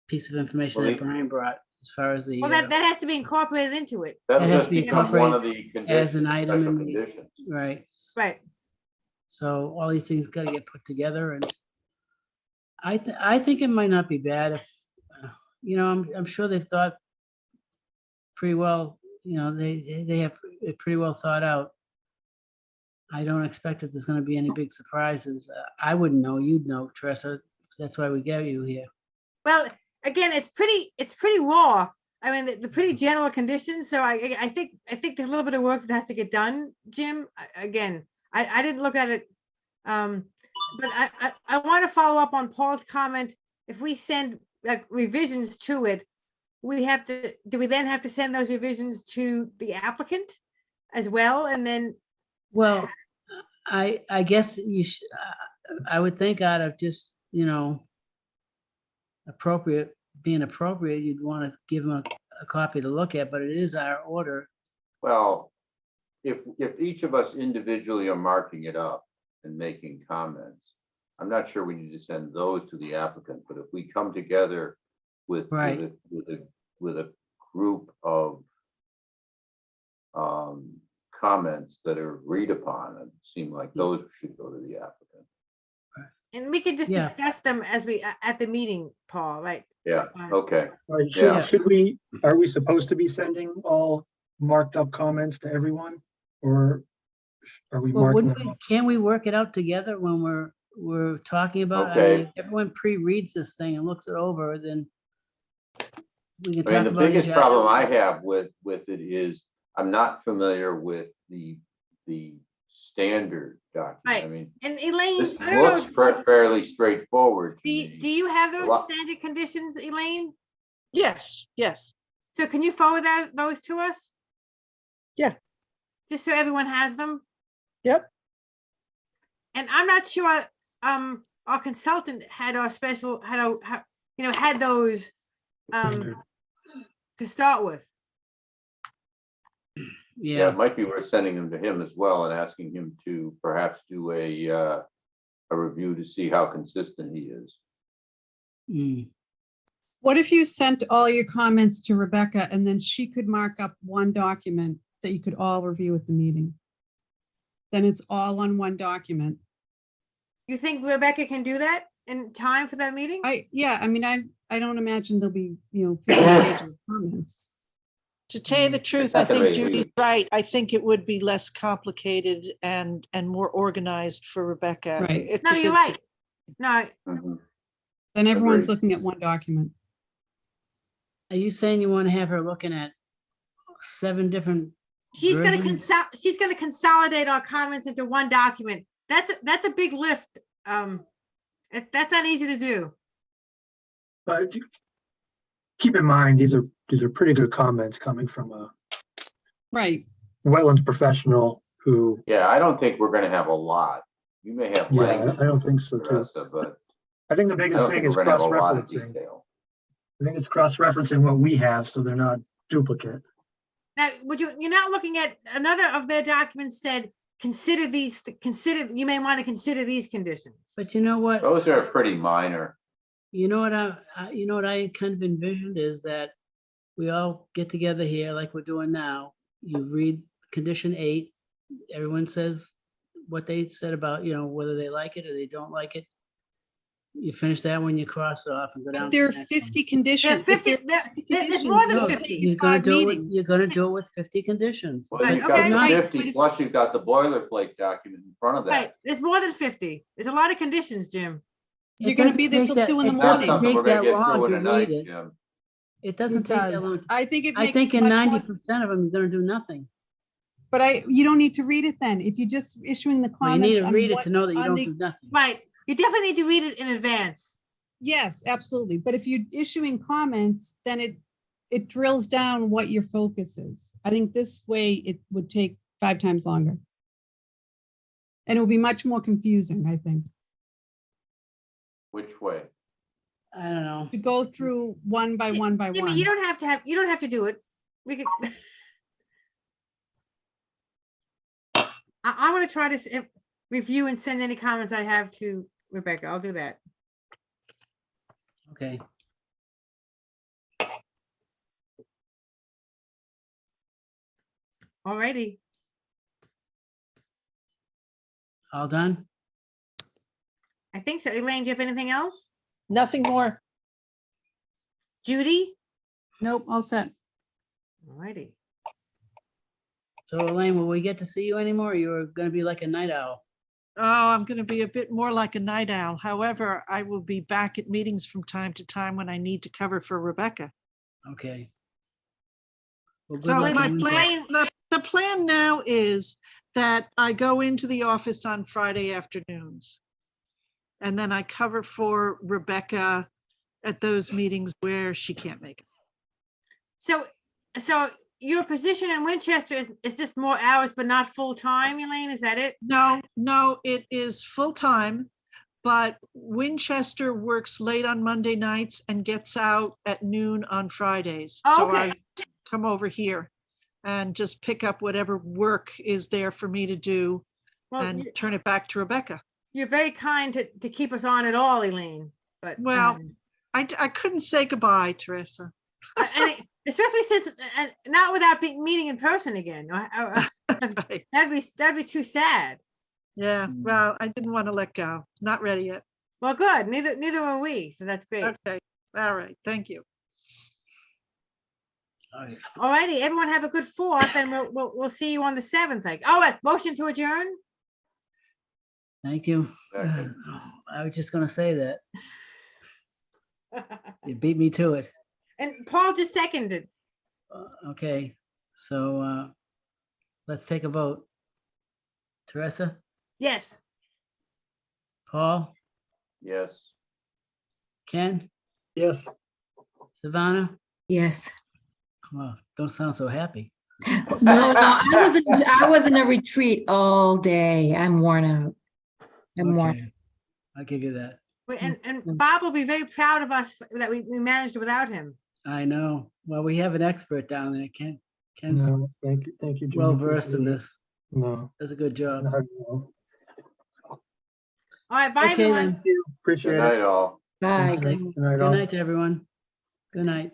piece of information Well, that Brian brought as far as the, Well, that has to be incorporated into it. That'll It has just to be become one of the as conditions, an item special in the- conditions. right, Right. so all these things gotta get put together, and I think it might not be bad if, I'm sure they've thought pretty well, they have it pretty well thought out. I don't expect that there's gonna be any big surprises. I wouldn't know, you'd know, Teresa. That's why we got you here. Well, again, it's pretty raw. I mean, the pretty general conditions. So I think there's a little bit of work that has to get done, Jim. Again, I didn't look at it. But I want to follow up on Paul's comment. If we send like revisions to it, do we then have to send those revisions to the applicant as well? And then, Well, I guess I would think out of just, being appropriate, you'd want to give them a copy to look at, but it is our order. Well, if each of us individually are marking it up and making comments, I'm not sure we need to send those to the applicant, but if we come together with Right. with a group of comments that are agreed upon, it seem like those should go to the applicant. and we could just Yeah. discuss them as we at the meeting, Paul. Right? Yeah, okay. All right, Yeah. are we supposed to be sending all marked up comments to everyone? Or are we Well, marking wouldn't them we, up? can't we work it out together when we're talking about? I Okay. mean, if everyone pre-reads this thing and looks it over, then We can I mean, talk the about biggest each problem I item. have with it is I'm not familiar with the standard document. I Right. mean, And Elaine, this I don't looks know, fairly straightforward to do me. you have those lot- standard conditions, Elaine? Yes, yes. So can you forward those to us? Yeah. Just so everyone has them? Yep. And I'm not sure, our consultant had our special, had those, to start with. Yeah, Yeah, it might be worth sending them to him as well and asking him to perhaps do a review to see how consistent he is. mm, What if you sent all your comments to Rebecca and then she could mark up one document that you could all review at the meeting? Then it's all on one document. You think Rebecca can do that in time for that meeting? Yeah, I mean, I don't imagine there'll be, 50 pages of comments. To tell you the truth, I not gonna think be Judy's huge. right. I think it would be less complicated and more organized for Rebecca. Right. It's No, a you're good right. No, Mhm. Then everyone's Agreed. looking at one document. are you saying you want to have her looking at 7 different? she's gonna versions? she's gonna consolidate our comments into one document. That's a big lift. That's not easy to do. But keep in mind, these are pretty good comments coming from a Right. wetlands professional who, Yeah, I don't think we're gonna have a lot. You may have yeah, language, I don't think so too. Teresa, but I think the I biggest don't thing think is we're gonna have a lot of cross-referencing. detail. I think it's cross-referencing what we have, so they're not duplicate. Now, you're not looking at another of their documents said, you may want to consider these conditions. But you know what? Those are pretty minor. You know what you know what I kind of envisioned is that we all get together here like we're doing now. You read condition 8, everyone says what they said about, whether they like it or they don't like it. You finish that one, you cross off and go down. But to there the are next one. 50 conditions. There's If there 50, are 50 there's more than No, conditions, 50. you're gonna 5 do it, meetings. you're gonna do it with 50 conditions. Well, Right, you've okay, got right, 50, but it's- plus you've got the boilerplate document in front of Right, that. there's more than 50. There's a lot of conditions, Jim. You're It gonna doesn't be there take till that- 2 in the it Not doesn't morning. something take we're gonna that get long through in to a night, read it. Jim. It doesn't It take that does. long. I think it I makes think in much more 90% of them, you're gonna do nothing. But you don't need to read it then. If you're just issuing the Well, you need comments to on read it what- to know that you on don't the- do nothing. Right, you definitely need to read it in advance. Yes, absolutely. But if you're issuing comments, then it drills down what your focus is. I think this way it would take 5 times longer. And it will be much more confusing, I think, Which way? I don't know. to go through one by one by Jimmy, one. you don't have to do it. We could. I'm gonna try to review and send any comments I have to Rebecca. I'll do that. Okay. Alrighty. All done? I think so. Elaine, do you have anything else? Nothing more. Judy? Nope, all set. Alrighty. So Elaine, will we get to see you anymore? You're gonna be like a night owl. Oh, I'm going to be a bit more like a night owl. However, I will be back at meetings from time to time when I need to cover for Rebecca. Okay. Well, good So luck my in plan, Wednesday. the plan now is that I go into the office on Friday afternoons. And then I cover for Rebecca at those meetings where she can't make it. So your position in Winchester is just more hours, but not full time, Elaine? Is that it? No, it is full-time, but Winchester works late on Monday nights and gets out at noon on Fridays. So Okay. I come over here and just pick up whatever work is there for me to do Well, and turn it back to Rebecca. you're very kind to keep us on at all, Elaine, but. Well, I couldn't say goodbye, Teresa. Especially since, not without meeting in person again. Right. That'd be too sad. Yeah, well, I didn't want to let go. Not ready yet. Well, good. Neither were we. So that's great. Okay, all right, thank you. All right. All righty. Everyone have a good 4th, and we'll see you on the 7th. Motion to adjourn. Thank you. Second. I was just gonna say that. You beat me to it. And Paul just seconded. Okay, so let's take a vote. Teresa, Yes. Paul, Yes. Ken, Yes, Savannah? Yes. Well, don't sound so happy. No, I was in a retreat all day. I'm worn out. I'm worn. Okay, I'll give you that. And Bob will be very proud of us that we managed without him. I know. Well, we have an expert down there. Ken's no, thank you. Jimmy, well versed in appreciate it. this. No. Does a good job. not at all. All right, bye, Okay, everyone. then. Thank you, appreciate Good it. night, all. Bye. Good night, Good all. night to everyone. Good night.